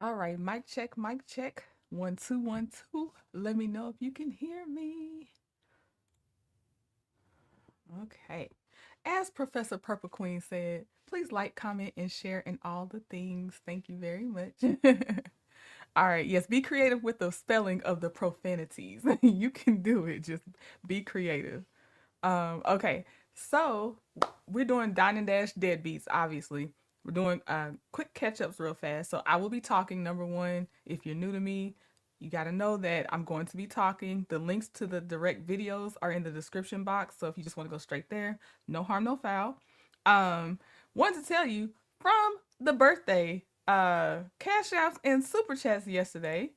All right, mic check, mic check. 1 2 1 2. Let me know if you can hear me. Okay. As Professor Purple Queen said, please like, comment, and share and all the things. Thank you very much. All right, yes, be creative with the spelling of the profanities. You can do it. Just be creative. Okay, so we're doing Dine and Dash Deadbeats, obviously. We're doing quick catch ups real fast. So I will be talking. Number one, if you're new to me, you got to know that I'm going to be talking. The links to the direct videos are in the description box. So if you just want to go straight there, no harm, no foul. Wanted to tell you from the birthday cash apps and super chats yesterday,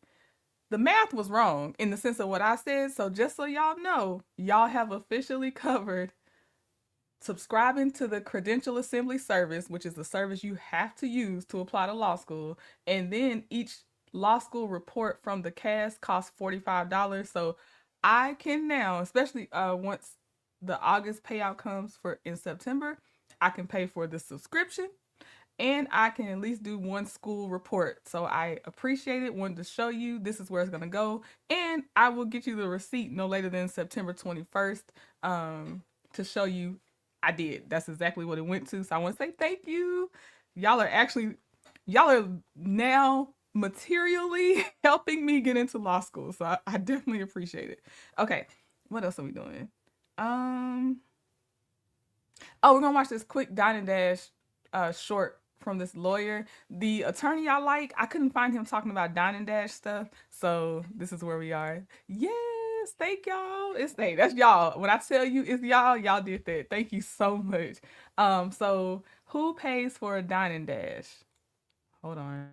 the math was wrong in the sense of what I said. So just so y'all know, y'all have officially covered subscribing to the Credential Assembly Service, which is the service you have to use to apply to law school. And then each law school report from the CAS costs $45. So I can now, especially once the August payout comes for in September, I can pay for the subscription and I can at least do one school report. So I appreciate it. Wanted to show you this is where it's gonna go, and I will get you the receipt no later than September 21st to show you I did. That's exactly what it went to. So I want to say thank you. Y'all are now materially helping me get into law school. So I definitely appreciate it. Okay, what else are we doing? Oh, we're gonna watch this quick Dine and Dash short from this lawyer. The attorney I like, I couldn't find him talking about Dine and Dash stuff. So this is where we are. Yes, thank y'all. That's y'all. When I tell you it's y'all did that. Thank you so much. So who pays for a Dine and Dash? Hold on.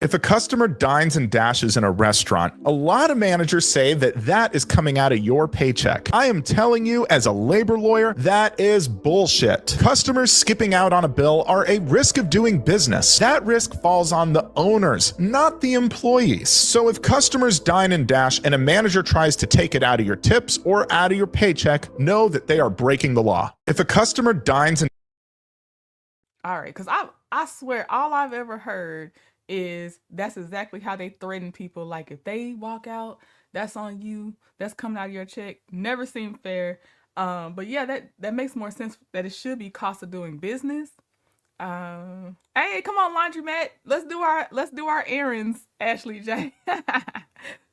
If a customer dines and dashes in a restaurant, a lot of managers say that is coming out of your paycheck. I am telling you, as a labor lawyer, that is bullshit. Customers skipping out on a bill are a risk of doing business. That risk falls on the owners, not the employees. So if customers dine and dash and a manager tries to take it out of your tips or out of your paycheck, know that they are breaking the law. If a customer dines and... All right, because I swear all I've ever heard is that's exactly how they threaten people. Like if they walk out, that's on you. That's coming out of your check. Never seemed fair. But yeah, that makes more sense that it should be cost of doing business. Hey, come on, laundromat. Let's do our errands, Ashley J.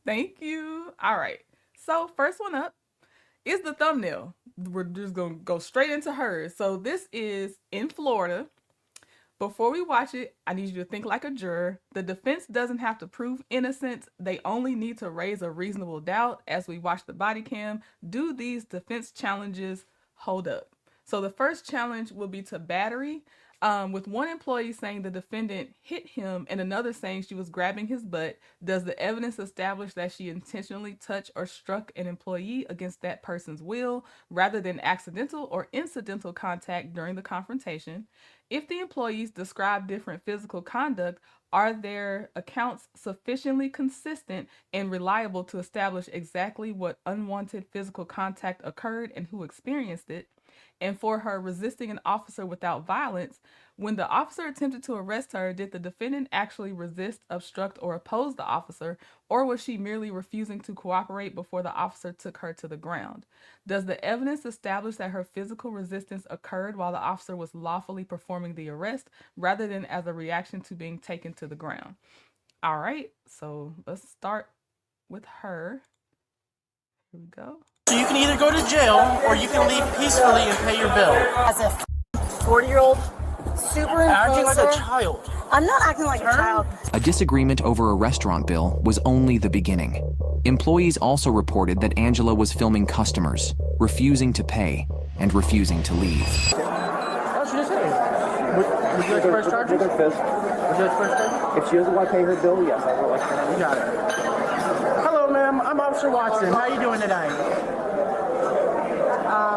Thank you. All right. So first one up is the thumbnail. We're just gonna go straight into hers. So this is in Florida. Before we watch it, I need you to think like a juror. The defense doesn't have to prove innocence. They only need to raise a reasonable doubt. As we watch the body cam, do these defense challenges hold up? So the first challenge will be to battery, with one employee saying the defendant hit him and another saying she was grabbing his butt. Does the evidence establish that she intentionally touched or struck an employee against that person's will rather than accidental or incidental contact during the confrontation? If the employees describe different physical conduct, are their accounts sufficiently consistent and reliable to establish exactly what unwanted physical contact occurred and who experienced it? And for her resisting an officer without violence, when the officer attempted to arrest her, did the defendant actually resist, obstruct, or oppose the officer, or was she merely refusing to cooperate before the officer took her to the ground? Does the evidence establish that her physical resistance occurred while the officer was lawfully performing the arrest rather than as a reaction to being taken to the ground? All right, so let's start with her. Here we go. So you can either go to jail or you can leave peacefully and pay your bill. As a 40-year-old super Acting like a influencer. child. I'm not acting like a child. A disagreement over a restaurant bill was only the beginning. Employees also reported that Angela was filming customers, refusing to pay, and refusing to leave. Oh, she just hit me. Would you like to press charges? Would you like to press charges? If she doesn't want to pay her bill, yes, I will. You got it. Hello, ma'am. I'm Officer Watson. How are you doing today?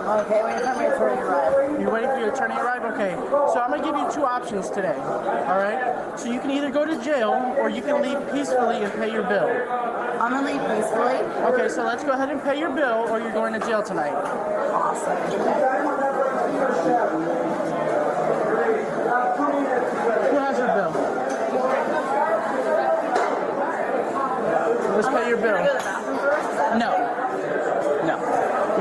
Okay, wait for my attorney to arrive. You waiting for your attorney to arrive? Okay. So I'm going to give you two options today. All right? So you can either go to jail or you can leave peacefully and pay your bill. I'm gonna leave peacefully. Okay, so let's go ahead and pay your bill or you're going to jail tonight. Awesome. Who has your bill? Just pay your bill. Can I go to the bathroom first? Is that No. okay? No.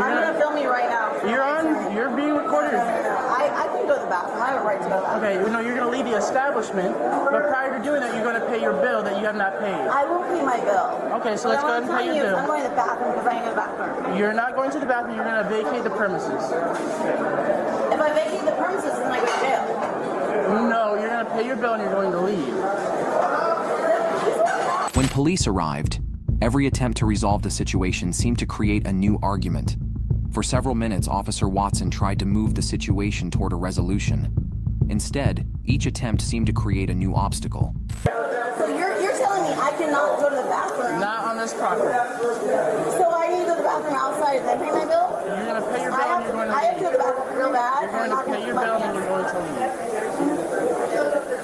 I'm gonna film you right now. You're being recorded. I can go to the bathroom. I have a right to go to the bathroom. Okay, you're going to leave the establishment, but prior to doing that, you're going to pay your bill that you have not paid. I will pay my bill. Okay, so let's go ahead and pay your bill. I'm going to the bathroom because I need to go to the bathroom. You're not going to the bathroom, you're going to vacate the premises. If I vacate the premises, then I go to jail. No, you're going to pay your bill and you're going to leave. When police arrived, every attempt to resolve the situation seemed to create a new argument. For several minutes, Officer Watson tried to move the situation toward a resolution. Instead, each attempt seemed to create a new obstacle. So you're telling me I cannot go to the bathroom? Not on this property. So I need to go to the bathroom outside and then pay my bill? You're going to pay your bill and you're going to I have to go to the bathroom real bad. You're going to pay your bill and you're going to leave.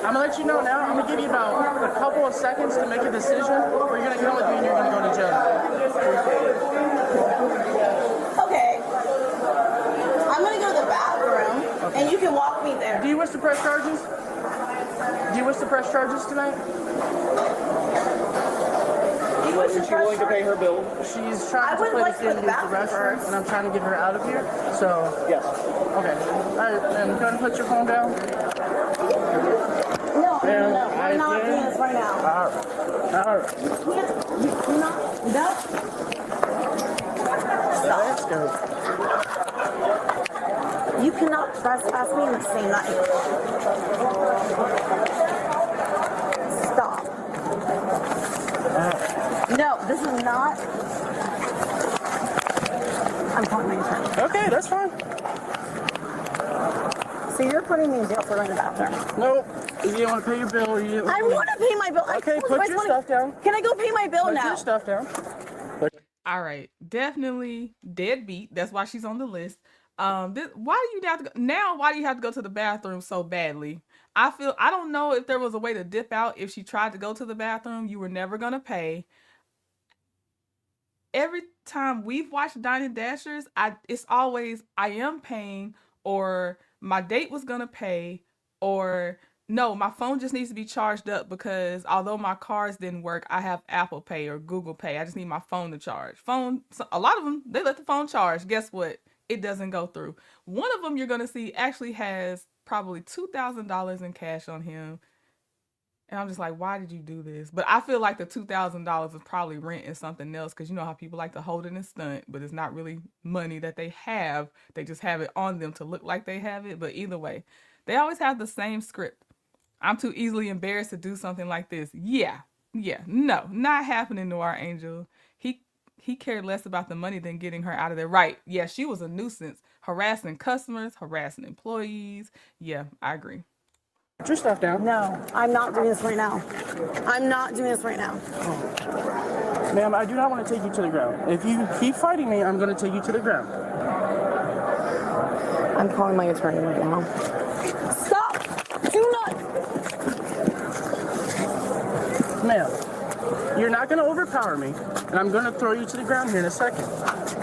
I'm going to let you know now, I'm going to give you about a couple of seconds to make a decision, or you're going to come with me and you're going to go to jail. Okay. I'm going to go to the bathroom, and you can walk me there. Do you wish to press charges? Do you wish to press charges tonight? Do you wish to Is she willing to pay her bill? She's trying I to would play like the to go to game the with the bathroom restaurant, first. and I'm trying to get her out of here. So, Yes. okay. All right, then go ahead and put your phone down. No, we're not doing this right now. All right. All right. You're not. No. Let's go. You cannot trespass me in the same night. Stop. No, this is not. I'm calling my attorney. Okay, that's fine. So you're putting me in jail for going to the bathroom. No, you didn't want to pay your bill. Or you didn't I want to pay my bill. Okay, put your stuff down. Can I go pay my bill Put now? your stuff down. All right, definitely deadbeat. That's why she's on the list. Why do you have to go now? Why do you have to go to the bathroom so badly? I don't know if there was a way to dip out if she tried to go to the bathroom. You were never gonna pay. Every time we've watched Dine and Dashers, it's always I am paying, or my date was gonna pay, or no, my phone just needs to be charged up because although my cards didn't work, I have Apple Pay or Google Pay. I just need my phone to charge. A lot of them, they let the phone charge. Guess what? It doesn't go through. One of them you're going to see actually has probably $2,000 in cash on him. And I'm just like, why did you do this? But I feel like the $2,000 is probably rent and something else because you know how people like to hold it and stunt, but it's not really money that they have. They just have it on them to look like they have it. But either way, they always have the same script. I'm too easily embarrassed to do something like this. Yeah, no, not happening to our angel. He cared less about the money than getting her out of there. Right, yeah, she was a nuisance, harassing customers, harassing employees. Yeah, I agree. Put your stuff down. No, I'm not doing this right now. I'm not doing this right now. Ma'am, I do not want to take you to the ground. If you keep fighting me, I'm going to take you to the ground. I'm calling my attorney right now. Stop! Do not! Ma'am, you're not going to overpower me, and I'm going to throw you to the ground here in a second.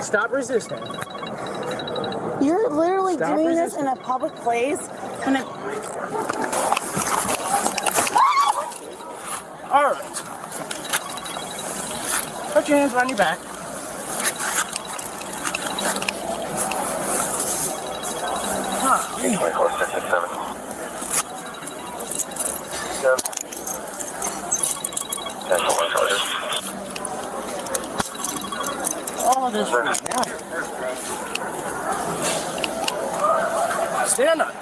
Stop resisting. You're literally Stop doing resisting. this in a public place. And All right. Put your hands behind your back. All this for what? Stand up.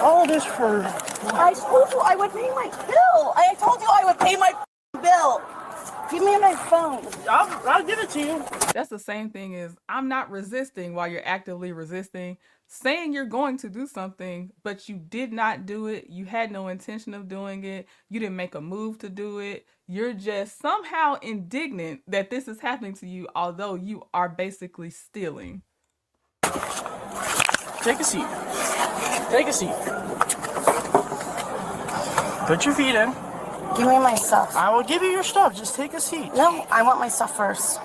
All this for... I told you I would pay my bill. I told you I would pay my bill. Give me my phone. I'll give it to you. That's the same thing as I'm not resisting while you're actively resisting. Saying you're going to do something, but you did not do it. You had no intention of doing it. You didn't make a move to do it. You're just somehow indignant that this is happening to you, although you are basically stealing. Take a seat. Take a seat. Put your feet in. Give me my stuff. I will give you your stuff. Just take a seat. No, I want my stuff first.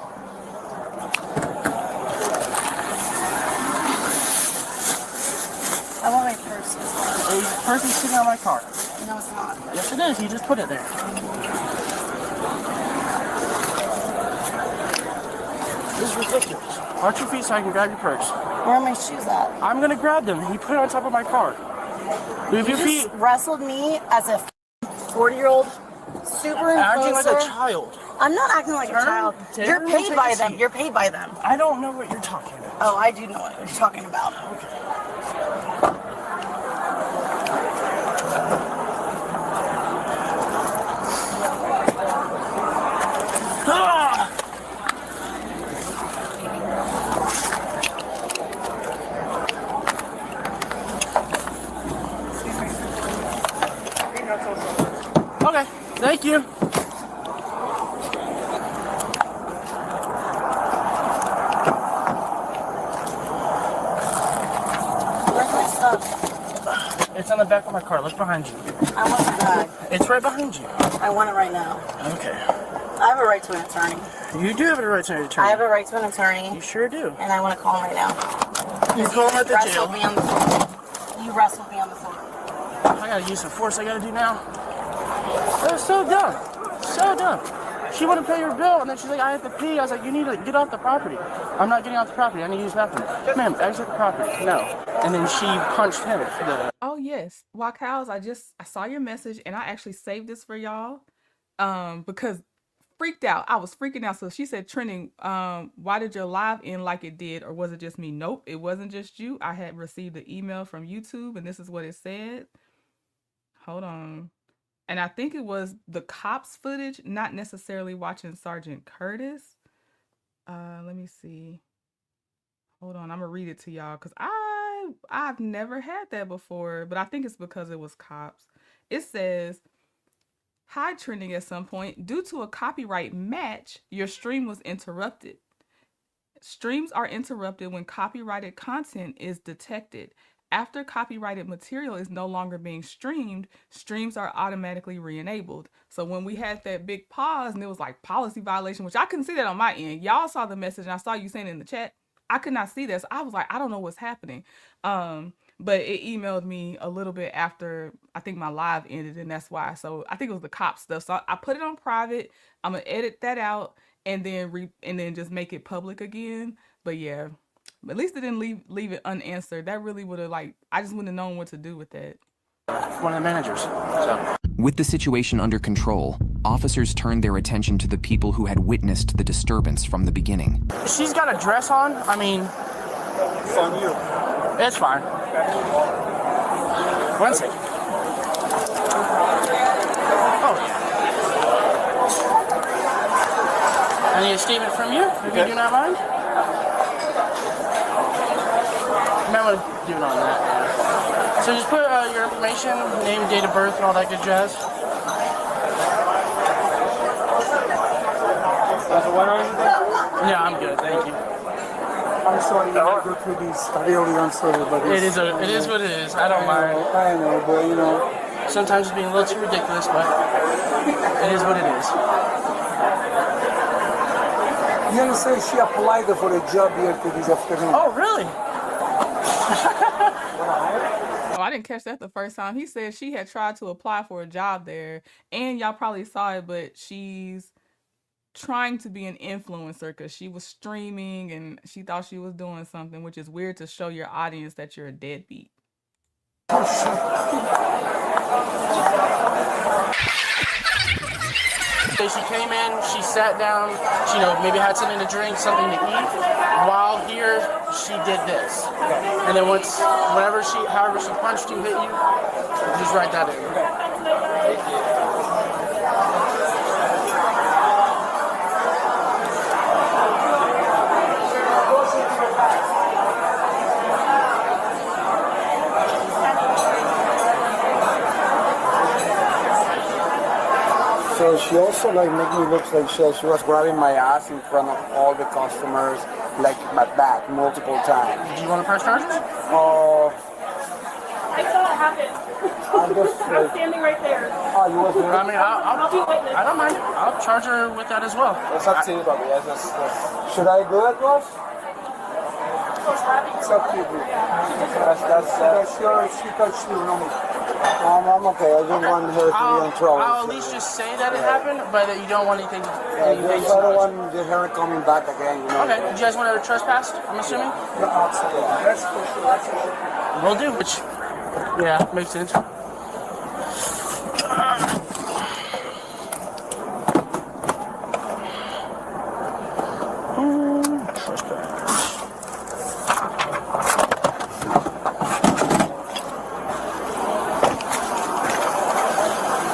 I want my purse. A person's sitting on my car. No, it's not. Yes, it is. You just put it there. This is ridiculous. Watch your feet so I can grab your purse. Where are my shoes at? I'm gonna grab them. You put it on top of my car. Move your You feet. just wrestled me as a 40-year-old superimploser. Acting like a child. I'm not acting like a child. You're turn, paid take by a them. seat. You're paid by them. I don't know what you're talking about. Oh, I do know what you're talking about. Okay. Ah! Okay, thank you. Where's my stuff? It's on the back of my car. Look behind you. I want your bag. It's right behind you. I want it right now. Okay. I have a right to an attorney. You do have a right to an attorney. I have a right to an attorney, You sure do. and I want to call him right now. You call him at the jail. wrestled me on the phone. You wrestled me on the phone. I gotta use some force. I gotta do now. That was so dumb. So dumb. She wouldn't pay her bill, and then she's like, I have to pee. I was like, you need to get off the property. I'm not getting off the property. I need to use the bathroom. Ma'am, exit the property. No. And then she punched him. Oh yes, Wakaos, I saw your message and I actually saved this for y'all. Because freaked out. I was freaking out. So she said, trending, why did your live end like it did, or was it just me? Nope, it wasn't just you. I had received an email from YouTube and this is what it said. Hold on. And I think it was the cops footage, not necessarily watching Sergeant Curtis. Let me see. Hold on, I'm gonna read it to y'all because I've never had that before, but I think it's because it was cops. It says, hi, trending at some point. Due to a copyright match, your stream was interrupted. Streams are interrupted when copyrighted content is detected. After copyrighted material is no longer being streamed, streams are automatically re-enabled. So when we had that big pause and it was like policy violation, which I couldn't see that on my end. Y'all saw the message and I saw you saying it in the chat. I could not see that. So I was like, I don't know what's happening. But it emailed me a little bit after I think my live ended, and that's why. So I think it was the cop stuff. So I put it on private. I'm gonna edit that out and then just make it public again. But yeah. At least it didn't leave it unanswered. That really would have I just wouldn't have known what to do with that. One of the managers. So. With the situation under control, officers turned their attention to the people who had witnessed the disturbance from the beginning. She's got a dress on. I mean, It's on you. it's fine. One second. Oh. I need a statement from you, if you do not mind. You might want to do it on that. So just put your information, name, date of birth, and all that good jazz. Yeah, I'm good, thank you. I'm sorry you have to go through these. I really am sorry, but It is what it is. I don't mind. I know, but you know. Sometimes it's being a little too ridiculous, but it is what it is. You understand? She applied for a job here to this afternoon. Oh, really? Oh, I didn't catch that the first time. He said she had tried to apply for a job there, and y'all probably saw it, but she's trying to be an influencer because she was streaming and she thought she was doing something, which is weird to show your audience that you're a deadbeat. So she came in, she sat down, she maybe had something to drink, something to eat. While here, she did this. And then however she punched you, hit you, just write that in. So she also made me look like she was grabbing my ass in front of all the customers, like my back multiple times. Do you want to press charges? Oh, I saw it happen. I'm standing right there. Oh, you was there? I mean, I'll be witness. I don't mind. I'll charge her with that as well. It's up to you, Bobby. Should I do it, boss? It's up to you, dude. That's your, she touched you, no me. I'm okay. I just want her to be in trouble. I'll at least just say that it happened, but that you don't want anything. I don't want her coming back again. You know? Okay. Do you guys want to trespass? I'm assuming. Will do. Which, yeah, makes sense.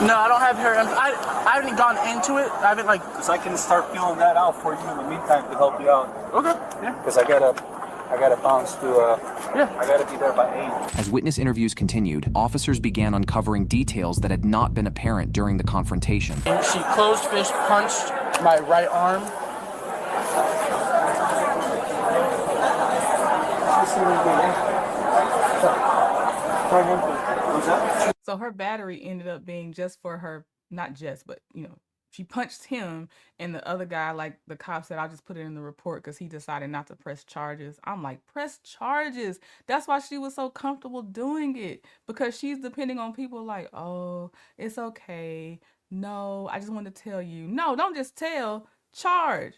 No, I don't have her. I haven't gone into it. I haven't like. Because I can start filling that out for you in the meantime to help you out. Okay. Yeah. Because I gotta bounce to. Yeah. I gotta be there by 8. As witness interviews continued, officers began uncovering details that had not been apparent during the confrontation. She closed fist punched my right arm. So her battery ended up being just for her, not just, but you know, she punched him, and the other guy, like the cop said, I'll just put it in the report because he decided not to press charges. I'm like, press charges. That's why she was so comfortable doing it, because she's depending on people like, oh, it's okay. No, I just want to tell you. No, don't just tell. Charge.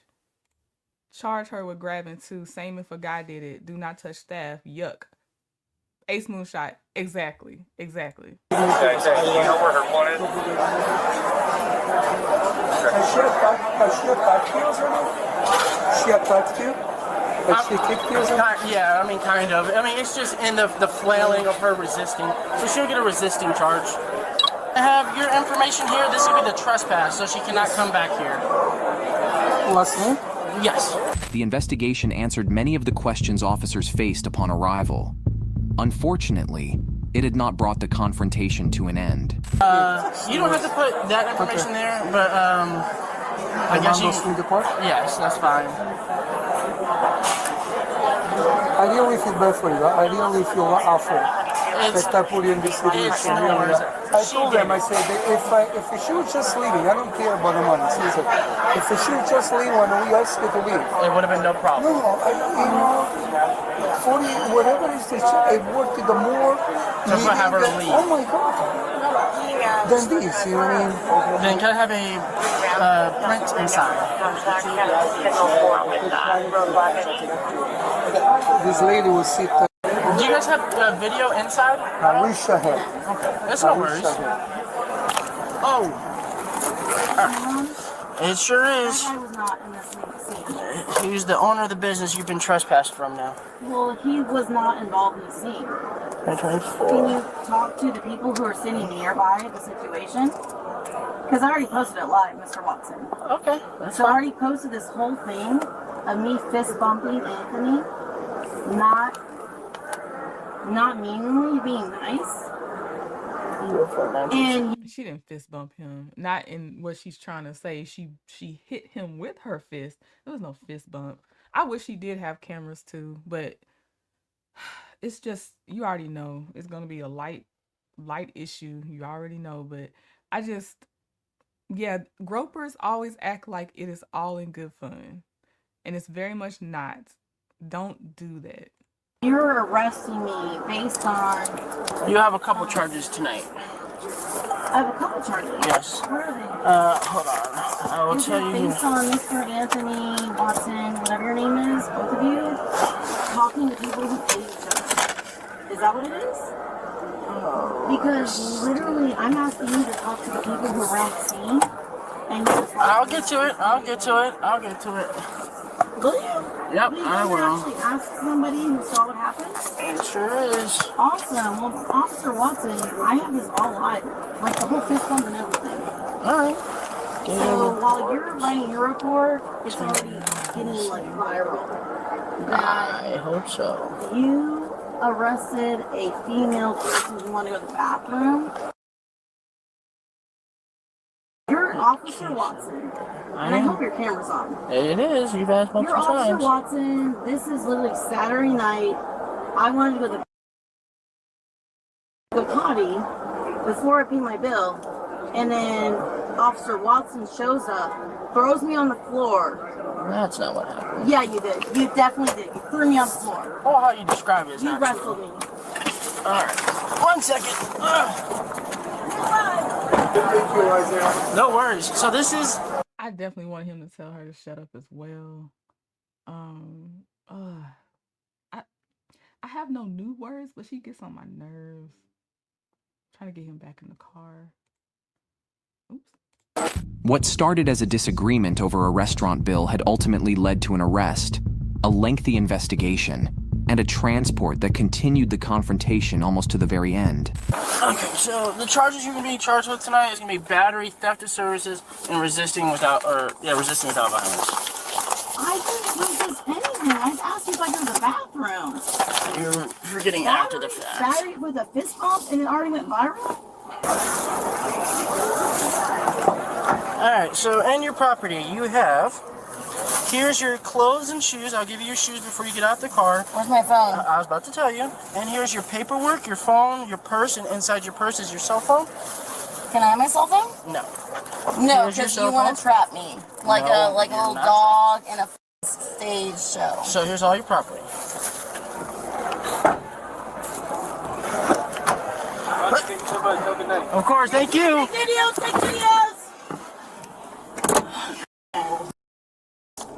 Charge her with grabbing too. Same if a guy did it. Do not touch staff. Yuck. Ace moonshot. Exactly. Exactly. You know where her one is? Has she attacked you or She attacked you? Has she kicked you or something? Yeah, I mean, kind of. I mean, it's just in the flailing of her resisting. So she'll get a resisting charge. I have your information here. This will be the trespass, so she cannot come back here. Last name? Yes. The investigation answered many of the questions officers faced upon arrival. Unfortunately, it had not brought the confrontation to an end. You don't have to put that information there, but I guess you. Yes, that's fine. I deal with it bad for you. I deal with your offer. It's That put you in this situation. no worries. I told them, I said, if she was just leaving, I don't care about the money. Seriously. If she was just leaving when we asked her to leave. It would have been no problem. No, 40, whatever is this, I worked the more. Just to have her leave. Oh my God. Than this, you know what I mean? Then can I have a print inside? This lady will sit. Do you guys have video inside? I wish I had. That's no worries. Oh. It sure is. I was not in this scene. He's the owner of the business you've been trespassed from now. Well, he was not involved in the scene. Can you talk to the people who are sitting nearby the situation? Because I already posted it live, Mr. Watson. Okay, that's So I fine. already posted this whole thing of me fist bumping Anthony, not meanly being nice. And She didn't fist bump him. Not in what she's trying to say. She hit him with her fist. There was no fist bump. I wish she did have cameras too, but it's just, you already know it's gonna be a light issue. You already know, but I just, yeah, gropers always act like it is all in good fun, and it's very much not. Don't do that. you're arresting me based on, You have a couple charges tonight. I have a couple charges. Yes. Where are they? Hold on. I will Is tell it you. based on Mr. Anthony Watson, whatever your name is, both of you, talking to people who hate each other? Is that what it is? Because literally, I'm asking you to talk to the people who ran the scene, and you're just like, I'll get to it. I'll get to it. will you? Yep, Will you I ever will. actually ask somebody who saw what happened? It sure is. Awesome. Well, Officer Watson, I have this all live, like the whole fist bump and everything. Alright. So while you're writing your report, it's already getting like viral. I That hope so. you arrested a female person who wanted to go to the bathroom. You're Officer Watson, and I hope your camera's on. It is. You've asked You're multiple Officer times. Watson. This is literally Saturday night. I wanted to go to the potty before I pay my bill, and then Officer Watson shows up, throws me on the floor. That's not what happened. Yeah, you did. You definitely did. You threw me on the floor. Oh, how you describe it is You not wrestled true. me. Alright. 1 second. No worries. So this is... I definitely want him to tell her to shut up as well. I have no new words, but she gets on my nerves. Trying to get him back in the car. Oops. What started as a disagreement over a restaurant bill had ultimately led to an arrest, a lengthy investigation, and a transport that continued the confrontation almost to the very end. Okay, so the charges you're going to be charged with tonight is going to be battery, theft of services, and resisting without violence. I didn't resist anything. I asked you if I go to the bathroom. You're forgetting after the fact. Battery with a fist bump and it already went viral? Alright, so in your property you have, here's your clothes and shoes. I'll give you your shoes before you get out the car. Where's my phone? I was about to tell you. And here's your paperwork, your phone, your purse, and inside your purse is your cell phone. Can I have my cell phone? No. No, Here's your because cell you want phone. to trap me. Like No, a little not dog in a stage show. So here's all your property. Of course, thank you. Take videos!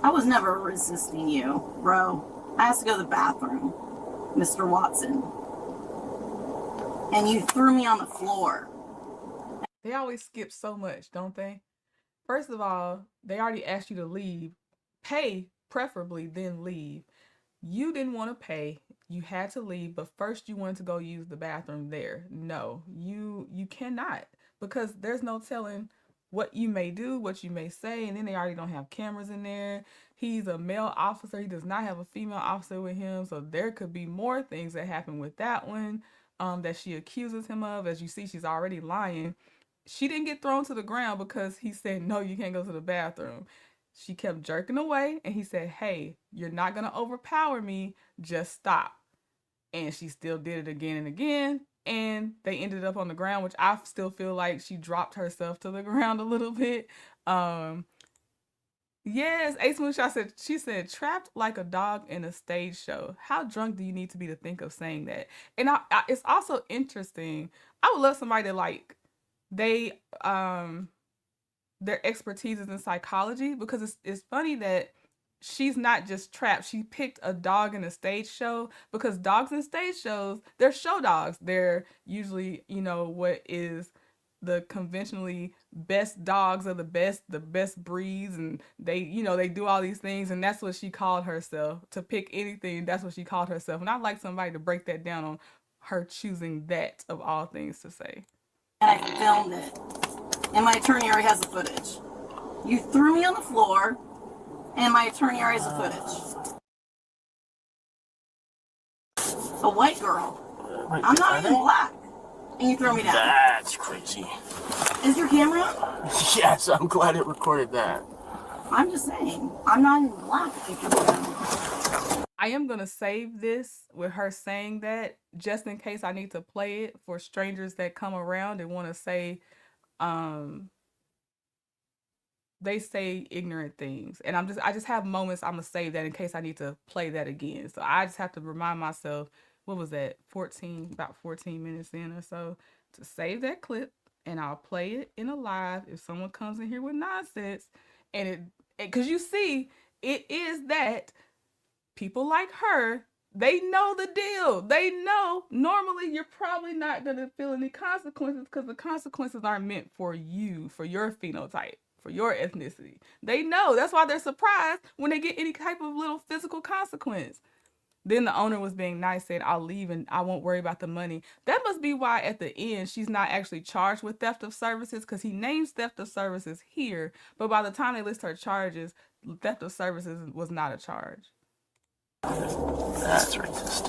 I was never resisting you, bro. I asked to go to the bathroom, Mr. Watson. And you threw me on the floor. They always skip so much, don't they? First of all, they already asked you to leave. Pay, preferably, then leave. You didn't want to pay. You had to leave, but first you wanted to go use the bathroom there. No, you cannot, because there's no telling what you may do, what you may say, and then they already don't have cameras in there. He's a male officer. He does not have a female officer with him, so there could be more things that happen with that one that she accuses him of. As you see, she's already lying. She didn't get thrown to the ground because he said, no, you can't go to the bathroom. She kept jerking away, and he said, hey, you're not going to overpower me. Just stop. And she still did it again and again, and they ended up on the ground, which I still feel like she dropped herself to the ground a little bit. Yes, Ace Moonshot said, she said, trapped like a dog in a stage show. How drunk do you need to be to think of saying that? And it's also interesting. I would love somebody to like, their expertise is in psychology, because it's funny that she's not just trapped. She picked a dog in a stage show, because dogs in stage shows, they're show dogs. They're usually, what is the conventionally best dogs are the best breeds, and they do all these things, and that's what she called herself. To pick anything, that's what she called herself. And I'd like somebody to break that down on her choosing that of all things to say. And I filmed it. And my attorney already has the footage. You threw me on the floor, and my attorney already has the footage. A white girl. I'm not even black. And you throw me down. That's crazy. Is your camera on? Yes, I'm glad it recorded that. I'm just saying. I'm not even black if you throw me down. I am going to save this with her saying that, just in case I need to play it for strangers that come around and want to say, they say ignorant things. And I just have moments I'm going to save that in case I need to play that again. So I just have to remind myself, what was that, about 14 minutes in or so, to save that clip, and I'll play it in a live if someone comes in here with nonsense. And because you see, it is that people like her, they know the deal. They know normally you're probably not going to feel any consequences, because the consequences aren't meant for you, for your phenotype, for your ethnicity. They know. That's why they're surprised when they get any type of little physical consequence. Then the owner was being nice, said, I'll leave and I won't worry about the money. That must be why at the end she's not actually charged with theft of services, because he names theft of services here. But by the time they list her charges, theft of services was not a charge. That's racist.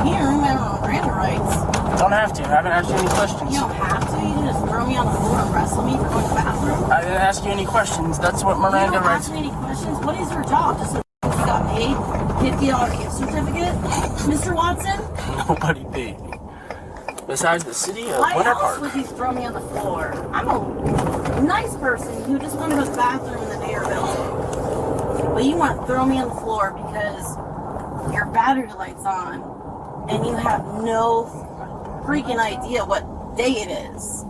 You don't remember Miranda rights. Don't have to. I haven't asked you any questions. You don't have to. You just throw me on the floor and wrestle me for going to the bathroom. I didn't ask you any questions. That's what Miranda You don't rights. ask me any questions. What is your job? Just so you got paid $50 gift certificate, Mr. Watson? Nobody paid me. Besides the city of Why Winter else Park. would you throw me on the floor? I'm a nice person who just wanted to go to the bathroom in the mayor building. But you want to throw me on the floor because your battery light's on and you have no freaking idea what day it is.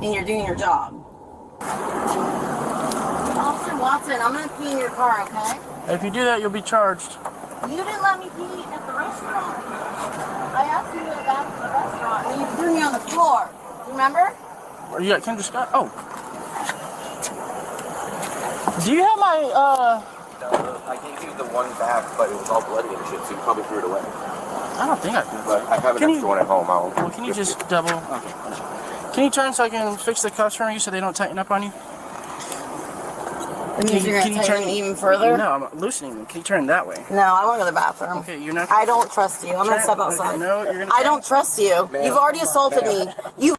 And you're doing your job. Officer Watson, I'm gonna pee in your car, okay? If you do that, you'll be charged. You didn't let me pee at the restaurant. I asked you to go back to the restaurant and you threw me on the floor. Remember? You got Kendra Scott? Oh. Do you have my, No, I gave you the one back, but it was all bloody and shit, so you probably threw it away. I don't think I can. But I have an extra one at home. Well, can you just double? Okay. Can you turn so I can fix the cuffs for you so they don't tighten up on you? It means you're going to tighten even further? No, I'm loosening them. Can you turn that way? No, I want to go to the bathroom. Okay, you're not. I don't trust you. I'm going to step outside. No, you're going to. I don't trust you. You've already assaulted me. You,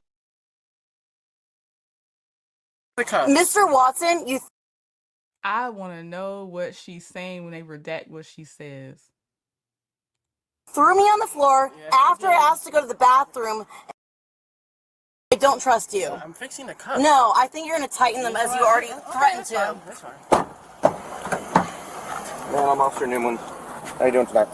The cuffs. Mr. Watson, you I want to know what she's saying when they redact what she says. threw me on the floor after I asked to go to the bathroom. I don't trust you. I'm fixing the cuffs. No, I think you're going to tighten them as you already threatened to. That's fine. Man, I'm Officer Newman. How you doing tonight?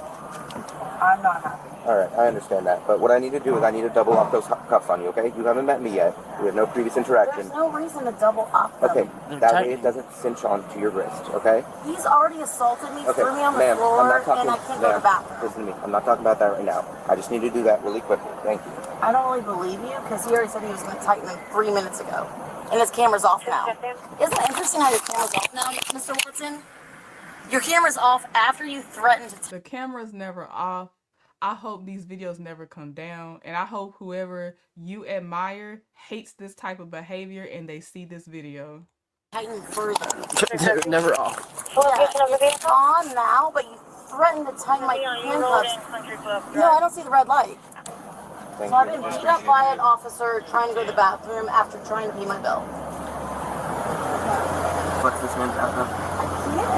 I'm not happy. Alright, I understand that. But what I need to do is I need to double up those cuffs on you, okay? You haven't met me yet. We have no previous interaction. There's no reason to double up them. Okay, that way it doesn't cinch onto your wrist, okay? He's already assaulted me, Okay, threw me on the ma'am, floor, I'm not talking, and I can't go to the bathroom. listen to me. I'm not talking about that right now. I just need to do that really quickly. Thank you. I don't really believe you because he already said he was going to tighten them 3 minutes ago. And his camera's off now. Isn't it interesting how your camera's off now, Mr. Watson? Your camera's off after you threatened to... The camera's never off. I hope these videos never come down. And I hope whoever you admire hates this type of behavior and they see this video. tighten further. Never off. Yeah, it's on now, but you threatened to tighten my handcuffs. No, I don't see the red light. Thank So I've you. been beat up by an officer trying to go to the bathroom after trying to pay my bill. What's this man's bathroom?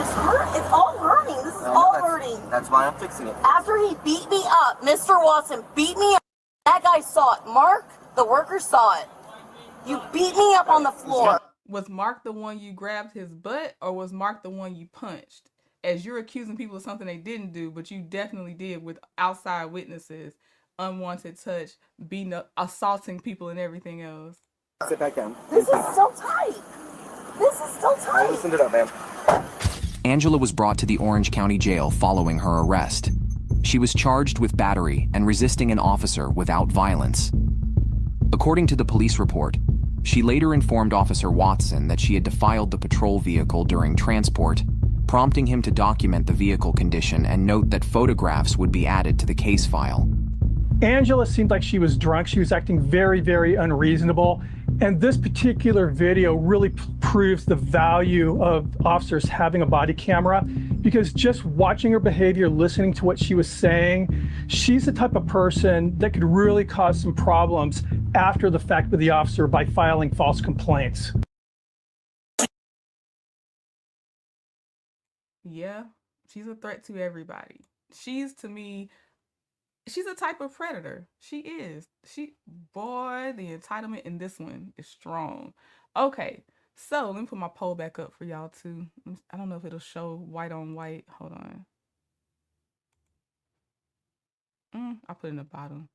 It's hurt. It's all hurting. This is all hurting. That's why I'm fixing it. After he beat me up, Mr. Watson beat me up. That guy saw it. Mark, the worker, saw it. You beat me up on the floor. Was Mark the one you grabbed his butt, or was Mark the one you punched? As you're accusing people of something they didn't do, but you definitely did with outside witnesses, unwanted touch, beating up, assaulting people and everything else. Sit back down. This is still tight. This is still I tight. loosened it up, ma'am. Angela was brought to the Orange County Jail following her arrest. She was charged with battery and resisting an officer without violence. According to the police report, she later informed Officer Watson that she had defiled the patrol vehicle during transport, prompting him to document the vehicle condition and note that photographs would be added to the case file. Angela seemed like she was drunk. She was acting very, very unreasonable. And this particular video really proves the value of officers having a body camera, because just watching her behavior, listening to what she was saying, she's the type of person that could really cause some problems after the fact with the officer by filing false complaints. Yeah, she's a threat to everybody. She's, to me, she's a type of predator. She is. Boy, the entitlement in this one is strong. Okay, so let me put my poll back up for y'all too. I don't know if it'll show white on white. Hold on. I'll put it in the bottom.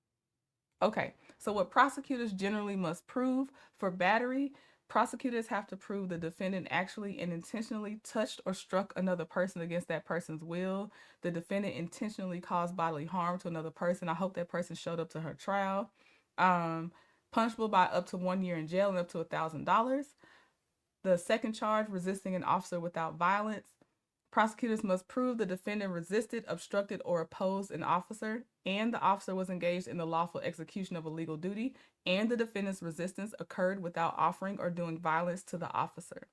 Okay, so what prosecutors generally must prove for battery, prosecutors have to prove the defendant actually and intentionally touched or struck another person against that person's will. The defendant intentionally caused bodily harm to another person. I hope that person showed up to her trial. Punishable by up to 1 year in jail and up to $1,000. The second charge, resisting an officer without violence. Prosecutors must prove the defendant resisted, obstructed, or opposed an officer, and the officer was engaged in the lawful execution of a legal duty, and the defendant's resistance occurred without offering or doing violence to the officer.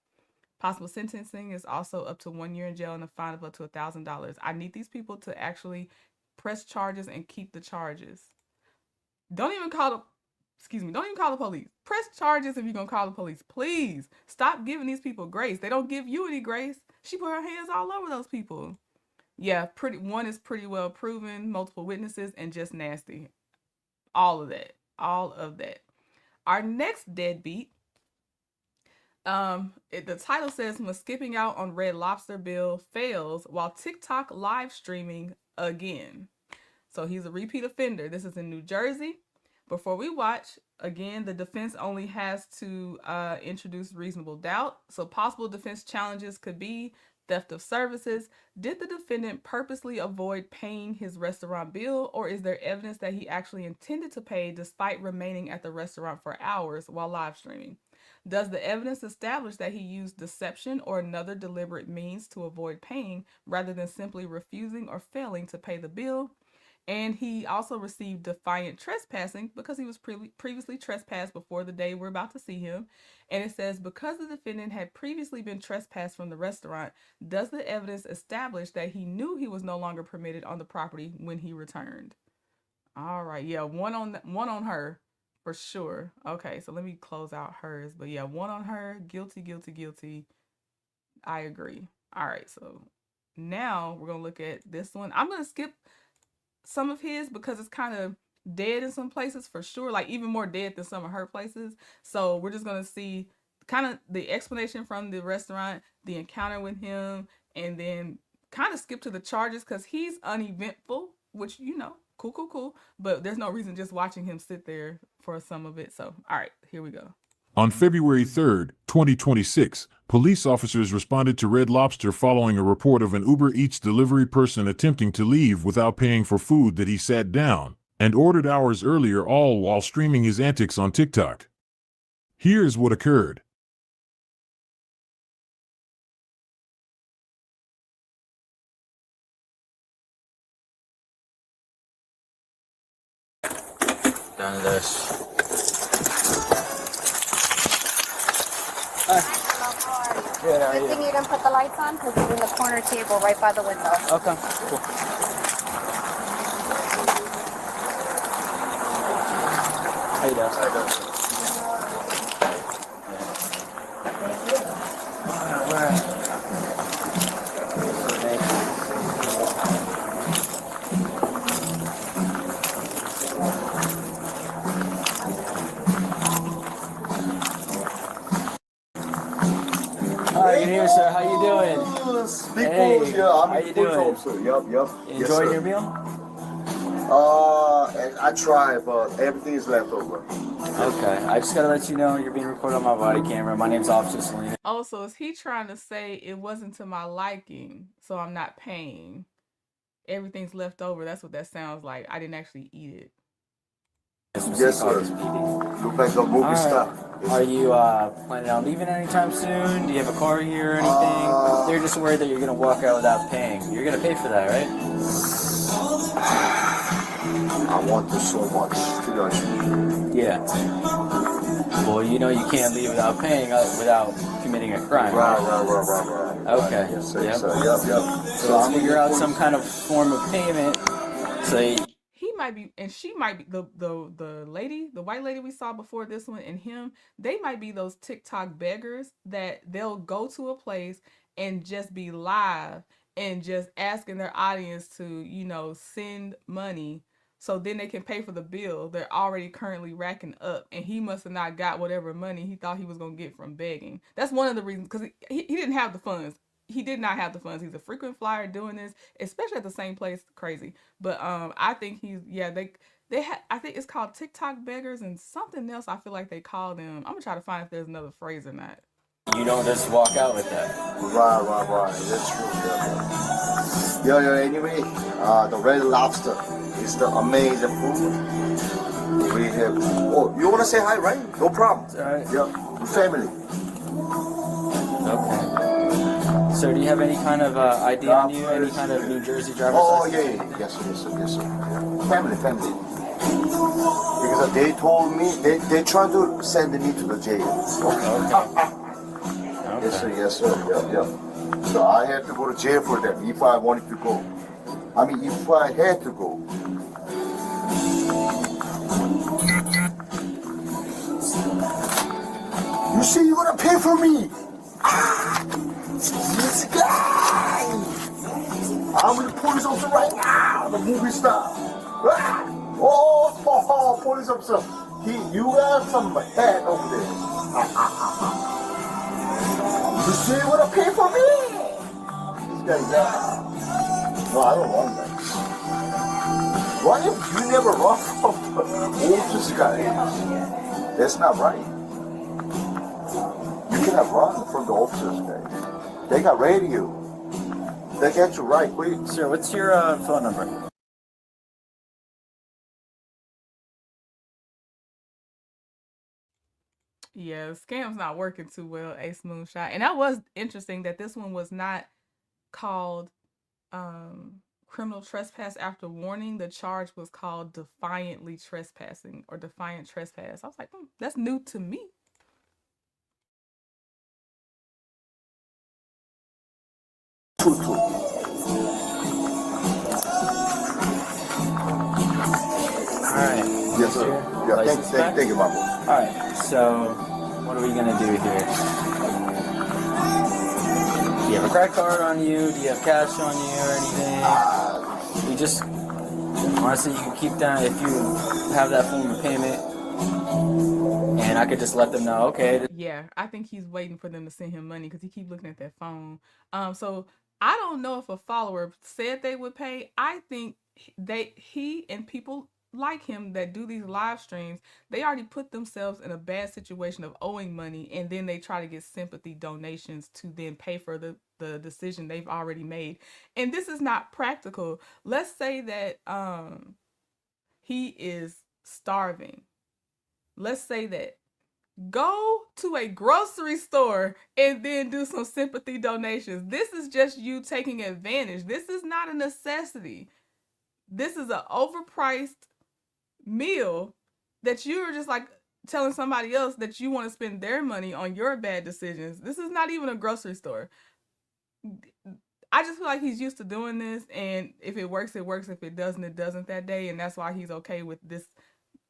Possible sentencing is also up to 1 year in jail and a fine of up to $1,000. I need these people to actually press charges and keep the charges. Don't even call the police. Press charges if you're going to call the police. Please stop giving these people grace. They don't give you any grace. She put her hands all over those people. Yeah, one is pretty well proven, multiple witnesses, and just nasty. All of that. Our next deadbeat, the title says, when skipping out on Red Lobster bill fails while TikTok live streaming again. So he's a repeat offender. This is in New Jersey. Before we watch, again, the defense only has to introduce reasonable doubt. So possible defense challenges could be theft of services. Did the defendant purposely avoid paying his restaurant bill, or is there evidence that he actually intended to pay despite remaining at the restaurant for hours while live streaming? Does the evidence establish that he used deception or another deliberate means to avoid paying rather than simply refusing or failing to pay the bill? And he also received defiant trespassing because he was previously trespassed before the day we're about to see him. And it says, because the defendant had previously been trespassed from the restaurant, does the evidence establish that he knew he was no longer permitted on the property when he returned? All right, yeah, one on her for sure. Okay, so let me close out hers. But yeah, one on her, guilty, guilty, guilty. I agree. All right, so now we're gonna look at this one. I'm gonna skip some of his because it's kind of dead in some places for sure, like even more dead than some of her places. So we're just gonna see kind of the explanation from the restaurant, the encounter with him, and then kind of skip to the charges because he's uneventful, which, you know, cool, but there's no reason just watching him sit there for some of it. So all right, here we go. On February 3rd, 2026, police officers responded to Red Lobster following a report of an Uber Eats delivery person attempting to leave without paying for food that he sat down and ordered hours earlier, all while streaming his antics on TikTok. Here's what occurred. Done this. Good thing you didn't put the lights on because it's in the corner table right by the window. Okay, cool. How you doing? How you doing? Good here, sir. How you doing? Big Hey, balls, yeah. I'm how a you police doing? officer. Yup. You Yes, enjoying sir. your meal? And I try, but everything is left over. Okay. I just gotta let you know you're being recorded on my body camera. My name's Officer Selena. Oh, so is he trying to say it wasn't to my liking, so I'm not paying? Everything's left over. That's what that sounds like. I didn't actually eat it. Yes, sir. Look like a movie star. Are you planning on leaving anytime soon? Do you have a car here or anything? They're just worried that you're gonna walk out without paying. You're gonna pay for that, right? I want this so much, to be honest with you. Yeah. Well, you know you can't leave without paying, without committing a crime. Right. Okay. Yes, sir. Yep. Yep. So let's figure out some kind of form of payment. So He might be, and she might be, the lady, the white lady we saw before this one, and him, they might be those TikTok beggars that they'll go to a place and just be live and just asking their audience to, you know, send money so then they can pay for the bill they're already currently racking up. And he must have not got whatever money he thought he was going to get from begging. That's one of the reasons, because he didn't have the funds. He did not have the funds. He's a frequent flyer doing this, especially at the same place. Crazy. But I think they had, I think it's called TikTok beggars and something else I feel like they call them. I'm going to try to find if there's another phrase or not. you don't just walk out with that. Right. That's true. Yeah. Anyway, the Red Lobster is the amazing food. We have. Oh, you want to say hi, right? No problem. It's all right. Yeah, family. Okay. So do you have any kind of ID on you? Any kind of New Jersey driver's license? Yeah. Yes, sir. Family. Because they told me they tried to send me to the jail. Okay. Yes, sir. Yeah. So I had to go to jail for them if I wanted to go. I mean, if I had to go. You say you're gonna pay for me? This guy! I'm with the police officer right now, the movie star. Oh, police officer. You got some head over there. You say you wanna pay for me? This guy, yeah. No, I don't want that. Why you never run from this guy? That's not right. You cannot run from the officers, guys. They got radio. They get you right quick. Sir, what's your phone number? Yeah, the scam's not working too well, Ace Moonshot. And that was interesting that this one was not called criminal trespass after warning. The charge was called defiantly trespassing or defiant trespass. I was like, that's new to me. Alright. Yes, sir. Yeah, thank you, Mama. Alright, so what are we gonna do here? Do you have a credit card on you? Do you have cash on you or anything? We just, honestly, you can keep that if you have that form of payment. And I could just let them know, okay. Yeah, I think he's waiting for them to send him money because he keeps looking at that phone. So I don't know if a follower said they would pay. I think he and people like him that do these live streams, they already put themselves in a bad situation of owing money, and then they try to get sympathy donations to then pay for the decision they've already made. And this is not practical. Let's say that he is starving. Let's say that. Go to a grocery store and then do some sympathy donations. This is just you taking advantage. This is not a necessity. This is an overpriced meal that you're just like telling somebody else that you want to spend their money on your bad decisions. This is not even a grocery store. I just feel like he's used to doing this, and if it works, it works. If it doesn't, it doesn't that day, and that's why he's okay with this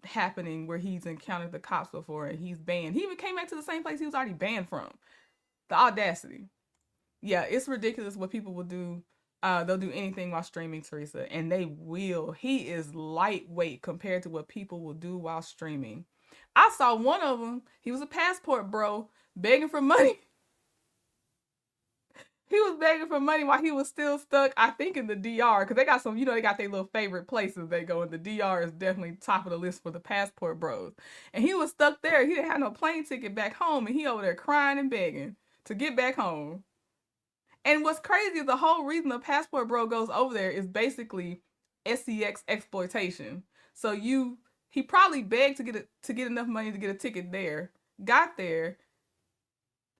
happening where he's encountered the cops before and he's banned. He even came back to the same place he was already banned from. The audacity. Yeah, it's ridiculous what people will do. They'll do anything while streaming, Teresa, and they will. He is lightweight compared to what people will do while streaming. I saw one of them. He was a passport bro begging for money. He was begging for money while he was still stuck, I think, in the DR. Because they got some, they got their little favorite places they go. And the DR is definitely top of the list for the passport bros. And he was stuck there. He didn't have no plane ticket back home. And he over there crying and begging to get back home. And what's crazy is the whole reason the passport bro goes over there is basically SCX exploitation. So he probably begged to get enough money to get a ticket there. Got there.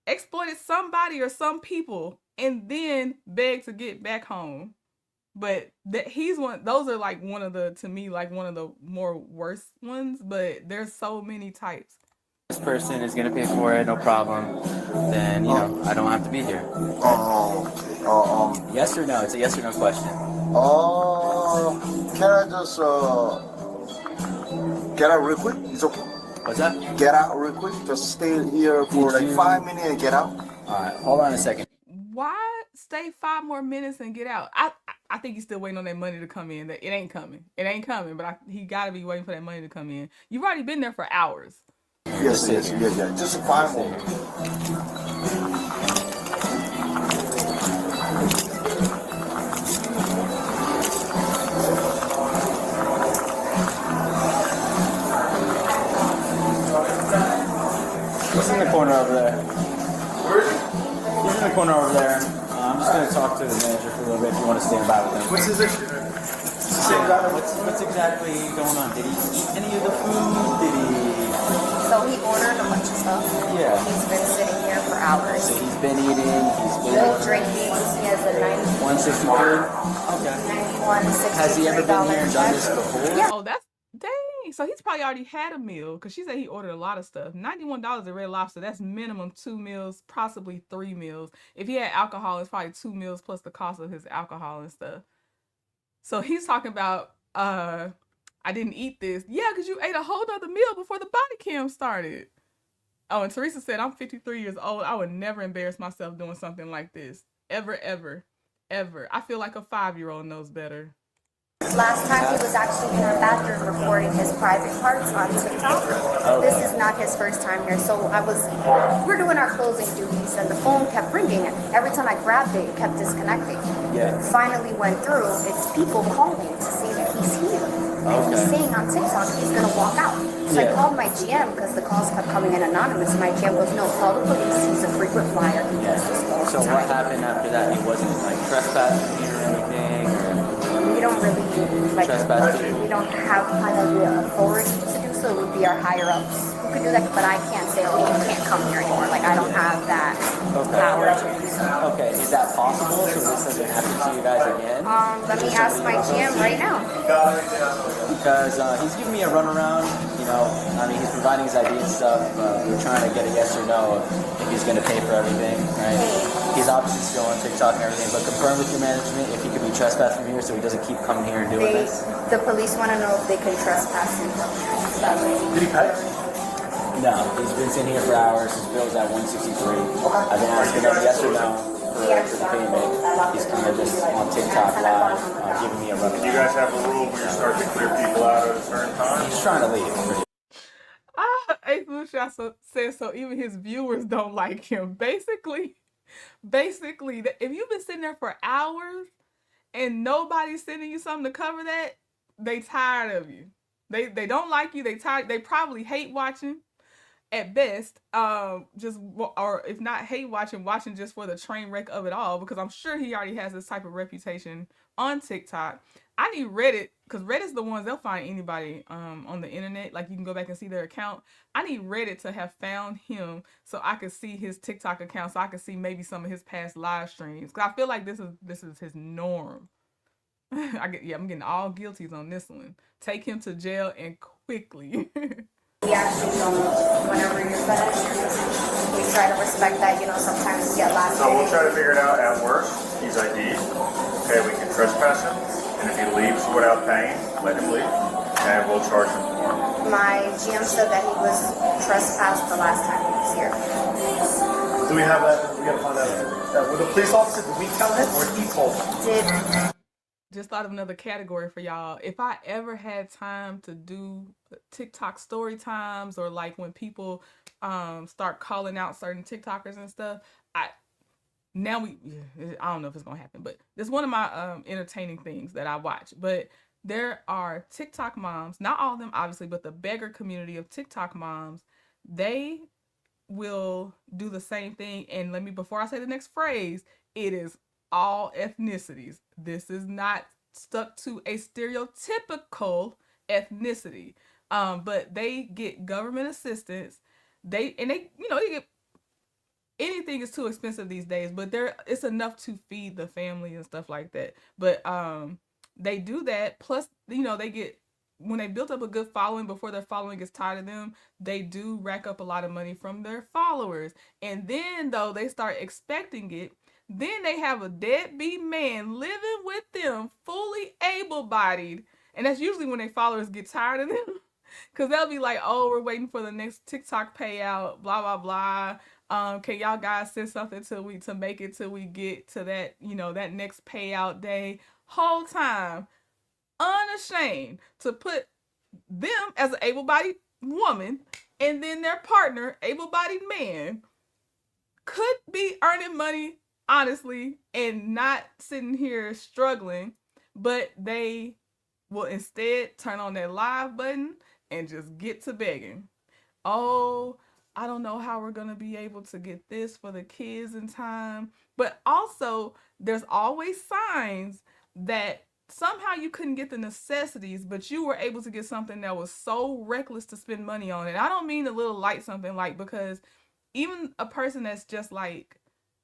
Exploited somebody or some people. And then beg to get back home. But those are like one of the more worst ones, but there's so many types. This person is gonna pay for it, no problem. Then, I don't have to be here. Yes or no? It's a yes or no question. Can I just get out real quick? It's okay. What's that? Get out real quick. Just stay here for 5 minutes and get out. Alright, hold on a second. Why stay 5 more minutes and get out? I think he's still waiting on that money to come in. That it ain't coming. It ain't coming, but he got to be waiting for that money to come in. You've already been there for hours. Yes. Just 5 more. He's in the corner over there. He's in the corner over there. I'm just going to talk to the manager for a little bit if you want to stand by with him. What's his issue? What's exactly going on? Did he eat any of the food? Did he... So he ordered a bunch of stuff. Yeah. He's been sitting here for hours. So he's been eating, he's been... No drinking. He has a 163? Okay. 91, 63. Has he ever been here and done this before? Yeah. Oh, that's... Dang. So he's probably already had a meal because she said he ordered a lot of stuff. $91 at Red Lobster. That's minimum 2 meals, possibly 3 meals. If he had alcohol, it's probably 2 meals plus the cost of his alcohol and stuff. So he's talking about, I didn't eat this. Yeah, because you ate a whole nother meal before the body cam started. Oh, and Teresa said, I'm 53 years old. I would never embarrass myself doing something like this. Ever, ever, ever. I feel like a 5-year-old knows better. Last time he was actually in our bathroom recording his private parts on TikTok. This is not his first time here. So we're doing our closing duties and the phone kept ringing and every time I grabbed it, it kept disconnecting. Yeah. Finally went through, it's people calling to say that he's here. And he's saying on TikTok he's going to walk out. So I called my GM because the calls kept coming in anonymous. My GM goes, no, call the police. He's a frequent flyer. He does this all the So time. what happened after that? He wasn't like trespassing here or anything? We don't really Trespass. we don't have kind of the authority to do so. It would be our higher ups who could do that, but I can't say, oh, you can't come here anymore. Like I don't have that power to do so. Okay, is that possible so this doesn't happen to you guys again? Let me ask my GM right now. Because he's giving me a runaround, you know, I mean, he's providing his ID and stuff. We're trying to get a yes or no if he's going to pay for everything, right? He's obviously still on TikTok and everything, but confirm with your management if he could be trespassed from here so he doesn't keep coming here and doing this. The police want to know if they can trespass him. Did he pay? No, he's been sitting here for hours. His bill's at $163. I've been asking him yes or no for the payment. He's kind of just on TikTok live, giving me a run. You guys have a rule where you start to clear people out at a certain time? He's trying to leave. Ace Moonshot says so even his viewers don't like him. Basically, if you've been sitting there for hours and nobody's sending you something to cover that, they tired of you. They don't like you. They tired. They probably hate watching at best. Or if not hate watching just for the train wreck of it all, because I'm sure he already has this type of reputation on TikTok. I need Reddit, because Reddit's the ones they'll find anybody on the internet. Like you can go back and see their account. I need Reddit to have found him so I could see his TikTok account, so I could see maybe some of his past live streams. Because I feel like this is his norm. I'm getting all guilties on this one. Take him to jail and quickly. We actually don't, whenever you're finished, we try to respect that, you know, sometimes we get last So we'll try to figure it out at work. He's ID'd. Okay, we can trespass him. And if he leaves without paying, let him leave. And we'll charge him for it. My GM said that he was trespassed the last time he was here. Do we have that? We gotta find out. With the police officer, did we tell him or he told him? Just thought of another category for y'all. If I ever had time to do TikTok story times, or like when people start calling out certain TikTokers and stuff, I don't know if it's gonna happen, but it's one of my entertaining things that I watch. But there are TikTok moms, not all of them obviously, but the beggar community of TikTok moms, they will do the same thing. And before I say the next phrase, it is all ethnicities. This is not stuck to a stereotypical ethnicity. But they get government assistance. They get, anything is too expensive these days, but it's enough to feed the family and stuff like that. But they do that. Plus, they get, when they built up a good following before their following gets tired of them, they do rack up a lot of money from their followers. And then though they start expecting it, then they have a deadbeat man living with them, fully able-bodied. And that's usually when their followers get tired of them. Because they'll be like, oh, we're waiting for the next TikTok payout, blah, blah, blah. Can y'all guys send something to make it till we get to that, that next payout day? Whole time, unashamed to put them as an able-bodied woman and then their partner, able-bodied man, could be earning money honestly and not sitting here struggling, but they will instead turn on that live button and just get to begging. Oh, I don't know how we're gonna be able to get this for the kids in time. But also there's always signs that somehow you couldn't get the necessities, but you were able to get something that was so reckless to spend money on. And I don't mean a little light something, like, because even a person that's just like,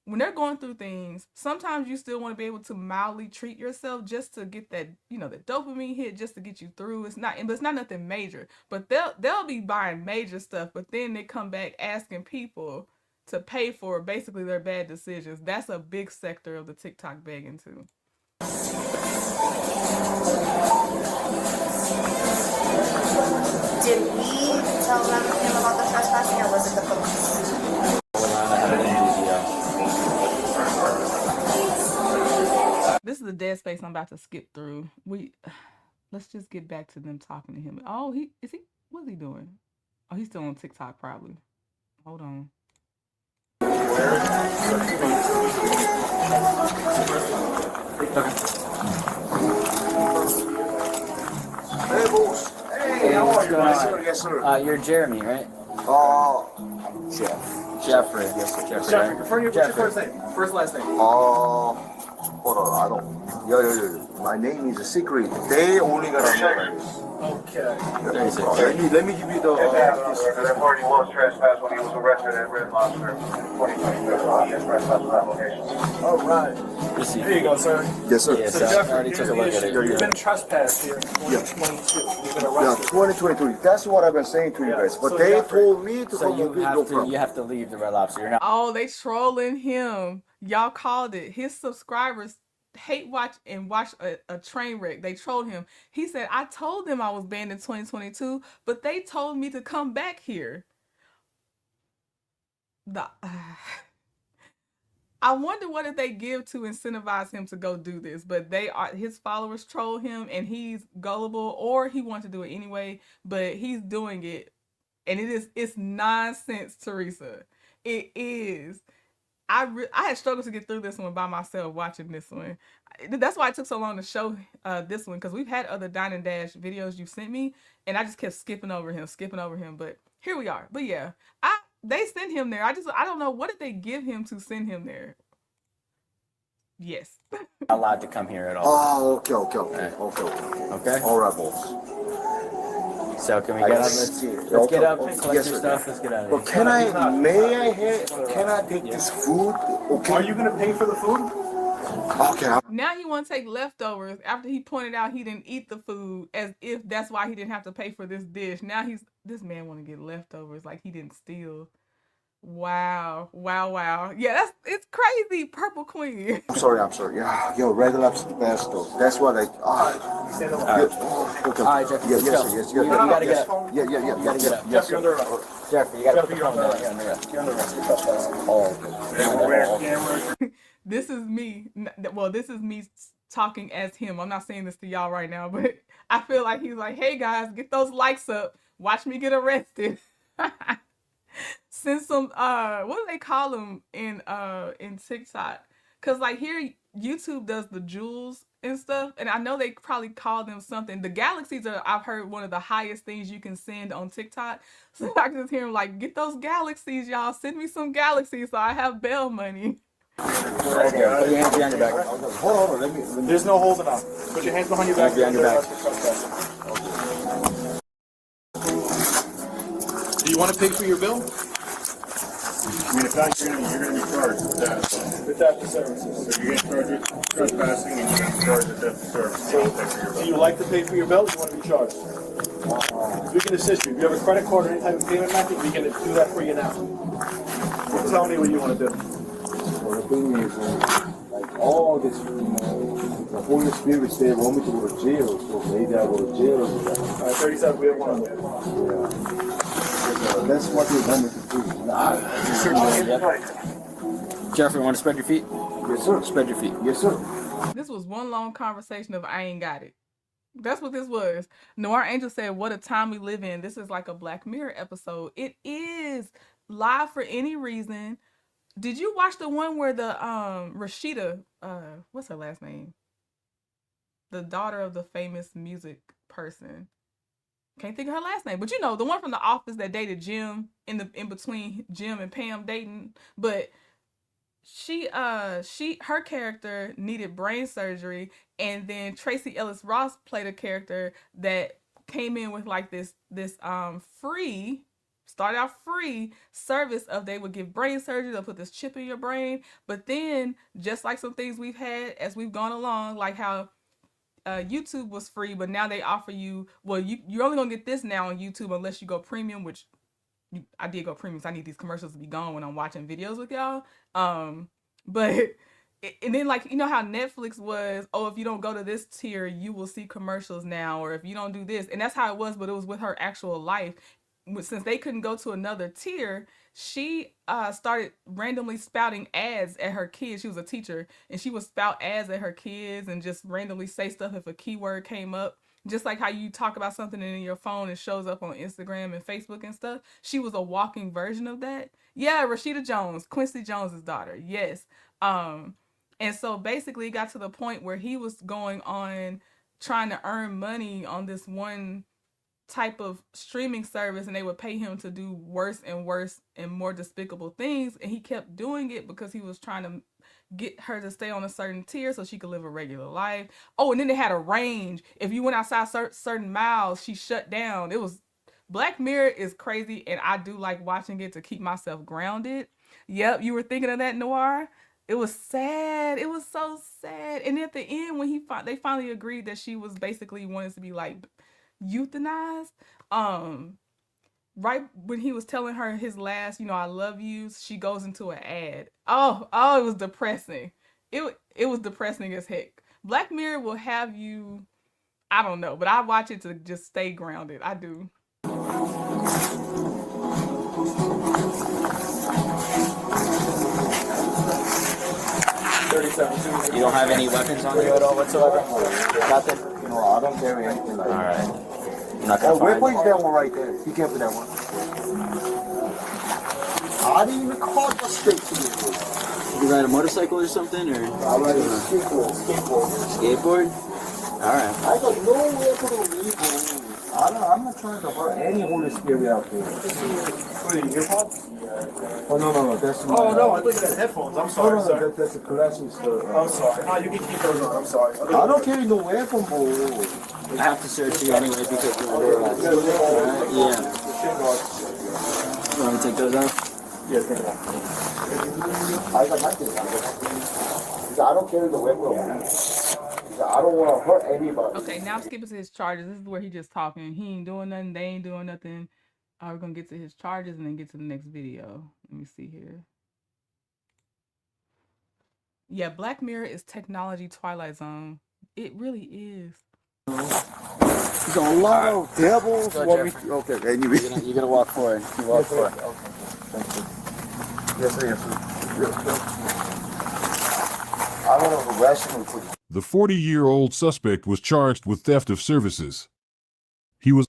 when they're going through things, sometimes you still want to be able to mildly treat yourself just to get that, the dopamine hit, just to get you through. It's not nothing major, but they'll be buying major stuff, but then they come back asking people to pay for basically their bad decisions. That's a big sector of the TikTok begging too. Did we tell him about the trespassing, or was it the police? This is a dead space I'm about to skip through. Let's just get back to them talking to him. Oh, what's he doing? Oh, he's still on TikTok probably. Hold on. Hey, boss. Hey, how are you? Nice to Yes, sir. You're Jeremy, right? I'm Jeff. Jeffrey. Yes, sir. Jeffrey. Jeffrey, Right? what's your first name? First, last name. Hold on, I don't. Yeah. My name is a secret. They only gonna know this. Okay. Let me give you the. That party was trespassed when he was arrested at Red Lobster in 2022. Trespass application. All right. There you go, sir. Yes, sir. Yes, So I Jeffrey, already here's took a the look at issue. it. You've been trespassed here in 2022. You've been Yeah, arrested. 2023. That's what I've been saying to you guys. But So they Jeffrey, told me to So come you and go from. have to leave the Red Lobster. You're not. Oh, they trolling him. Y'all called it. His subscribers hate watch and watch a train wreck. They trolled him. He said, I told them I was banned in 2022, but they told me to come back here. I wonder what did they give to incentivize him to go do this, but his followers troll him and he's gullible, or he wants to do it anyway, but he's doing it. And it's nonsense, Teresa. It is. I had struggled to get through this one by myself watching this one. That's why it took so long to show this one, because we've had other Dine and Dash videos you sent me, and I just kept skipping over him. But here we are. But yeah, they sent him there. I don't know, what did they give him to send him there? Yes. Allowed to come here at all. Oh, okay. Okay. All right, boss. So can we get up? Let's get up and collect your stuff. Let's get out of here. But can I take this food? Okay. Are you going to pay for the food? Okay. Now he want to take leftovers after he pointed out he didn't eat the food, as if that's why he didn't have to pay for this dish. Now this man want to get leftovers like he didn't steal. Wow. Yeah, it's crazy, Purple Queen. I'm sorry. Yeah, yo, Red Lobster best though. That's what I. Stand up. Okay. All right, Jeffrey. Yes. You gotta get up. Yeah. You gotta get up. Jeffrey, you're under arrest. Jeffrey, you gotta Jeffrey, you're under arrest. You're under arrest. You're trespassing. Oh. This is me. Well, this is me talking as him. I'm not saying this to y'all right now, but I feel like he's like, hey guys, get those likes up. Watch me get arrested. Send some what do they call them in TikTok? Cause like here YouTube does the jewels and stuff, and I know they probably call them something. The galaxies are, I've heard, one of the highest things you can send on TikTok. So I can just hear him like, get those galaxies, y'all. Send me some galaxies so I have bail money. Put your hands behind your back. Hold on. Let me. There's no holding on. Put your hands behind your back. Behind your back. Do you want to pay for your bill? I mean, if not, you're gonna be charged with that. With theft of services. So you're gonna charge with trespassing and you're gonna charge with theft of service. Do you like to pay for your bill, or do you want to be charged? We can assist you. If you have a credit card or any type of payment method, we can do that for you now. Tell me what you want to do. Well, the thing is, like all this, the Holy Spirit said, want me to go to jail, so maybe I go to jail. All right, 37. We have one. Yeah. That's what they want me to do. Jeffrey, want to spread your feet? Yes, sir. Spread your feet. Yes, sir. This was one long conversation of I ain't got it. That's what this was. Noir Angel said, what a time we live in. This is like a Black Mirror episode. It is live for any reason. Did you watch the one where the Rashida, what's her last name? The daughter of the famous music person. Can't think of her last name, but you know, the one from The Office that dated Jim in between Jim and Pam dating. But her character needed brain surgery, and then Tracy Ellis Ross played a character that came in with like this free service of they would give brain surgery, they'll put this chip in your brain. But then, just like some things we've had as we've gone along, like how YouTube was free, but now they offer you, well, you're only gonna get this now on YouTube unless you go premium, which I did go premium, so I need these commercials to be gone when I'm watching videos with y'all. But and then, like, you know how Netflix was, oh, if you don't go to this tier, you will see commercials now, or if you don't do this, and that's how it was, but it was with her actual life. since they couldn't go to another tier, she started randomly spouting ads at her kids. She was a teacher, and she would spout ads at her kids and just randomly say stuff if a keyword came up. Just like how you talk about something in your phone, it shows up on Instagram and Facebook and stuff. She was a walking version of that. Yeah, Rashida Jones, Quincy Jones's daughter. Yes. And so basically it got to the point where he was going on trying to earn money on this one type of streaming service, and they would pay him to do worse and worse and more despicable things, and he kept doing it because he was trying to get her to stay on a certain tier so she could live a regular life. Oh, and then they had a range. If you went outside certain miles, she shut down. It was Black Mirror is crazy, and I do like watching it to keep myself grounded. Yep, you were thinking of that, Noir. It was sad. It was so sad. And at the end, when they finally agreed that she was basically wanted to be like euthanized, right when he was telling her his last, I love you, she goes into an ad. Oh, it was depressing. It was depressing as heck. Black Mirror will have you, I don't know, but I watch it to just stay grounded. I do. You don't have any weapons on you at all whatsoever? Nothing? No, I don't carry anything like that. Alright. You're not gonna find where's that one right there? Be careful that one. I didn't even call the straight to you. You ride a motorcycle or something? Or I ride a skateboard. Skateboard? Alright. I got nowhere to leave. I'm not trying to hurt any Holy Spirit out there. What are you, earpods? Oh, no, that's my... Oh, no, I thought you had headphones. I'm sorry, sir. That's a collection stuff. I'm sorry. No, you can keep those on. I'm sorry. I don't carry no weapon, bro. I have to search you anyway because you're yeah. You want me to take those off? Yeah, take them off. I got nothing. I don't carry the weapon. I don't want to hurt anybody. Okay, now I'm skipping to his charges. This is where he just talking. He ain't doing nothing. They ain't doing nothing. We're going to get to his charges and then get to the next video. Let me see here. Yeah, Black Mirror is technology Twilight Zone. It really is. There's a lot of devils. Okay, anyway. You're gonna walk forward. You walk forward. Okay. Thank you. Yes, sir. I want to arrest him, please. The 40-year-old suspect was charged with theft of services. He was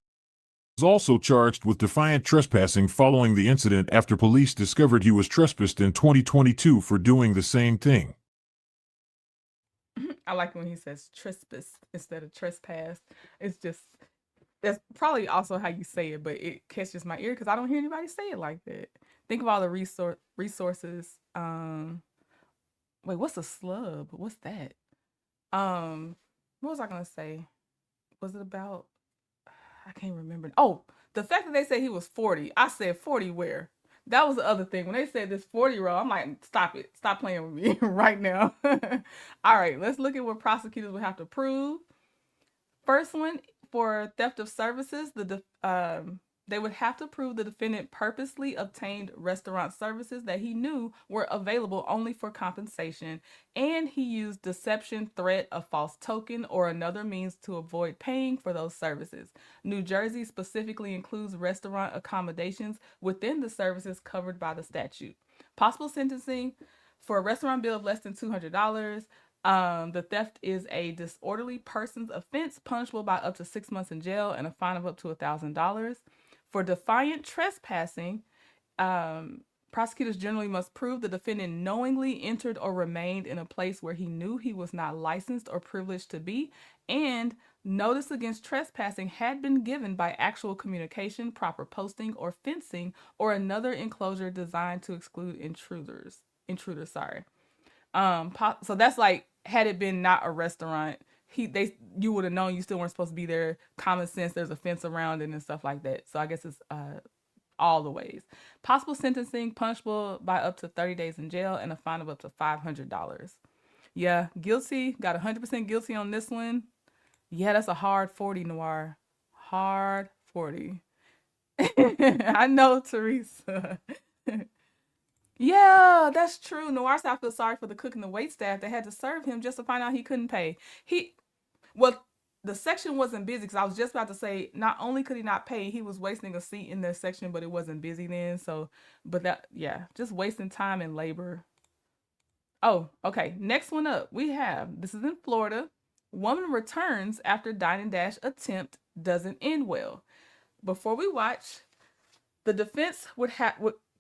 also charged with defiant trespassing following the incident after police discovered he was trespassed in 2022 for doing the same thing. I like when he says trespass instead of trespass. It's just, that's probably also how you say it, but it catches my ear because I don't hear anybody say it like that. Think of all the resources. Wait, what's a slub? What's that? What was I gonna say? Was it about? I can't remember. Oh, the fact that they said he was 40. I said 40 where? That was the other thing. When they said this 40-year-old, I'm like, stop it. Stop playing with me right now. All right, let's look at what prosecutors would have to prove. First one, for theft of services, they would have to prove the defendant purposely obtained restaurant services that he knew were available only for compensation, and he used deception, threat, a false token, or another means to avoid paying for those services. New Jersey specifically includes restaurant accommodations within the services covered by the statute. Possible sentencing for a restaurant bill of less than $200. The theft is a disorderly person's offense, punishable by up to 6 months in jail and a fine of up to $1,000. For defiant trespassing, prosecutors generally must prove the defendant knowingly entered or remained in a place where he knew he was not licensed or privileged to be, and notice against trespassing had been given by actual communication, proper posting, or fencing, or another enclosure designed to exclude intruders. So that's like, had it been not a restaurant, you would have known you still weren't supposed to be there. Common sense, there's a fence around it and stuff like that. So I guess it's all the ways. Possible sentencing, punishable by up to 30 days in jail and a fine of up to $500. Yeah, guilty. Got 100% guilty on this one. Yeah, that's a hard 40, Noir. Hard 40. I know, Teresa. Yeah, that's true. Noir said I feel sorry for the cook and the waitstaff that had to serve him just to find out he couldn't pay. Well, the section wasn't busy, because I was just about to say, not only could he not pay, he was wasting a seat in their section, but it wasn't busy then. So, but that, yeah, just wasting time and labor. Oh, okay. Next one up, we have, this is in Florida. Woman returns after Dine and Dash attempt doesn't end well. Before we watch, the defense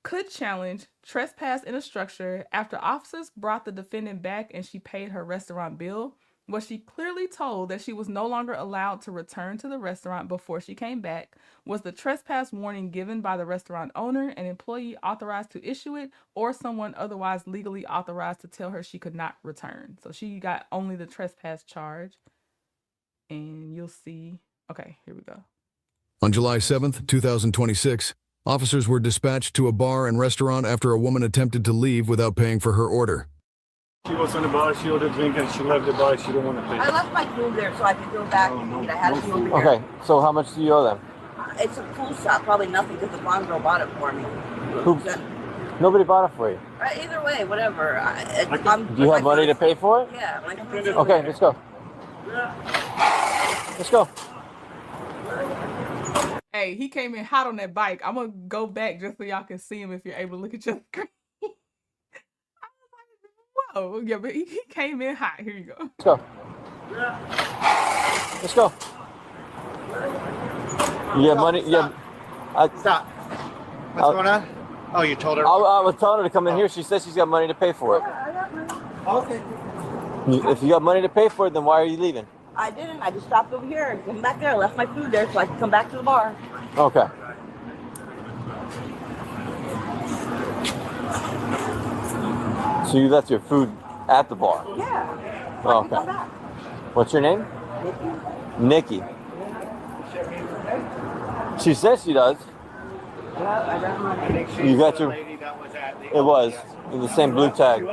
could challenge trespass in a structure after officers brought the defendant back and she paid her restaurant bill. Was she clearly told that she was no longer allowed to return to the restaurant before she came back? Was the trespass warning given by the restaurant owner, an employee authorized to issue it, or someone otherwise legally authorized to tell her she could not return? So she got only the trespass charge. And you'll see. Okay, here we go. On July 7th, 2026, officers were dispatched to a bar and restaurant after a woman attempted to leave without paying for her order. She was on the bar, she ordered a drink, and she left the bar. She didn't want to pay. I left my food there so I could go back and eat. I had to over here. Okay, so how much do you owe them? It's a pool shop, probably nothing because the blonde girl bought it for me. Nobody bought it for you. Either way, whatever. Do you have money to pay for it? Yeah. Okay, let's go. Let's go. Hey, he came in hot on that bike. I'm gonna go back just so y'all can see him if you're able to look at your screen. Whoa, yeah, but he came in hot. Here you go. Let's go. Let's go. You have money? Stop. Stop. What's going on? Oh, you told her? I was telling her to come in here. She said she's got money to pay for it. Okay. If you got money to pay for it, then why are you leaving? I didn't. I just stopped over here and came back there. I left my food there so I could come back to the bar. Okay. So you left your food at the bar? Yeah. Oh, okay. What's your name? Nikki. She says she does. You got your... It was. In the same blue tag.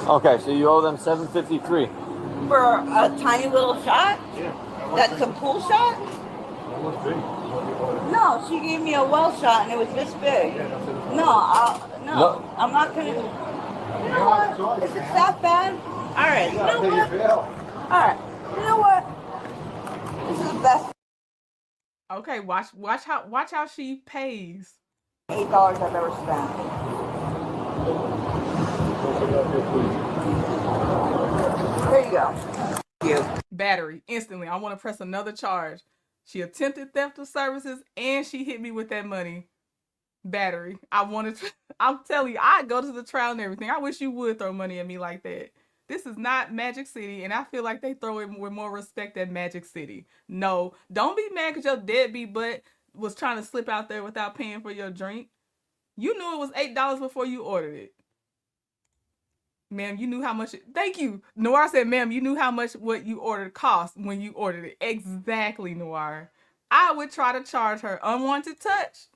Okay, so you owe them $7.53. For a tiny little shot? That's a pool shot? No, she gave me a well shot and it was this big. No, I'm not gonna. You know what? Is it that bad? All right. You know what? All right. You know what? This is the best. Okay, watch how she pays. $8 I've ever spent. There you go. Thank you. Battery instantly. I want to press another charge. She attempted theft of services and she hit me with that money. Battery. I'm telling you, I go to the trial and everything. I wish you would throw money at me like that. This is not Magic City, and I feel like they throw it with more respect than Magic City. No, don't be mad because your deadbeat butt was trying to slip out there without paying for your drink. You knew it was $8 before you ordered it. Ma'am, you knew how much thank you. Noir said, ma'am, you knew how much what you ordered cost when you ordered it. Exactly, Noir. I would try to charge her unwanted touch.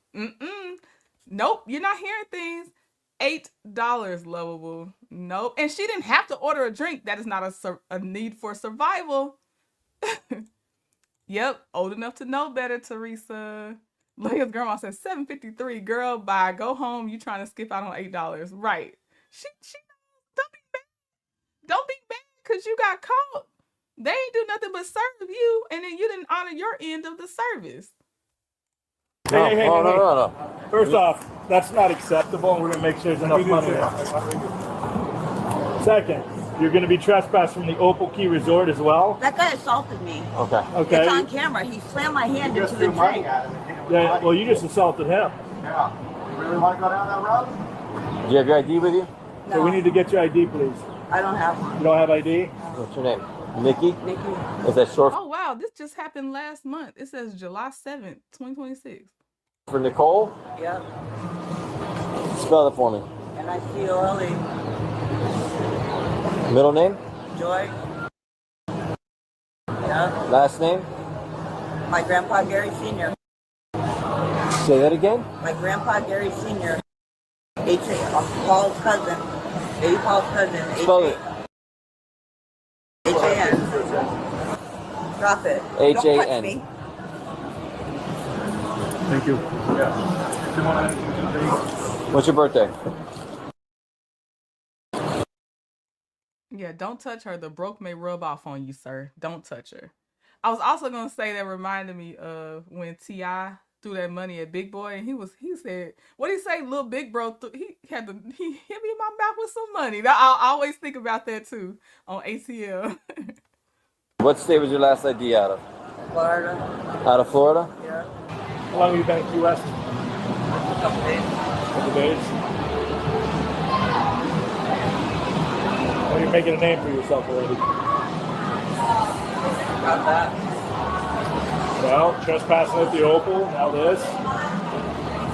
Nope, you're not hearing things. $8, lovable. Nope. And she didn't have to order a drink. That is not a need for survival. Yep, old enough to know better, Teresa. Leia's grandma said $7.53. Girl, bye. Go home. You trying to skip out on $8. Right. She don't be mad because you got caught. They ain't do nothing but serve you, and then you didn't honor your end of the service. Hey. First off, that's not acceptable, and we're going to make sure there's enough money there. Second, you're going to be trespassed from the Opal Key Resort as well. That guy assaulted me. Okay. It's on camera. He slammed my hand into the drink. Yeah, well, you just assaulted him. Yeah. You really want to go down that road? Do you have your ID with you? No. So we need to get your ID, please. I don't have one. You don't have ID? What's your name? Nikki? Nikki. Is that short Oh, wow. This just happened last month. It says July 7th, 2026. for Nicole? Yep. Spell it for me. N-I-C-O-L-E. Middle name? Joy. Yep. Last name? My grandpa Gary Sr. Say that again? My grandpa Gary Sr. Paul's cousin. Baby Paul's cousin. Spell it. H-A-N. Drop it. H-A-N. Don't touch me. Thank you. What's your birthday? Yeah, don't touch her. The broke may rub off on you, sir. Don't touch her. I was also gonna say that reminded me of when T.I. threw that money at Big Boy, and he said, what did he say? Little Big Bro, he hit me in my mouth with some money. I always think about that too on ATL. What state was your last ID out of? Florida. Out of Florida? Yeah. How long have you been in the U.S.? A couple days. Couple days. Well, you're making a name for yourself already. Got that. Well, trespassing at the Opal, now this.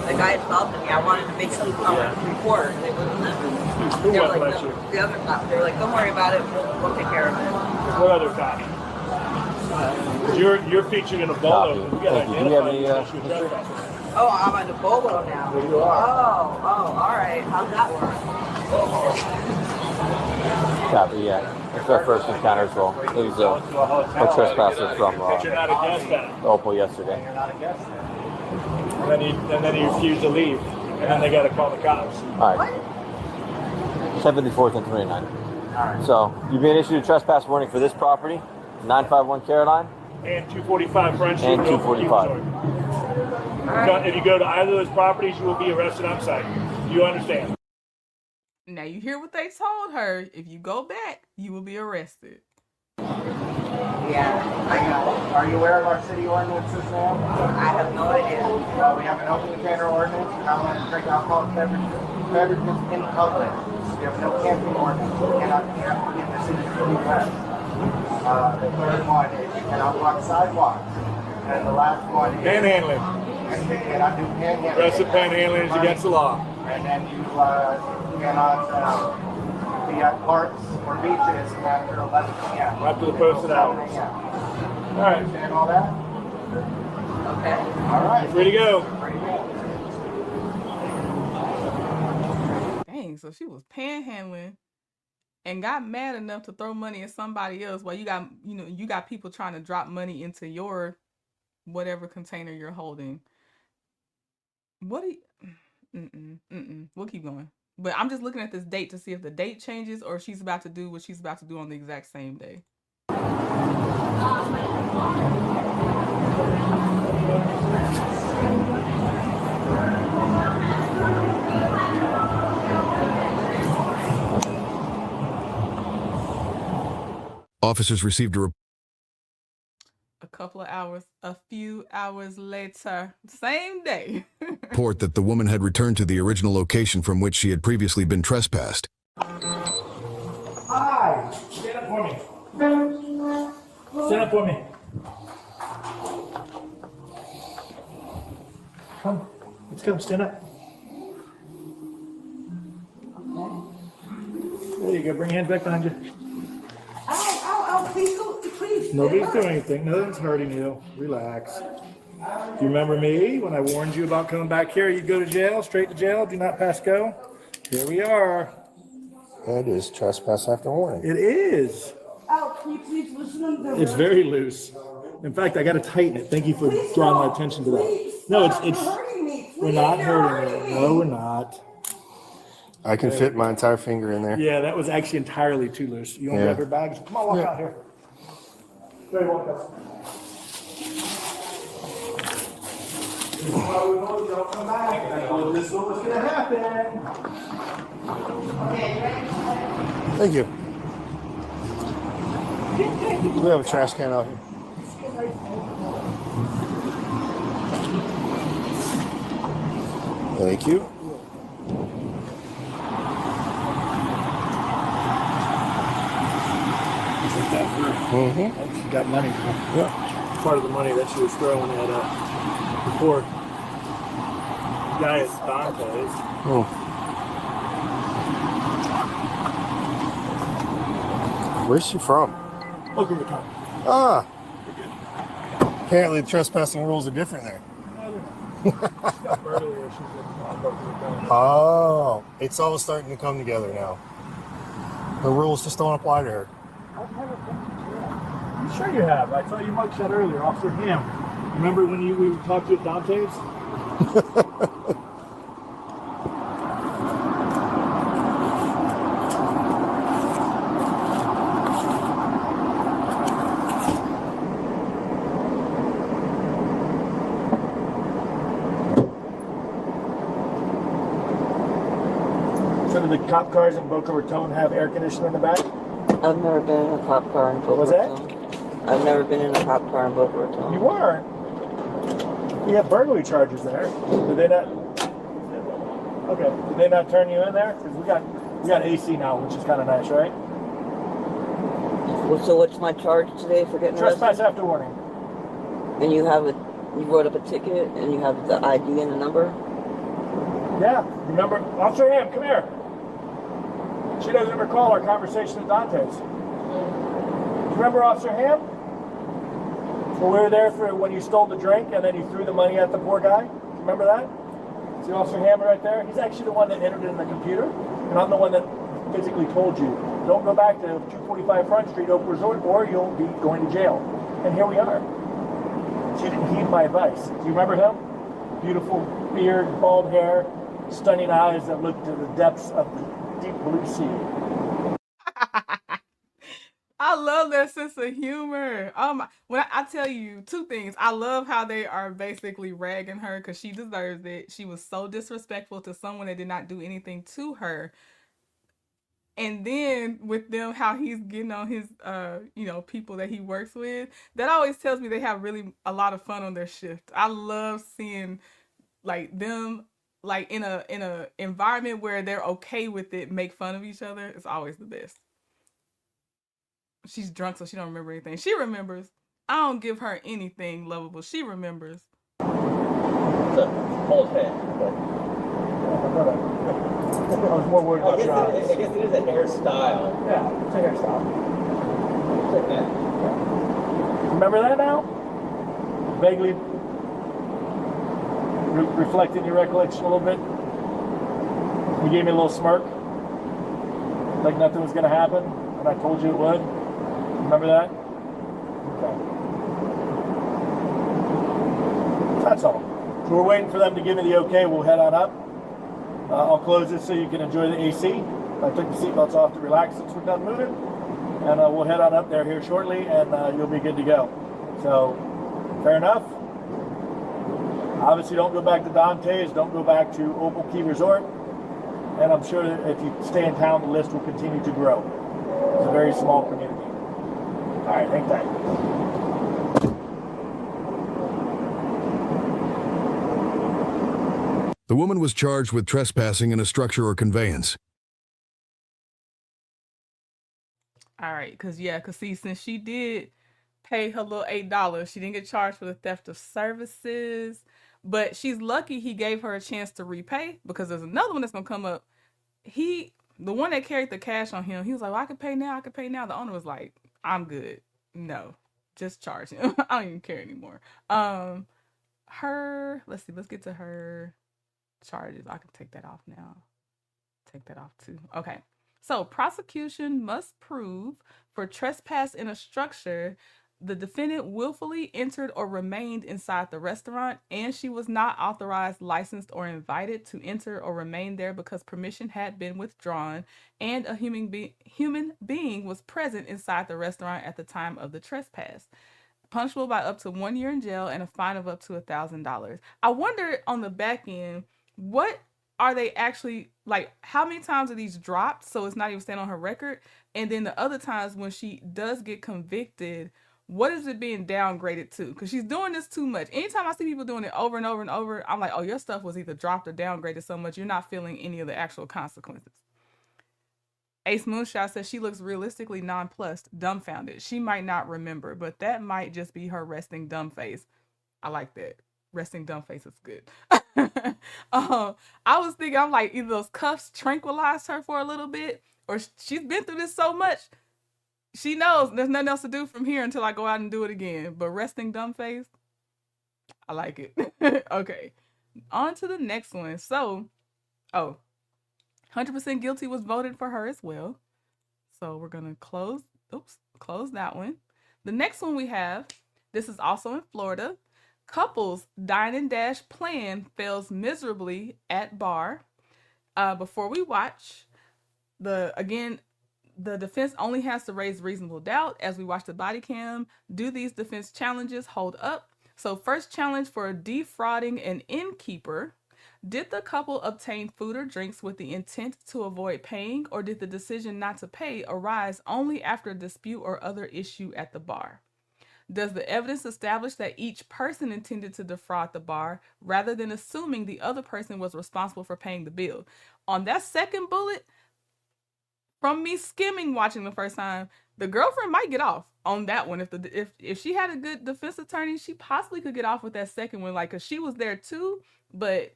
The guy stopped me. I wanted to make some report, and they wouldn't let me. Who They were wouldn't like, let you? The other cop. They were like, don't worry about it. We'll take care of it. What other cop? You're featured in a bolo. You got Thank you. Do you have any Oh, I'm at the Bolo now. There you are. Oh, all right. How's that work? Copy, yeah. It's our first encounter as well. It was a trespasser from You're not a guest then. Opal yesterday. And then he refused to leave. And then they got to call the cops. All right. 74th and 29. So, you've been issued a trespass warning for this property, 951 Caroline. And 245 Front Street. And 245. If you go to either of those properties, you will be arrested on site. You understand? Now you hear what they told her. If you go back, you will be arrested. Yeah, I got it. Are you aware of our city ordinances now? I have no idea. Well, we have an open container ordinance, we not allowed to drink alcoholic beverages in public. We have no camping ordinance, we cannot camp in the city of the West. The third one is you cannot block sidewalks. And the last one is... Panhandling. And you cannot do panhandling. Aggressive panhandling is against the law. And then you cannot be at parks or beaches after 11 p.m. After the posted hours. All right. Understand all that? Okay. All right. Free to go. Dang, so she was panhandling and got mad enough to throw money at somebody else while you got people trying to drop money into your whatever container you're holding. What do you... We'll keep going. But I'm just looking at this date to see if the date changes or she's about to do what she's about to do on the exact same day. Officers received a A few hours later, same day. report that the woman had returned to the original location from which she had previously been trespassed. Hi. Stand up for me. Stand up for me. Come. Let's go. Stand up. There you go. Bring your hands back behind you. Ow, please go, please. Nobody's doing anything. Nothing's hurting you. Relax. Do you remember me when I warned you about coming back here? You'd go to jail, straight to jail, do not pass go. Here we are. That is trespass after warning. It is. Ow, can you please listen to them? It's very loose. In fact, I got to tighten it. Thank you for drawing my attention to that. No, it's we're not hurting you. No, we're not. I can fit my entire finger in there. Yeah, that was actually entirely too loose. You want to grab your bags? Come on, walk out here. There you walk out. This is why we know you don't come back. I know this is what's going to happen. Thank you. We have a trash can out here. Thank you. She got money. Yeah. Part of the money that she was throwing at the poor guy at Dante's. Oh. Where's she from? Welcome to County. Ah. Apparently the trespassing rules are different there. Oh, it's all starting to come together now. The rules just don't apply to her. I'm sure you have. I saw you mugshot earlier, Officer Ham. Remember when we talked to at Dante's? So do the cop cars in Boca Raton have air conditioning in the back? I've never been in a cop car in Boca What's that? Raton. I've never been in a cop car in Boca Raton. You weren't. You have burglary charges there. Did they not? Okay. Did they not turn you in there? Because we got AC now, which is kind of nice, right? Well, so what's my charge today for getting arrested? Trespass after warning. And you wrote up a ticket and you have the ID and the number? Yeah. Remember, Officer Ham, come here. She doesn't recall our conversation at Dante's. Remember Officer Ham? When we were there for when you stole the drink and then you threw the money at the poor guy? Remember that? See Officer Ham right there? He's actually the one that entered it in the computer, and I'm the one that physically told you, don't go back to 245 Front Street, Oak Resort, or you'll be going to jail. And here we are. She didn't heed my advice. Do you remember him? Beautiful beard, bald hair, stunning eyes that look to the depths of the deep blue sea. I love their sense of humor. When I tell you two things, I love how they are basically ragging her because she deserves it. She was so disrespectful to someone that did not do anything to her. And then with them, how he's getting on his, people that he works with. That always tells me they have really a lot of fun on their shift. I love seeing like them like in a environment where they're okay with it, make fun of each other. It's always the best. She's drunk, so she don't remember anything. She remembers. I don't give her anything lovable. She remembers. It's a bald head, but I was more worried about shots. I guess it is a hairstyle. Yeah, it's a hairstyle. It's like that. Remember that now? Vaguely reflecting your recollection a little bit. You gave me a little smirk, like nothing was going to happen, and I told you it would. Remember that? Okay. That's all. So we're waiting for them to give me the okay. We'll head on up. I'll close this so you can enjoy the AC. I took the seatbelts off to relax since we're done moving. And we'll head on up there here shortly, and you'll be good to go. So, fair enough. Obviously, don't go back to Dante's. Don't go back to Opal Key Resort. And I'm sure that if you stay in town, the list will continue to grow. It's a very small community. All right, hang tight. The woman was charged with trespassing in a structure or conveyance. All right, because see, since she did pay her little $8, she didn't get charged for the theft of services, but she's lucky he gave her a chance to repay because there's another one that's going to come up. The one that carried the cash on him, he was like, well, I can pay now. The owner was like, I'm good. No, just charge him. I don't even care anymore. Let's see, let's get to her charges. I can take that off now. Take that off too. Okay. So prosecution must prove for trespass in a structure the defendant willfully entered or remained inside the restaurant and she was not authorized, licensed, or invited to enter or remain there because permission had been withdrawn and a human being was present inside the restaurant at the time of the trespass. Punishable by up to 1 year in jail and a fine of up to $1,000. I wonder on the back end, what are they actually, like, how many times are these dropped so it's not even staying on her record? And then the other times when she does get convicted, what is it being downgraded to? Because she's doing this too much. Anytime I see people doing it over and over and over, I'm like, oh, your stuff was either dropped or downgraded so much you're not feeling any of the actual consequences. Ace Moonshot says she looks realistically nonplussed, dumbfounded. She might not remember, but that might just be her resting dumb face. I like that. Resting dumb face is good. I was thinking, I'm like, either those cuffs tranquilized her for a little bit, or she's been through this so much, she knows there's nothing else to do from here until I go out and do it again. But resting dumb face, I like it. Okay, on to the next one. So, 100% guilty was voted for her as well. So we're gonna close that one. The next one we have, this is also in Florida. Couple's dine and dash plan fails miserably at bar. Before we watch, the defense only has to raise reasonable doubt as we watch the body cam. Do these defense challenges hold up? So first challenge for defrauding an innkeeper. Did the couple obtain food or drinks with the intent to avoid paying, or did the decision not to pay arise only after a dispute or other issue at the bar? Does the evidence establish that each person intended to defraud the bar rather than assuming the other person was responsible for paying the bill? On that second bullet, from me skimming watching the first time, the girlfriend might get off on that one. If she had a good defense attorney, she possibly could get off with that second one, like, cause she was there too, but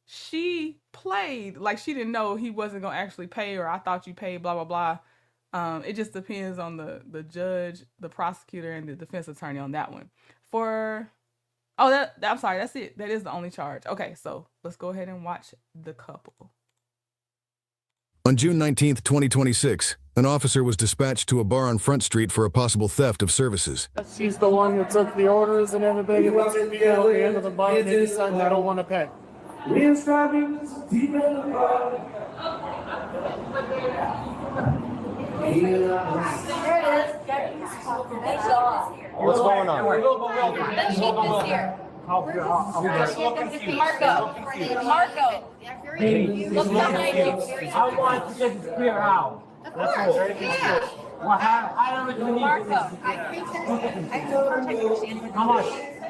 she played like she didn't know he wasn't gonna actually pay, or I thought you paid, blah blah blah. It just depends on the judge, the prosecutor, and the defense attorney on that one. I'm sorry, that's it. That is the only charge. Okay, so let's go ahead and watch the couple. On June 19th, 2026, an officer was dispatched to a bar on Front Street for a possible theft of services. She's the one that took the orders and everything. It was at the end of the bar, and they decided I don't want to pay. What's going on? Marco. I want to get this clear out. That's all. Well, how do we need Marco, How much?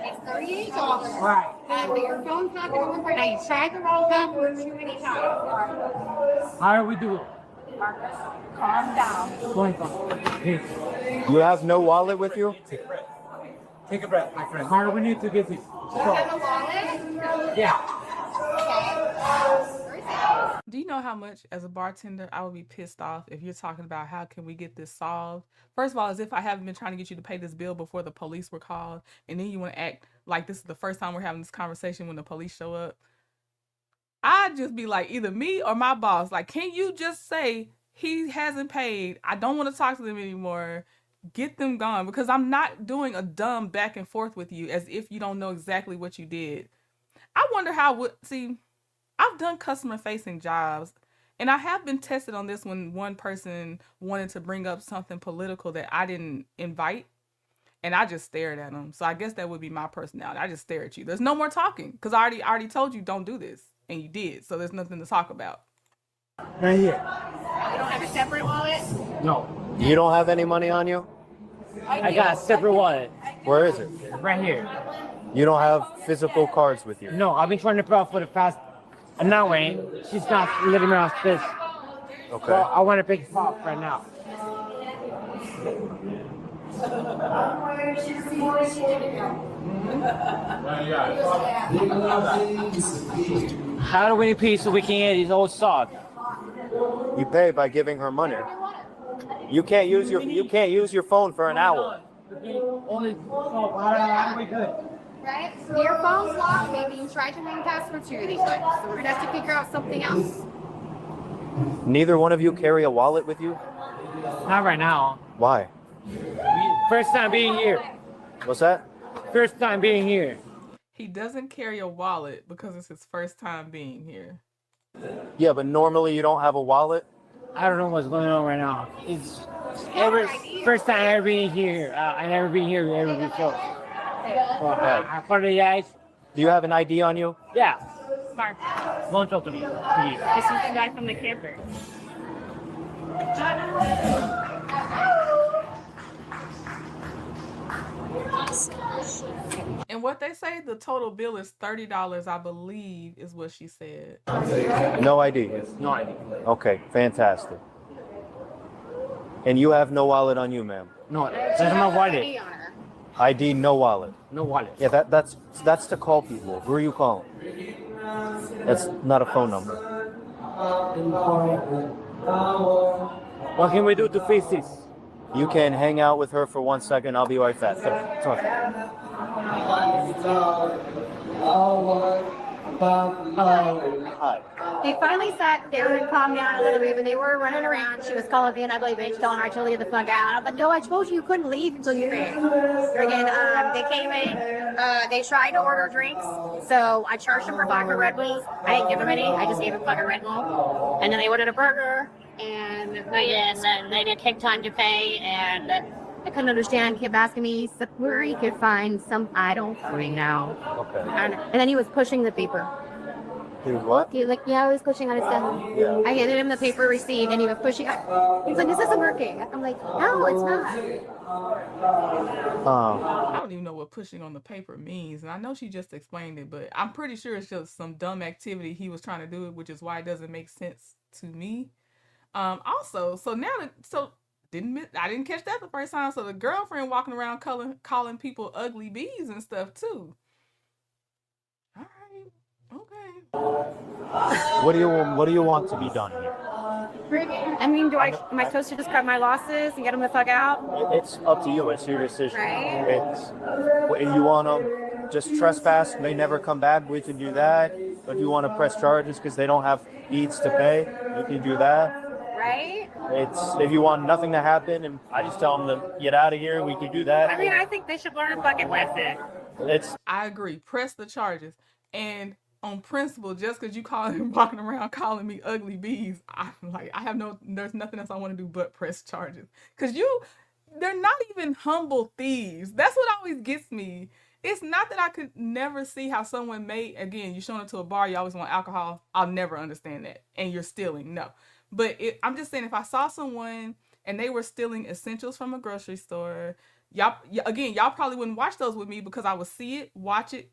it's $38. Right. But your phone's not going to work right now. You tried the wrong number too many times. How do we do it? Marcus, calm down. You have no wallet with you? Take a breath, my friend. How do we need to get this? You have a wallet? Yeah. Do you know how much, as a bartender, I would be pissed off if you're talking about how can we get this solved? First of all, as if I haven't been trying to get you to pay this bill before the police were called, and then you want to act like this is the first time we're having this conversation when the police show up. I'd just be like, either me or my boss, like, can you just say he hasn't paid? I don't want to talk to them anymore. Get them gone, because I'm not doing a dumb back and forth with you as if you don't know exactly what you did. I wonder I've done customer facing jobs, and I have been tested on this when one person wanted to bring up something political that I didn't invite, and I just stared at them. So I guess that would be my personality. I just stare at you. There's no more talking, because I already told you don't do this, and you did. So there's nothing to talk about. Right here. You don't have a separate wallet? No. You don't have any money on you? I got a separate wallet. Where is it? Right here. You don't have physical cards with you? No, I've been trying to pay off for the past an hour, and she's not letting me off this. Okay. So I want to pick it off right now. How do we pay so we can get these old socks? You pay by giving her money. You can't use your phone for an hour. Only how do we do it? Right? Your phone's locked. Maybe you tried to ring password security times. So we're gonna have to figure out something else. Neither one of you carry a wallet with you? Not right now. Why? First time being here. What's that? First time being here. He doesn't carry a wallet because it's his first time being here. Yeah, but normally you don't have a wallet? I don't know what's going on right now. It's first time ever being here. I never been here ever before. I apologize. Do you have an ID on you? Yeah. Mark, Won't talk to me. this is the guy from the camper. And what they say, the total bill is $30, I believe, is what she said. No ID? No ID. Okay, fantastic. And you have no wallet on you, ma'am? No, there's no wallet. ID, no wallet? No wallet. Yeah, that's to call people. Who are you calling? That's not a phone number. What can we do to fix this? You can hang out with her for 1 second. I'll be right back. Talk. Hi. They finally sat there and calmed down a little bit, but they were running around. She was calling me an ugly bitch, telling her to leave the fuck out. But no, I told you couldn't leave until you paid. Friggin', they came in, they tried to order drinks, so I charged them for vodka Red Bulls. I didn't give them any, I just gave them vodka Red Bull. And then they ordered a burger, and they didn't take time to pay, and I couldn't understand. He kept asking me where he could find some. I don't fucking know. Okay. And then he was pushing the paper. He was what? He like, yeah, he was pushing on his gun. Yeah. I handed him the paper receipt and he was pushing on. He's like, this isn't working. I'm like, no, it's not. I don't even know what pushing on the paper means, and I know she just explained it, but I'm pretty sure it's just some dumb activity he was trying to do, which is why it doesn't make sense to me. Also, so now that I didn't catch that the first time. So the girlfriend walking around calling people ugly bees and stuff too. All right, okay. What do you want to be done here? I mean, am I supposed to just cut my losses and get him the fuck out? It's up to you. It's your decision. Right. It's if you want to just trespass, they never come back. We can do that. If you want to press charges because they don't have deeds to pay, you can do that. Right. It's if you want nothing to happen, and I just tell them to get out of here. We can do that. I mean, I think they should learn a fucking lesson. I agree. Press the charges. And on principle, just because you walking around calling me ugly bees, there's nothing else I want to do but press charges. Because they're not even humble thieves. That's what always gets me. It's not that I could never see how someone again, you're showing up to a bar, you always want alcohol. I'll never understand that. And you're stealing. No. But I'm just saying, if I saw someone and they were stealing essentials from a grocery store, y'all probably wouldn't watch those with me because I would see it, watch it,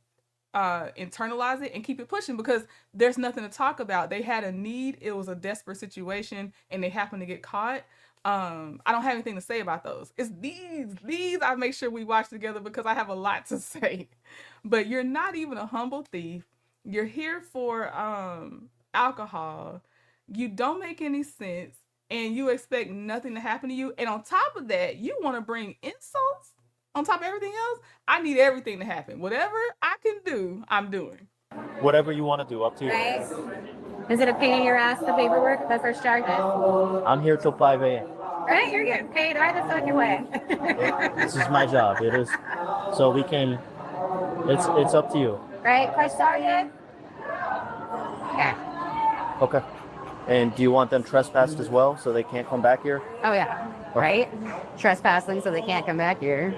internalize it, and keep it pushing because there's nothing to talk about. They had a need. It was a desperate situation and they happened to get caught. I don't have anything to say about those. It's these I make sure we watch together because I have a lot to say. But you're not even a humble thief. You're here for alcohol. You don't make any sense and you expect nothing to happen to you. And on top of that, you want to bring insults on top of everything else. I need everything to happen. Whatever I can do, I'm doing. Whatever you want to do, up to you. Right. Is it a pain in your ass, the paperwork, the first charges? I'm here till 5 a.m. Right, you're getting paid right the fucking way. This is my job. It is. So we can. It's up to you. Right, first charges. Yeah. Okay. And do you want them trespassed as well, so they can't come back here? Oh yeah. Right. Trespassing, so they can't come back here.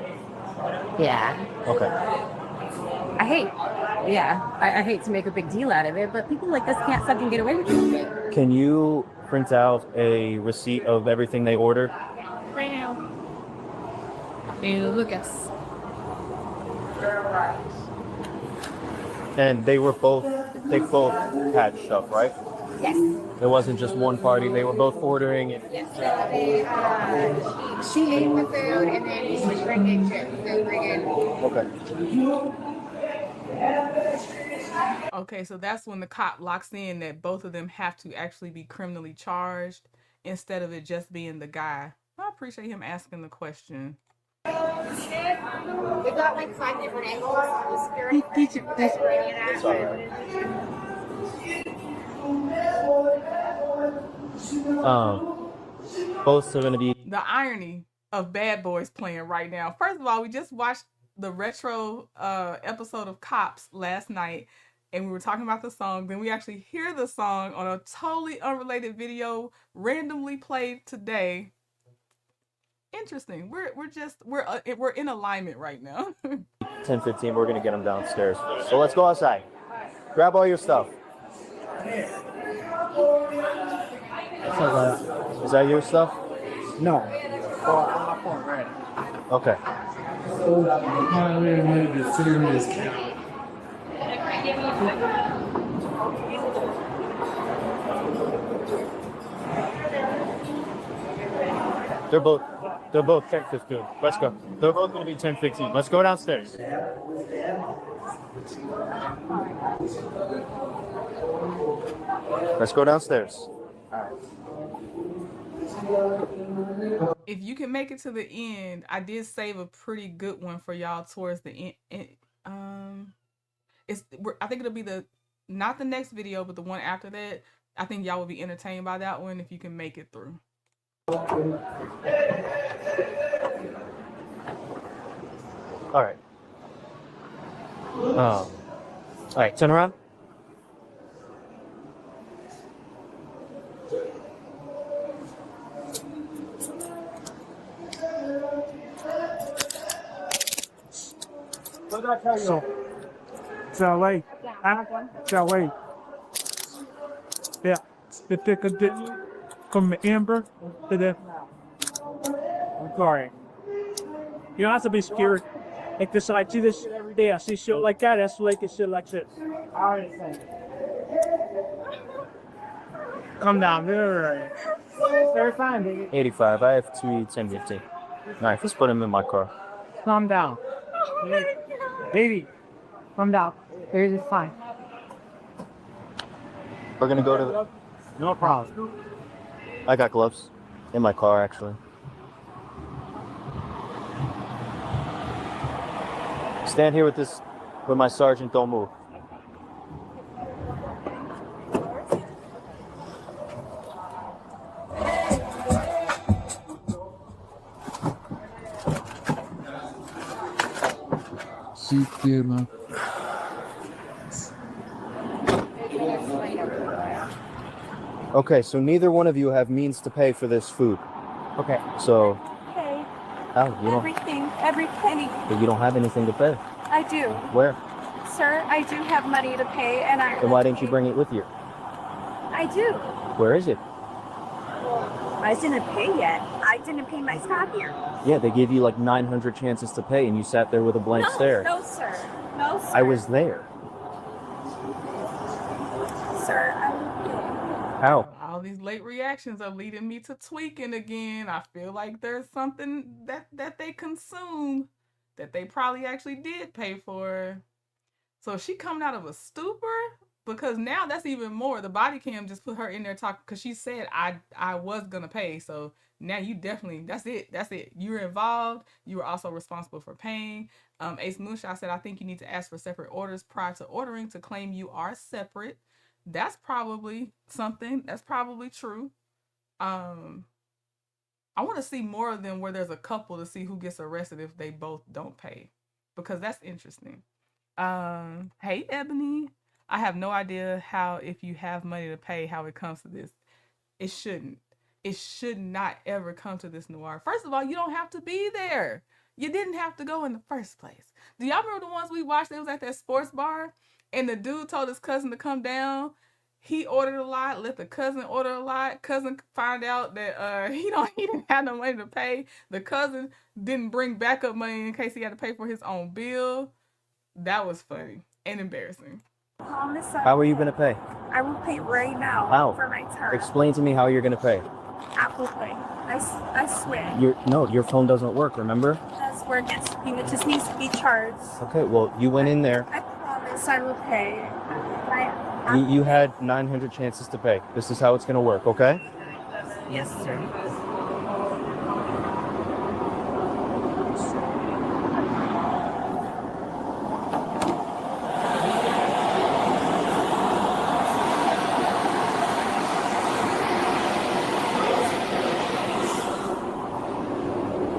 Yeah. Okay. I hate to make a big deal out of it, but people like this can't fucking get away with it. Can you print out a receipt of everything they ordered? Right now. Hey, Lucas. And they both had stuff, right? Yes. It wasn't just one party. They were both ordering it. Yes. She ate the food and then he was bringing chips. Okay, so that's when the cop locks in that both of them have to actually be criminally charged instead of it just being the guy. I appreciate him asking the question. We got like 5 different angles on the security. Both are going to be. The irony of Bad Boys playing right now. First of all, we just watched the retro episode of Cops last night, and we were talking about the song. Then we actually hear the song on a totally unrelated video, randomly played today. Interesting. We're in alignment right now. 10:15. We're going to get them downstairs. So let's go outside. Grab all your stuff. Is that your stuff? No. Well, I'm not going ready. Okay. They're both 10:15. Let's go. They're both going to be 10:15. Let's go downstairs. Let's go downstairs. If you can make it to the end, I did save a pretty good one for y'all towards the end. I think it'll be not the next video, but the one after that. I think y'all will be entertained by that one if you can make it through. All right. All right, turn around. What did I tell you? It's LA. It's LA. to take a dip from the amber to the. I'm sorry. You don't have to be scared. Like this, I do this shit every day. I see shit like that. That's like shit like this. I understand. Come down. Very fine, baby. 85. I have 2 eats and 15. Nice. Let's put him in my car. Calm down. Baby, calm down. Everything's fine. We're gonna go to the... No problem. I got gloves. In my car, actually. Stand here with my sergeant. Don't move. Okay, so neither one of you have means to pay for this food. Okay. So, Pay oh, you don't, everything, every penny. but you don't have anything to pay. I do. Where? Sir, I do have money to pay, and I. Then why didn't you bring it with you? I do. Where is it? I didn't pay yet. I didn't pay my tab here. Yeah, they gave you like 900 chances to pay, and you sat there with a blank stare. No, sir. No, sir. I was there. Sir, How? All these late reactions are leading me to tweaking again. I feel like there's something that they consume that they probably actually did pay for. So is she coming out of a stupor? Because now that's even more. The body cam just put her in there talking because she said I was gonna pay. So now you definitely that's it. You were involved. You were also responsible for paying. Ace Moonshot said I think you need to ask for separate orders prior to ordering to claim you are separate. That's probably something. That's probably true. I want to see more of them where there's a couple to see who gets arrested if they both don't pay, because that's interesting. Hey Ebony, I have no idea how if you have money to pay how it comes to this. It shouldn't. It should not ever come to this, Noir. First of all, you don't have to be there. You didn't have to go in the first place. Do y'all remember the ones we watched that was at that sports bar? And the dude told his cousin to come down. He ordered a lot, let the cousin order a lot. Cousin found out that he didn't have no money to pay. The cousin didn't bring backup money in case he had to pay for his own bill. That was funny and embarrassing. How are you going to pay? I will pay right now How? for my turn. Explain to me how you're going to pay. Apple Pay. I swear. Your phone doesn't work, remember? That's where it just needs to be charged. Okay, well, you went in there. I promise I will pay. You had 900 chances to pay. This is how it's going to work, okay? Yes, sir.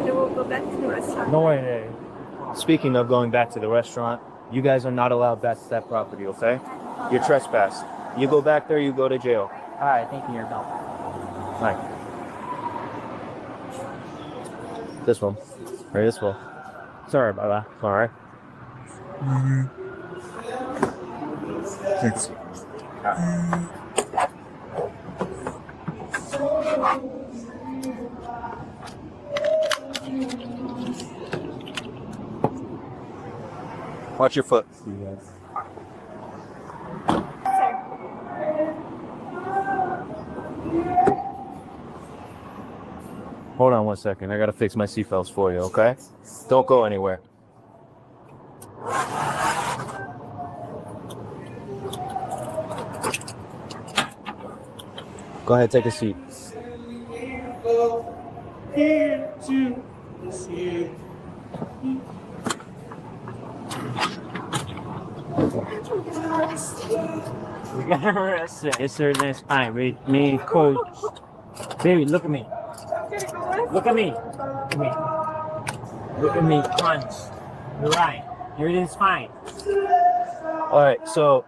It will go back to the restaurant. No way. Speaking of going back to the restaurant, you guys are not allowed back to that property, okay? You're trespassed. You go back there, you go to jail. All right, thank you, your belt. Right. This one. Or this one. Sorry about that. All right. Thanks. Watch your foot. Hold on one second. I gotta fix my seatbelts for you, okay? Don't go anywhere. Go ahead, take a seat. We got arrested. Yes, sir. That's fine. Me, coach. Baby, look at me. Look at me. Look at me. Look at me. Punch. You're right. Everything's fine. All right, so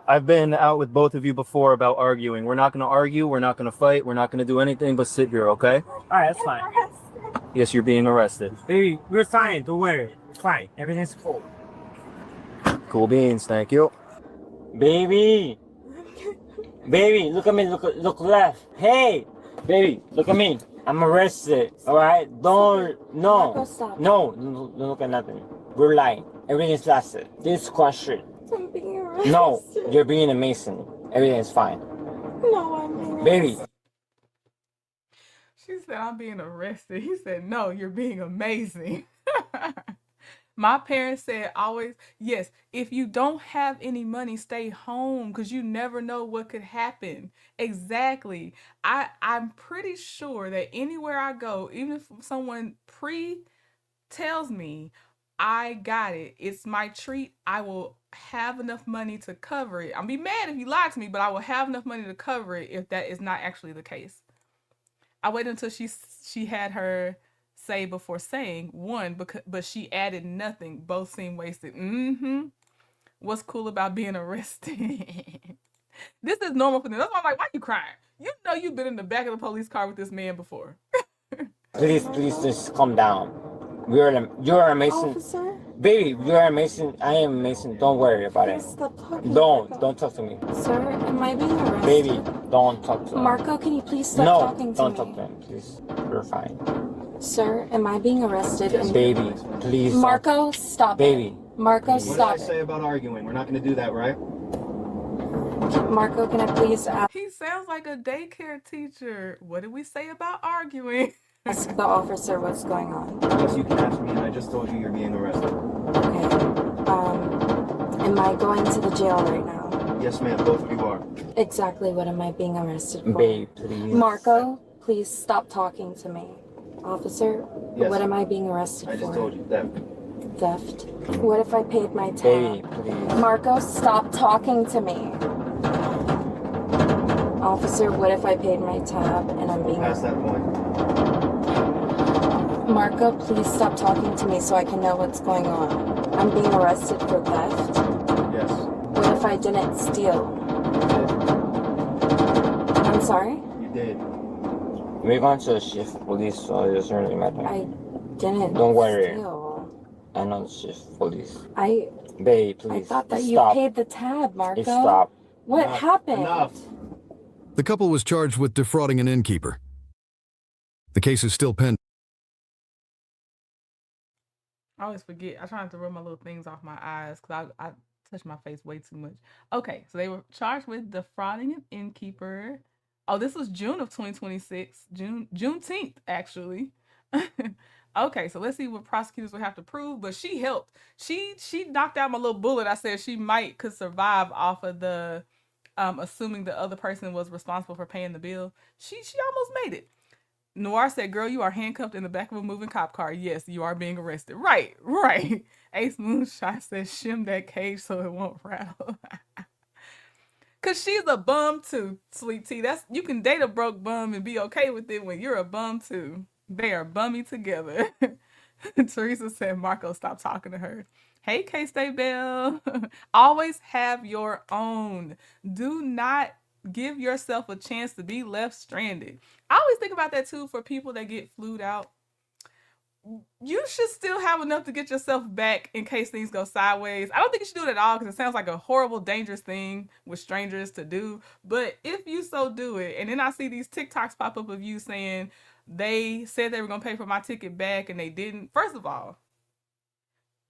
I've been out with both of you before about arguing. We're not going to argue. We're not going to fight. We're not going to do anything but sit here, okay? All right, that's fine. Yes, you're being arrested. Baby, we're fine. Don't worry. It's fine. Everything's cool. Cool beans, thank you. Baby. Baby, look at me. Look left. Hey, baby, look at me. I'm arrested. All right. Don't. No. Marco, stop. No. Don't look at nothing. We're lying. Everything is lasted. This question. I'm being arrested. No, you're being a Mason. Everything is fine. No, I'm being Baby. She said, I'm being arrested. He said, no, you're being amazing. My parents said always, yes, if you don't have any money, stay home because you never know what could happen. Exactly. I'm pretty sure that anywhere I go, even if someone tells me I got it, it's my treat, I will have enough money to cover it. I'll be mad if you lie to me, but I will have enough money to cover it if that is not actually the case. I waited until she had her say before saying one, but she added nothing. Both seem wasted. What's cool about being arrested? This is normal for them. That's why I'm like, why you crying? You know you've been in the back of the police car with this man before. Please, just calm down. You're a Mason. Officer? Baby, you're a Mason. I am a Mason. Don't worry about it. Stop talking. Don't talk to me. Sir, am I being arrested? Baby, don't talk to him. Marco, can you please stop talking to me? No, don't talk to him, please. You're fine. Sir, am I being arrested? Baby, please. Marco, stop. Baby. Marco, What stop. did I say about arguing? We're not going to do that, right? Marco, can I please ask He sounds like a daycare teacher. What did we say about arguing? the officer what's going on? Yes, you can ask me, and I just told you you're being arrested. Am I going to the jail right now? Yes, ma'am, both of you are. Exactly what am I being arrested for? Babe, please. Marco, please stop talking to me. Officer, Yes. what am I being arrested for? I just told you that. Theft. What if I paid my tab? Baby, please. Marco, stop talking to me. Officer, what if I paid my tab and I'm being... Past that point. Marco, please stop talking to me so I can know what's going on. I'm being arrested for theft. Yes. What if I didn't steal? I'm sorry? You did. We're going to shift police, so it doesn't really matter. I didn't Don't worry. steal. I know the shift police. I Babe, please. thought that stop. you paid the tab, Marco. Stop. What Enough. happened? Enough. The couple was charged with defrauding an innkeeper. The case is still pending. I always forget. I try not to rub my little things off my eyes because I touch my face way too much. Okay, so they were charged with defrauding an innkeeper. Oh, this was June of 2026. Juneteenth, actually. Okay, so let's see what prosecutors would have to prove. But she helped. She knocked out my little bullet. I said she could survive off of the assuming the other person was responsible for paying the bill. She almost made it. Noir said, girl, you are handcuffed in the back of a moving cop car. Yes, you are being arrested. Right. Ace Moonshot says, shim that cage so it won't rattle. Cause she's a bum too, Sweet Tea. You can date a broke bum and be okay with it when you're a bum too. They are bummy together. Teresa said, Marco, stop talking to her. Hey, K-State Bell. Always have your own. Do not give yourself a chance to be left stranded. I always think about that too for people that get flued out. You should still have enough to get yourself back in case things go sideways. I don't think you should do it at all because it sounds like a horrible, dangerous thing with strangers to do. But if you so do it, and then I see these TikToks pop up of you saying they said they were going to pay for my ticket back and they didn't. First of all,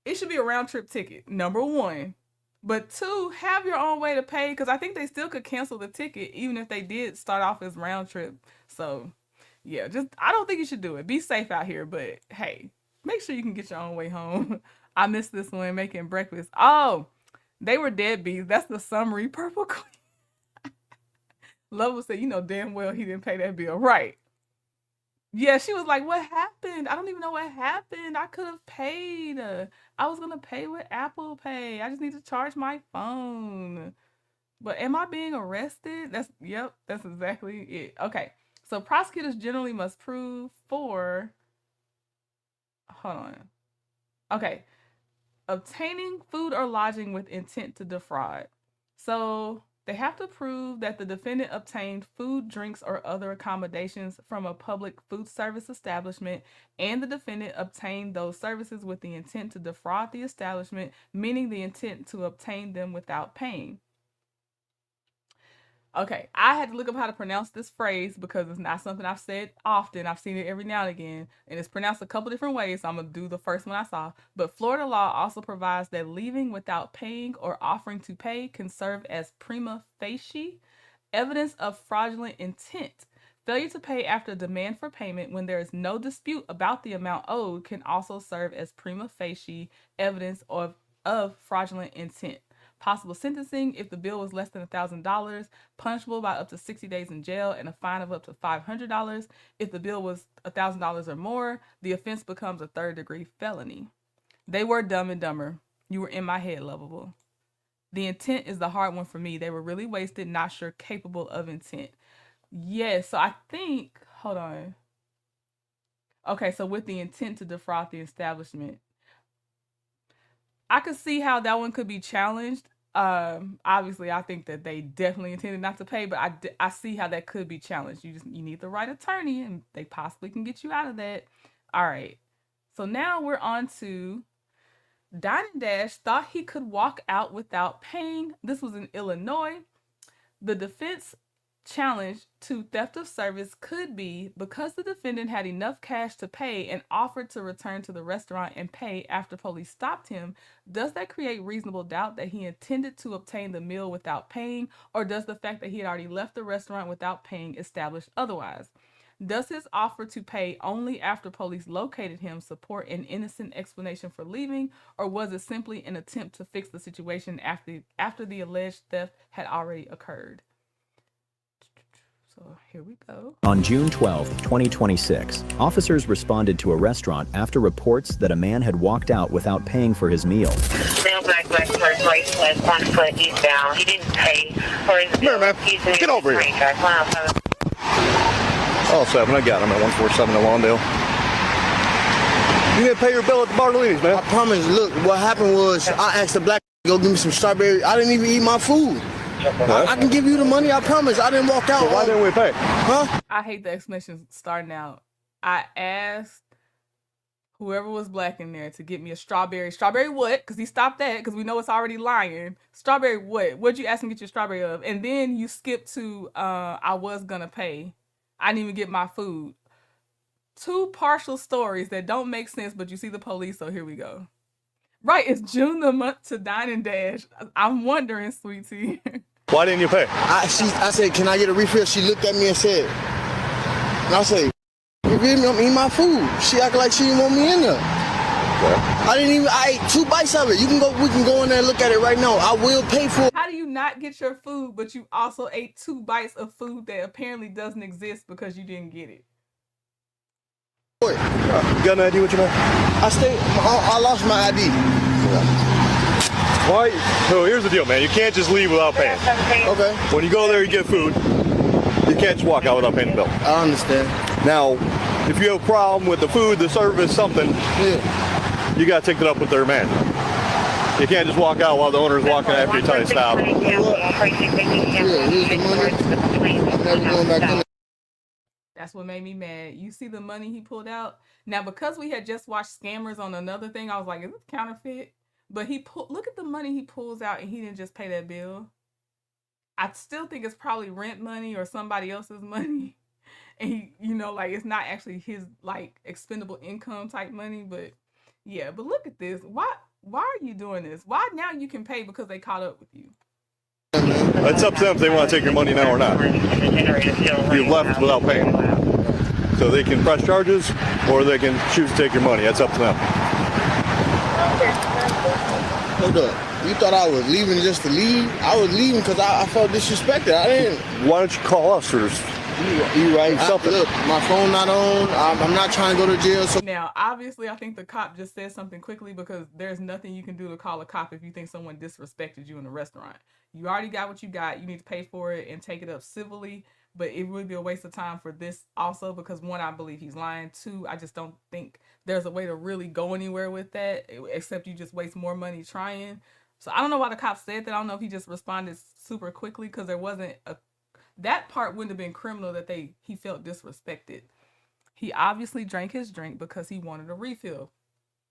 it should be a round trip ticket, number one. But two, have your own way to pay because I think they still could cancel the ticket even if they did start off as round trip. So yeah, I don't think you should do it. Be safe out here, but hey, make sure you can get your own way home. I missed this one, making breakfast. Oh, they were deadbeats. That's the summary, Purple Queen. Lovell said, you know damn well he didn't pay that bill. Right. Yeah, she was like, what happened? I don't even know what happened. I could have paid. I was going to pay with Apple Pay. I just need to charge my phone. But am I being arrested? Yep, that's exactly it. Okay. So prosecutors generally must prove hold on. Okay. Obtaining food or lodging with intent to defraud. So they have to prove that the defendant obtained food, drinks, or other accommodations from a public food service establishment and the defendant obtained those services with the intent to defraud the establishment, meaning the intent to obtain them without paying. Okay, I had to look up how to pronounce this phrase because it's not something I've said often. I've seen it every now and again, and it's pronounced a couple different ways. So I'm gonna do the first one I saw. But Florida law also provides that leaving without paying or offering to pay can serve as prima facie evidence of fraudulent intent. Failure to pay after a demand for payment when there is no dispute about the amount owed can also serve as prima facie evidence of fraudulent intent. Possible sentencing if the bill was less than $1,000, punishable by up to 60 days in jail and a fine of up to $500. If the bill was $1,000 or more, the offense becomes a third-degree felony. They were Dumb and Dumber. You were in my head, lovable. The intent is the hard one for me. They were really wasted, not sure capable of intent. Yes, so I think, hold on. Okay, so with the intent to defraud the establishment. I could see how that one could be challenged. Obviously, I think that they definitely intended not to pay, but I see how that could be challenged. You need the right attorney, and they possibly can get you out of that. All right. So now we're on to Dine and Dash thought he could walk out without paying. This was in Illinois. The defense challenge to theft of service could be because the defendant had enough cash to pay and offered to return to the restaurant and pay after police stopped him. Does that create reasonable doubt that he intended to obtain the meal without paying, or does the fact that he had already left the restaurant without paying establish otherwise? Does his offer to pay only after police located him support an innocent explanation for leaving, or was it simply an attempt to fix the situation after the alleged theft had already occurred? So here we go. On June 12, 2026, officers responded to a restaurant after reports that a man had walked out without paying for his meal. Male black person, right foot, 1 foot, he's down. He didn't pay for his bill. Here, man. Get over here. Oh, 7, I got him at 147 in Lawndale. You didn't pay your bill at the Bartolini's, man. I promise. Look, what happened was I asked the black to go give me some strawberry. I didn't even eat my food. I can give you the money, I promise. I didn't walk out. So why didn't we pay? Huh? I hate the explanation starting out. I asked whoever was black in there to get me a strawberry. Strawberry what? Because he stopped that because we know it's already lying. Strawberry what? What'd you ask him to get your strawberry of? And then you skip to I was gonna pay. I didn't even get my food. Two partial stories that don't make sense, but you see the police, so here we go. Right, it's June the month to Dine and Dash. I'm wondering, sweetie. Why didn't you pay? I said, can I get a refill? She looked at me and said, and I said, you really don't eat my food. She acted like she didn't want me in there. Yeah. I ate 2 bites of it. We can go in there and look at it right now. I will pay for it. How do you not get your food, but you also ate 2 bites of food that apparently doesn't exist because you didn't get it? You got an ID with you, man? I lost my ID. Why? So here's the deal, man. You can't just leave without paying. Okay. When you go there, you get food. You can't just walk out without paying the bill. I understand. Now, if you have a problem with the food, the service, something, you got to take it up with their man. You can't just walk out while the owner's walking after you tell you to stop. Yeah, here's the money. I'm never going back in. That's what made me mad. You see the money he pulled out? Now, because we had just watched Scammers on another thing, I was like, is this counterfeit? But look at the money he pulls out, and he didn't just pay that bill. I still think it's probably rent money or somebody else's money. And he, it's not actually his, expendable income type money. But, yeah, but look at this. Why are you doing this? Why now you can pay because they caught up with you? It's up to them if they want to take your money now or not. You've left without paying. So they can press charges or they can choose to take your money. That's up to them. Hold up. You thought I was leaving just to leave? I was leaving because I felt disrespected. I didn't. Why don't you call us or you right? Look, my phone not on. I'm not trying to go to jail. So now, obviously, I think the cop just said something quickly because there's nothing you can do to call a cop if you think someone disrespected you in a restaurant. You already got what you got. You need to pay for it and take it up civilly. But it would be a waste of time for this also because 1, I believe he's lying. 2, I just don't think there's a way to really go anywhere with that except you just waste more money trying. So I don't know why the cop said that. I don't know if he just responded super quickly because there wasn't that part wouldn't have been criminal that he felt disrespected. He obviously drank his drink because he wanted a refill.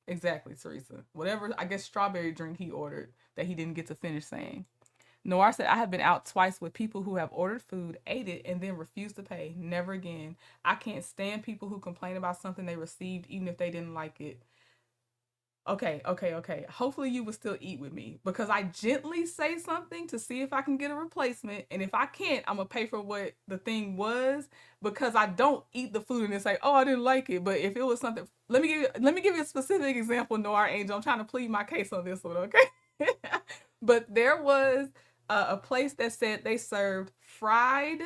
Exactly, Teresa. Whatever, I guess, strawberry drink he ordered that he didn't get to finish saying. Noir said, I have been out twice with people who have ordered food, ate it, and then refused to pay. Never again. I can't stand people who complain about something they received even if they didn't like it. Okay. Hopefully you will still eat with me because I gently say something to see if I can get a replacement. And if I can't, I'm going to pay for what the thing was because I don't eat the food and then say, oh, I didn't like it. But if it was something, let me give you a specific example, Noir Angel. I'm trying to plead my case on this one, okay? But there was a place that said they served fried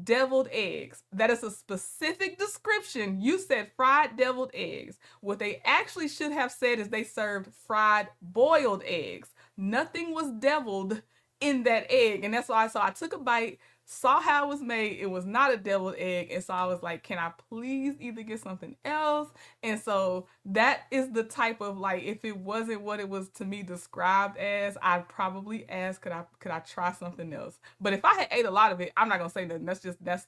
deviled eggs. That is a specific description. You said fried deviled eggs. What they actually should have said is they served fried boiled eggs. Nothing was deviled in that egg. And that's why I took a bite, saw how it was made. It was not a deviled egg. And so I was like, can I please either get something else? And so that is the type of, like, if it wasn't what it was to me described as, I'd probably ask, could I try something else? But if I had ate a lot of it, I'm not gonna say nothing.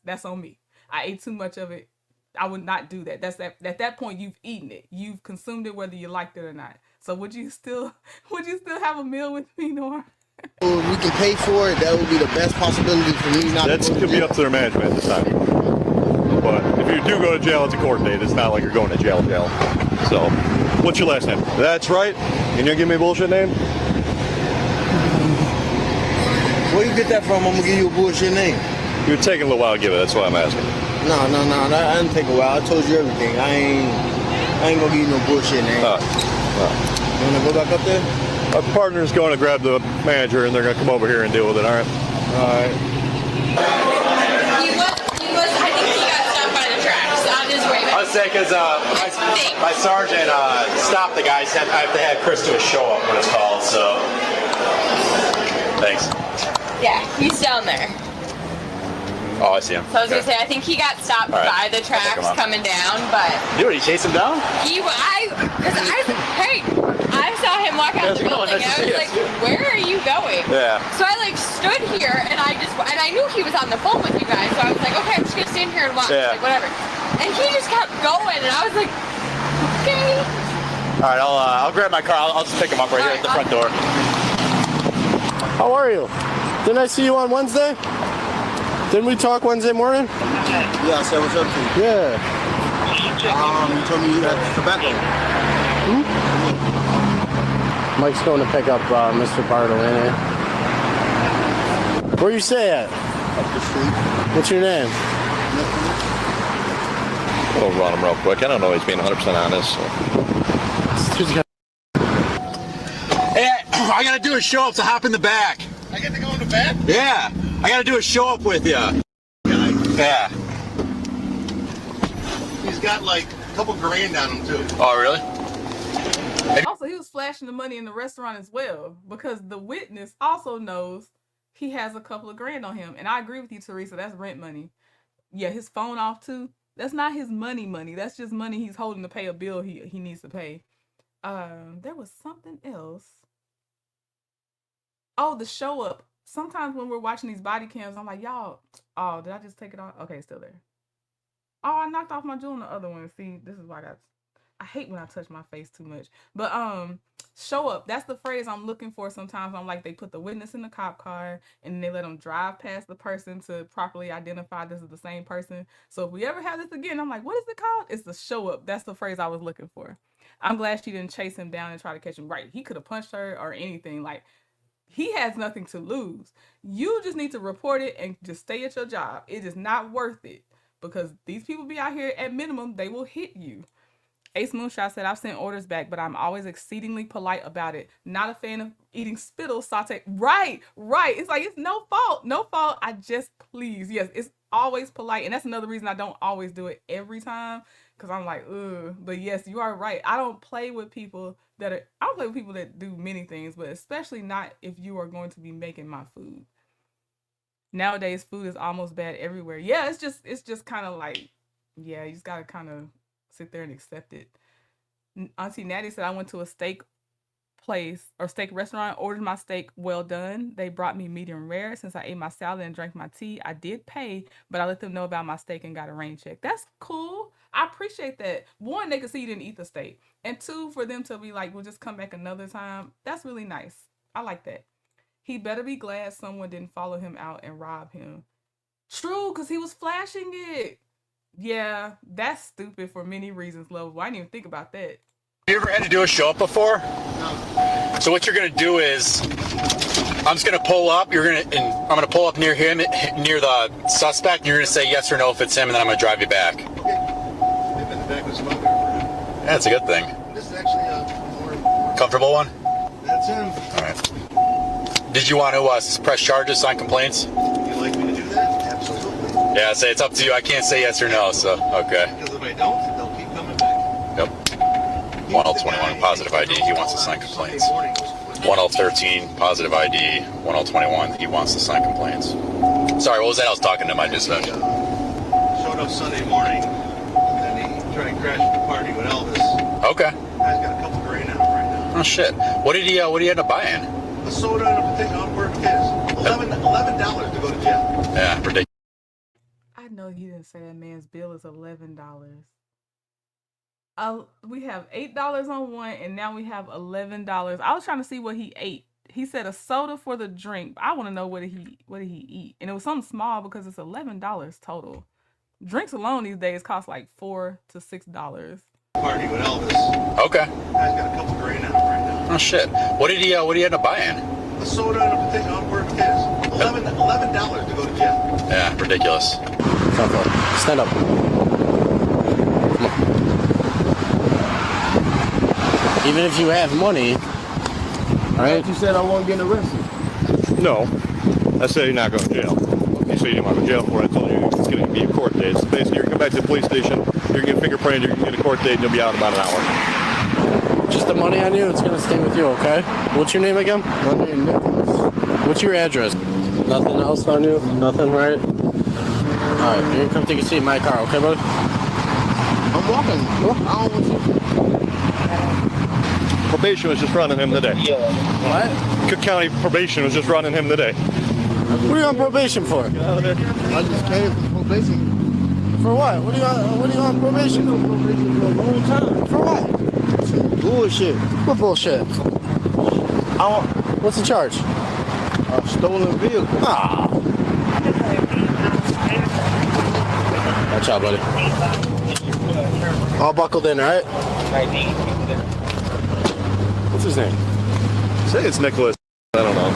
That's on me. I ate too much of it. I would not do that. At that point you've eaten it. You've consumed it whether you liked it or not. So would you still have a meal with me, Nora? We can pay for it. That would be the best possibility for me not That could be up to their management at this time. But if you do go to jail, it's a court date. It's not like you're going to jail. So, what's your last name? That's right. Can you give me a bullshit name? Where you get that from? I'm going to give you a bullshit name. You're taking a little while to give it. That's why I'm asking. No. I didn't take a while. I told you everything. I ain't going to give you no bullshit name. You want to go back up there? Our partner's going to grab the manager, and they're going to come over here and deal with it, all right? All right. I think he got stopped by the tracks on his way back. I was saying because my sergeant stopped the guy. I have to have Chris do a show-up when it's called, so... Thanks. Yeah, he's down there. Oh, I see him. So I was going to say, I think he got stopped by the tracks coming down, but... Dude, he chased him down? I saw him walk out the building, and I was like, where are you going? Yeah. So I stood here, and I knew he was on the phone with you guys, so I was like, okay, I'm just going to stand here and watch, whatever. And he just kept going, and I was like, okay. All right, I'll grab my car. I'll just pick him up right here at the front door. How are you? Didn't I see you on Wednesday? Didn't we talk Wednesday morning? Yeah, I said what's up to you. Yeah. You told me you had tobacco. Mike's going to pick up Mr. Bartolini. Where you stay at? Up the street. What's your name? We'll run him real quick. I don't know if he's being 100% honest. So. Hey, I got to do a show-up, so hop in the back. I get to go in the back? Yeah. I got to do a show-up with you. Yeah. He's got like a couple grand on him, too. Oh, really? Also, he was flashing the money in the restaurant as well because the witness also knows he has a couple of grand on him. And I agree with you, Teresa. That's rent money. Yeah, his phone off too. That's not his money. That's just money he's holding to pay a bill he needs to pay. There was something else. Oh, the show up. Sometimes when we're watching these body cams, I'm like, y'all, oh, did I just take it off? Okay, it's still there. Oh, I knocked off my jewel on the other one. See, this is why I hate when I touch my face too much. But show up. That's the phrase I'm looking for sometimes. I'm like, they put the witness in the cop car and they let them drive past the person to properly identify this is the same person. So if we ever have this again, I'm like, what is it called? It's the show up. That's the phrase I was looking for. I'm glad she didn't chase him down and try to catch him. Right. He could have punched her or anything. Like, he has nothing to lose. You just need to report it and just stay at your job. It is not worth it because these people be out here at minimum, they will hit you. Ace Moonshot said, I've sent orders back, but I'm always exceedingly polite about it. Not a fan of eating spittle saute. Right. It's like, it's no fault. I just please. Yes, it's always polite. And that's another reason I don't always do it every time because I'm like, ugh. But yes, you are right. I don't play with people that do many things, but especially not if you are going to be making my food. Nowadays, food is almost bad everywhere. Yeah, it's just kind of like, yeah, you just got to kind of sit there and accept it. Auntie Natty said, I went to a steak restaurant, ordered my steak well done. They brought me medium rare. Since I ate my salad and drank my tea, I did pay, but I let them know about my steak and got a rain check. That's cool. I appreciate that. One, they could see you didn't eat the steak. And two, for them to be like, we'll just come back another time. That's really nice. I like that. He better be glad someone didn't follow him out and rob him. True, because he was flashing it. Yeah, that's stupid for many reasons, Lovable. I didn't even think about that. You ever had to do a show up before? No. So what you're gonna do is, I'm just gonna pull up. I'm gonna pull up near him, near the suspect. And you're gonna say yes or no if it's him, and then I'm gonna drive you back. Okay. They've been in the back with smoker. Yeah, that's a good thing. This is actually a more Comfortable one? That's him. All right. Did you want to press charges, sign complaints? Would you like me to do that? Absolutely. Yeah, say it's up to you. I can't say yes or no, so okay. Because if I don't, they'll keep coming back. Yep. 1L21 positive ID. He wants to sign complaints. 1L13 positive ID. 1L21. He wants to sign complaints. Sorry, what was that? I was talking to my dispatcher. Showed up Sunday morning, and then he tried to crash the party with Elvis. Okay. Guy's got a couple grand on him right now. Oh shit. What did he end up buying? A soda and a potato on per case. $11 to go to jail. Yeah, ridiculous. I know he didn't say that man's bill is $11. We have $8 on one, and now we have $11. I was trying to see what he ate. He said a soda for the drink. I want to know what did he eat, and it was something small because it's $11 total. Drinks alone these days cost like $4 to $6. Party with Elvis. Okay. Guy's got a couple grand on him right now. Oh shit. What did he end up buying? A soda and a potato on per case. $11 to go to jail. Yeah, ridiculous. Stand up. Come on. Even if you have money, right? You said I won't get arrested. No. I said you're not going to jail. You said you didn't want to go to jail for it. I told you it's going to be a court date. So basically, you're going to come back to the police station, you're going to get fingerprinted, you're going to get a court date, and you'll be out in about an hour. Just the money on you, it's going to stay with you, okay? What's your name again? My name Nicholas. What's your address? Nothing else on you? Nothing, right? Alright, you're going to come take a seat in my car, okay, bud? I'm walking. I don't want you. Probation was just running him today. What? Cook County probation was just running him today. What are you on probation for? Get out of there. I just came from probation. For what? What are you on probation for? Probation for a long time. For what? Bullshit. What bullshit? What's the charge? A stolen vehicle. Ah. Watch out, buddy. All buckled in, alright? What's his name? Say it's Nicholas. I don't know.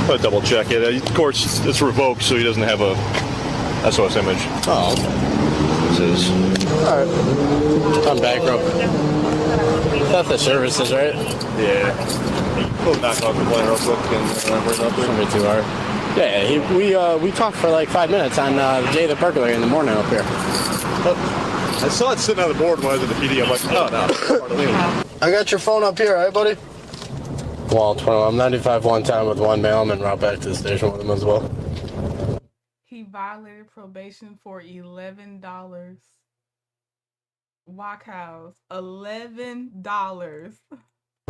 I'll double check it. Of course, it's revoked, so he doesn't have a SOS image. Oh, okay. This is. Alright. I'm bankrupt. Theft of services, right? Yeah. We'll knock off the plane real quick and bring it up there. Shouldn't be too hard. Yeah, we talked for like 5 minutes on the day of the burglary in the morning up here. I saw it sitting on the board when I was at the PD. I'm like, oh, no. I got your phone up here, alright, buddy? Well, 12. I'm 95 one time with one mail. I'm en route back to the station with him as well. He violated probation for $11. Walk house, $11.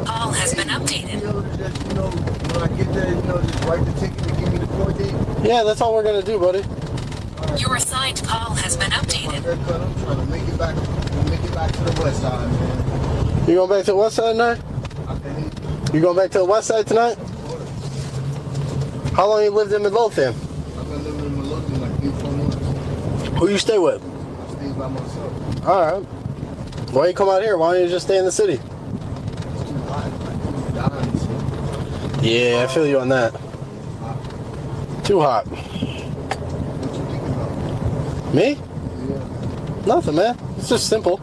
Call has been updated. When I get there, just write the ticket and give me the court date. Yeah, that's all we're gonna do, buddy. Your assigned call has been updated. I'm trying to make it back to the west side, man. You going back to the west side tonight? You going back to the west side tonight? How long you lived in Midlothian? I've been living in Midlothian like 3-4 months. Who you stay with? I stay by myself. Alright. Why you come out here? Why don't you just stay in the city? It's too hot. Yeah, I feel you on that. Too hot. Me? Yeah. Nothing, man. It's just simple.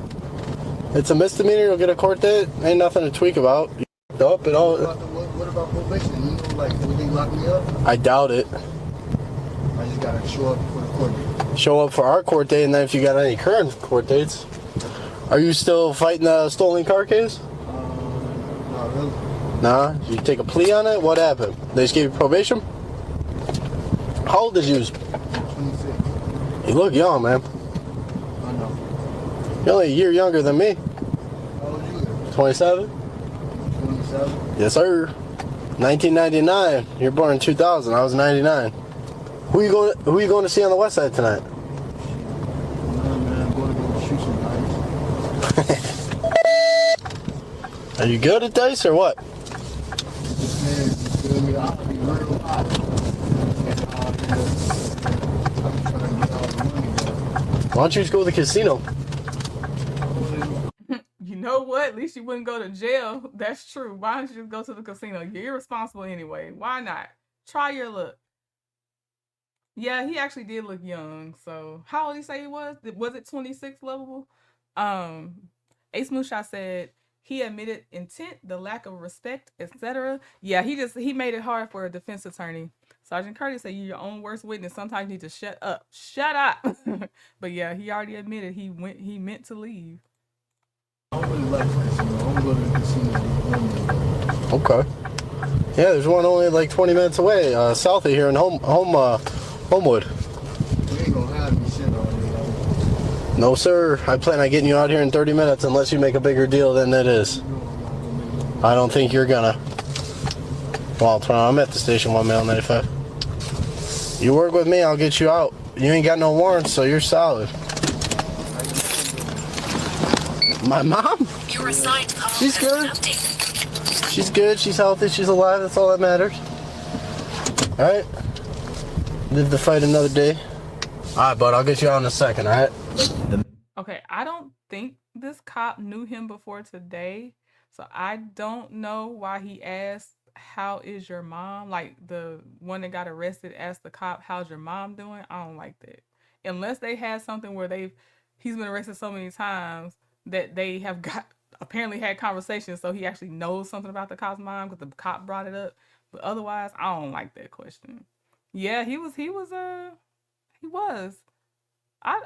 It's a misdemeanor. You'll get a court date. Ain't nothing to tweak about. You f***ed up and all. What about probation? Would they lock me up? I doubt it. I just gotta show up for the court date. Show up for our court date, and then if you got any current court dates. Are you still fighting the stolen car case? Not really. Nah? Did you take a plea on it? What happened? They just gave you probation? How old is you? 26. You look young, man. I know. You're only a year younger than me. How old are you? 27? 27? Yes, sir. 1999. You're born in 2000. I was 99. Who you going to see on the west side tonight? Man, I'm going to go shoot some dice. Are you good at dice or what? Man, you feel me? I'll be murdered Why don't you just go to the casino? You know what? At least you wouldn't go to jail. That's true. Why don't you just go to the casino? You're irresponsible anyway. Why not? Try your luck. Yeah, he actually did look young. So how old did he say he was? Was it 26 lovable? Ace Moonshot said he admitted intent, the lack of respect, etc. Yeah, he made it hard for a defense attorney. Sergeant Curtis said you're your own worst witness. Sometimes you need to shut up. Shut up. But yeah, he already admitted he meant to leave. Okay. Yeah, there's one only like 20 minutes away, south of here in Homewood. We ain't gonna have me shit on you. No, sir. I plan on getting you out here in 30 minutes unless you make a bigger deal than it is. I don't think you're gonna. Well, I'm at the station 1 mile 95. You work with me, I'll get you out. You ain't got no warrants, so you're solid. My mom? Your assigned call She's has been good. updated. She's good, she's healthy, she's alive, that's all that matters. Alright? Live to fight another day. Alright, bud, I'll get you out in a second, alright? Okay, I don't think this cop knew him before today, so I don't know why he asked, how is your mom? Like, the one that got arrested asked the cop, how's your mom doing? I don't like that. Unless they had something where he's been arrested so many times that they have apparently had conversations, so he actually knows something about the cop's mom because the cop brought it up. But otherwise, I don't like that question. Yeah, he was. I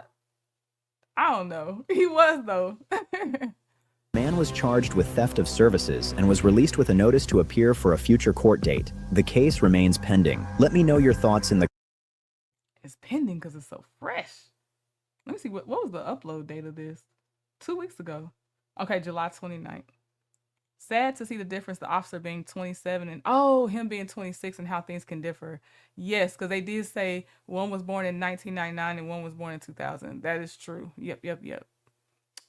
don't know. He was though. Man was charged with theft of services and was released with a notice to appear for a future court date. The case remains pending. Let me know your thoughts in the... It's pending because it's so fresh. Let me see, what was the upload date of this? 2 weeks ago. Okay, July 29th. Sad to see the difference, the officer being 27 and him being 26 and how things can differ. Yes, because they did say one was born in 1999 and one was born in 2000. That is true. Yep.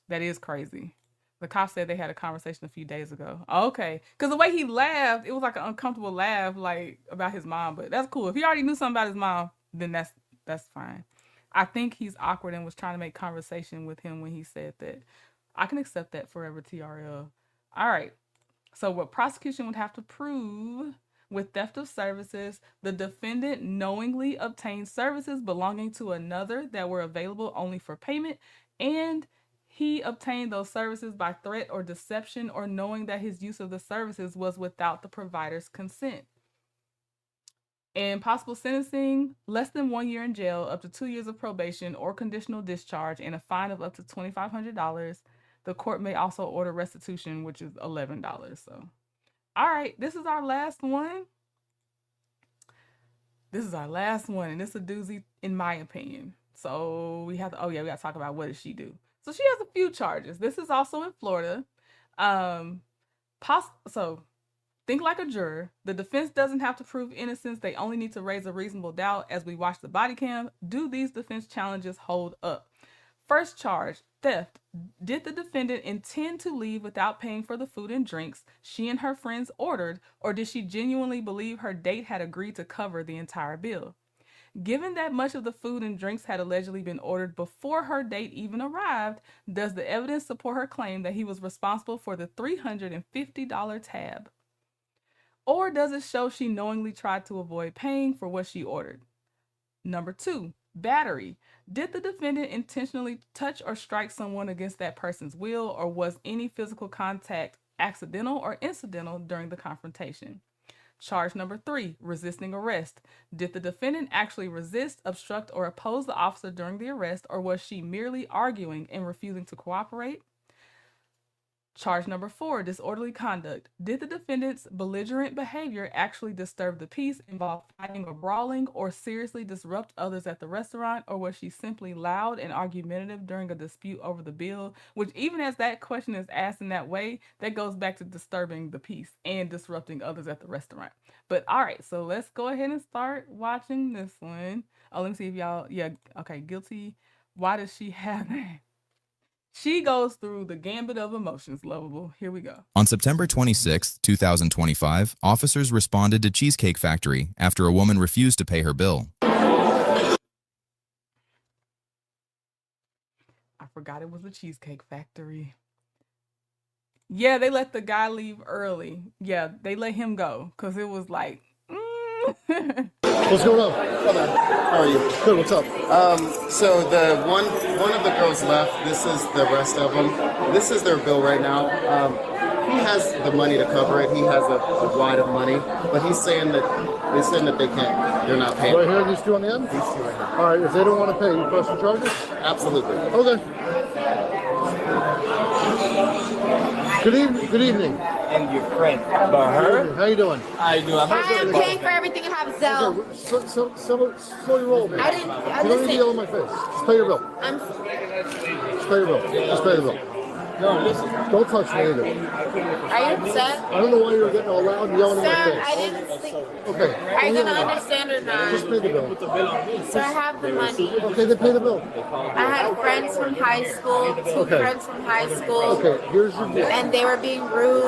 That is crazy. The cop said they had a conversation a few days ago. Okay. Because the way he laughed, it was like an uncomfortable laugh, like about his mom. But that's cool. If he already knew something about his mom, then that's fine. I think he's awkward and was trying to make conversation with him when he said that. I can accept that forever, TRL. All right. So what prosecution would have to prove with theft of services, the defendant knowingly obtained services belonging to another that were available only for payment, and he obtained those services by threat or deception or knowing that his use of the services was without the provider's consent. And possible sentencing, less than 1 year in jail, up to 2 years of probation or conditional discharge, and a fine of up to $2,500. The court may also order restitution, which is $11. So, all right, this is our last one. And it's a doozy, in my opinion. So we have to, we got to talk about what does she do. So she has a few charges. This is also in Florida. So think like a juror. The defense doesn't have to prove innocence. They only need to raise a reasonable doubt. As we watch the body cam, do these defense challenges hold up? First charge, theft. Did the defendant intend to leave without paying for the food and drinks she and her friends ordered, or did she genuinely believe her date had agreed to cover the entire bill? Given that much of the food and drinks had allegedly been ordered before her date even arrived, does the evidence support her claim that he was responsible for the $350 tab? Or does it show she knowingly tried to avoid paying for what she ordered? Number 2, battery. Did the defendant intentionally touch or strike someone against that person's will, or was any physical contact accidental or incidental during the confrontation? Charge number 3, resisting arrest. Did the defendant actually resist, obstruct, or oppose the officer during the arrest, or was she merely arguing and refusing to cooperate? Charge number 4, disorderly conduct. Did the defendant's belligerent behavior actually disturb the peace, involve fighting or brawling, or seriously disrupt others at the restaurant, or was she simply loud and argumentative during a dispute over the bill? Which, even as that question is asked in that way, that goes back to disturbing the peace and disrupting others at the restaurant. But all right, so let's go ahead and start watching this one. Oh, let me see if y'all, okay, guilty. Why does she have that? She goes through the gambit of emotions, lovable. Here we go. On September 26, 2025, officers responded to Cheesecake Factory after a woman refused to pay her bill. forgot it was a Cheesecake Factory. Yeah, they let the guy leave early. Yeah, they let him go because it was like, What's going on? Hi, man. How are you? Good, what's up? So the one of the girls left. This is the rest of them. This is their bill right now. He has the money to cover it. He has a wad of money, but he's saying that they can't. They're not paying. Right here, these two on the end? These two right here. All right, if they don't want to pay, you press the charges? Absolutely. Okay. Good evening. And your friend. But her? How you doing? How you doing? I'm paying for everything you have Zelle. Okay, slow your roll, man. I didn't. You don't need to yell in my face. Just pay your bill. Just pay your bill. Just pay the bill. No, listen. Don't touch me either. Are you upset? I don't know why you're getting all loud and yelling in my Sir, face. I didn't sleep. Okay. Are you gonna understand or not? Just pay the bill. So I have the money. Okay, then pay the bill. I had friends from high school, two friends from high school. Okay, here's your bill. And they were being rude.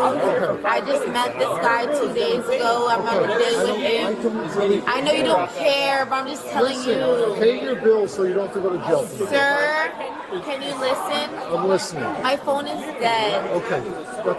I just met this guy 2 days ago. I'm on a date with him. I know you don't care, but I'm just telling you. Pay your bill so you don't have to go to jail. Sir, can you listen? I'm listening. My phone is dead. Okay.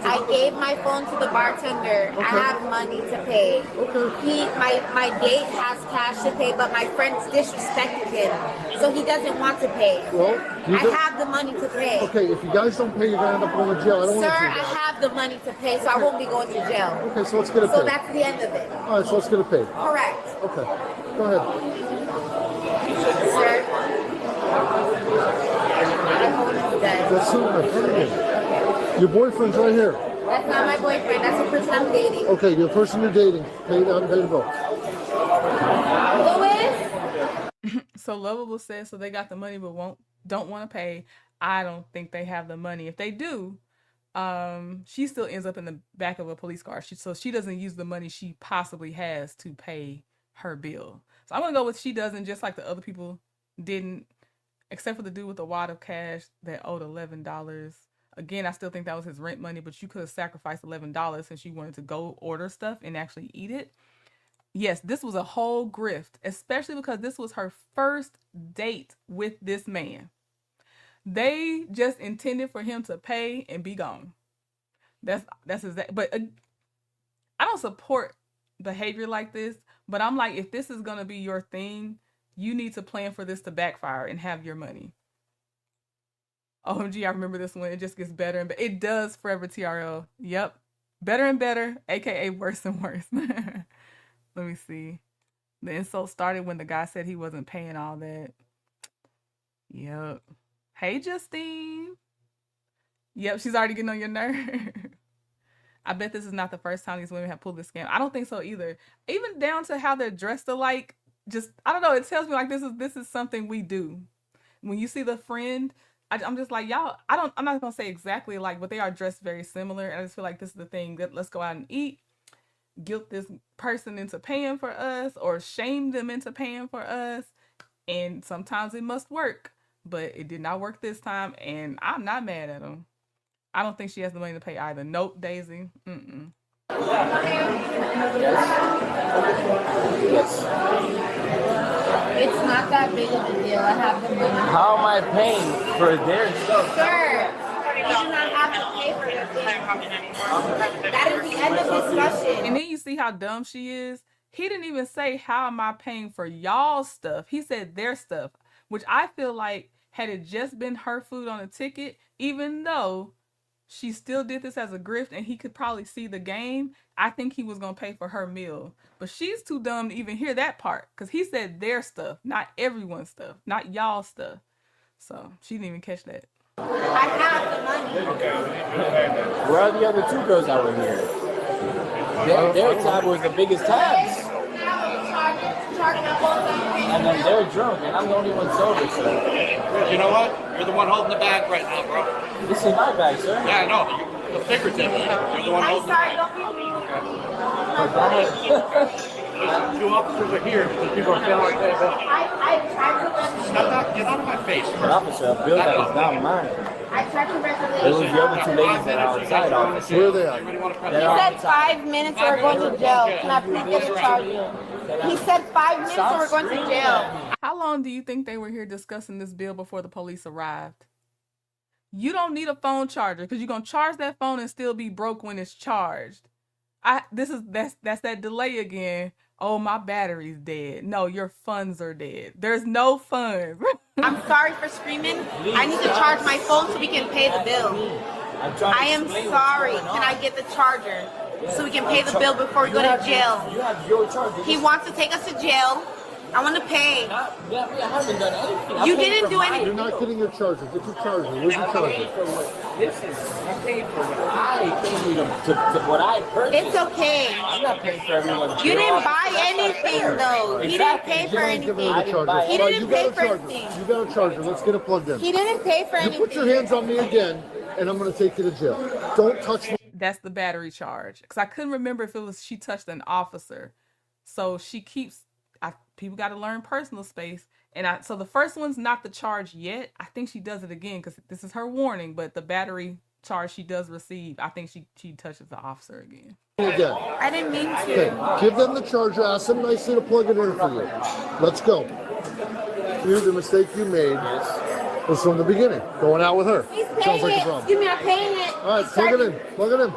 I gave my phone to the bartender. I have money to pay. My date has cash to pay, but my friends disrespected him, so he doesn't want to pay. Well, I have the money to pay. Okay, if you guys don't pay, you're gonna end up going to jail. I don't Sir, want you. I have the money to pay, so I won't be going to jail. Okay, so let's get it paid. So that's the end of it. All right, so let's get it paid. Correct. Okay, go ahead. Sir, my phone is dead. That's not my friend. Your boyfriend's right here. That's not my boyfriend. That's the person I'm dating. Okay, the person you're dating. Pay the bill. Louis? So Lovable says, so they got the money but don't want to pay. I don't think they have the money. If they do, she still ends up in the back of a police car. So she doesn't use the money she possibly has to pay her bill. So I'm gonna go with she doesn't, just like the other people didn't, except for the dude with the wad of cash that owed $11. Again, I still think that was his rent money, but you could have sacrificed $11 since you wanted to go order stuff and actually eat it. Yes, this was a whole grift, especially because this was her first date with this man. They just intended for him to pay and be gone. That's exact. But I don't support behavior like this, but I'm like, if this is gonna be your thing, you need to plan for this to backfire and have your money. OMG, I remember this one. It just gets better and better. It does forever, TRL. Yep. Better and better, aka worse and worse. Let me see. The insult started when the guy said he wasn't paying all that. Yep. Hey, Justine. Yep, she's already getting on your nerve. I bet this is not the first time these women have pulled this scam. I don't think so either. Even down to how they're dressed alike. Just, I don't know. It tells me like this is something we do. When you see the friend, I'm just like, y'all, I'm not going to say exactly like, but they are dressed very similar. And I just feel like this is the thing that let's go out and eat, guilt this person into paying for us or shame them into paying for us. And sometimes it must work, but it did not work this time. And I'm not mad at them. I don't think she has the money to pay either. Nope, Daisy. Mm-mm. Yes. It's not that big of a deal. I have the money. How am I paying for their stuff? Sir, you do not have to pay for anything. That is the end of discussion. And then you see how dumb she is. He didn't even say, how am I paying for y'all's stuff? He said their stuff, which I feel like had it just been her food on a ticket, even though she still did this as a grift and he could probably see the game, I think he was going to pay for her meal. But she's too dumb to even hear that part because he said their stuff, not everyone's stuff, not y'all stuff. So she didn't even catch that. I have the money. Where are the other two girls that were here? Their tab was the biggest tabs. And then they're drunk, and I'm the only one sober, so. You know what? You're the one holding the bag right now, bro. This is my bag, sir. Yeah, I know. The figurative. You're the one holding the bag. Two officers are here because people are feeling like that. Get out of my face. Officer, a bill that is not mine. I tried to regulate. It was the other two ladies that are outside, officer. Where are they at? He said 5 minutes or we're going to jail. Can I please get a charge? He said 5 minutes or we're going to jail. How long do you think they were here discussing this bill before the police arrived? You don't need a phone charger because you're gonna charge that phone and still be broke when it's charged. That's that delay again. Oh, my battery's dead. No, your funds are dead. There's no funds. I'm sorry for screaming. I need to charge my phone so we can pay the bill. I am sorry. Can I get the charger so we can pay the bill before we go to jail? He wants to take us to jail. I want to pay. You didn't do anything. You're not getting your charger. Get your charger. Where's your charger? Listen, I paid for what I paid to what I purchased. It's okay. I'm not paying for everyone. You didn't buy anything though. He didn't pay for anything. He didn't pay for anything. You got a charger. Let's get it plugged in. He didn't pay for anything. You put your hands on me again, and I'm going to take you to jail. Don't touch me. That's the battery charge. Because I couldn't remember if it was she touched an officer. So she keeps, people got to learn personal space. And so the first one's not the charge yet. I think she does it again because this is her warning. But the battery charge she does receive, I think she touches the officer again. Again. I didn't mean to. Okay, give them the charger. Ask them nicely to plug it in for you. Let's go. The mistake you made was from the beginning. Going out with her. He's Sounds paying like a it. problem. Excuse me, I'm paying it. All right, plug it in. Plug it in.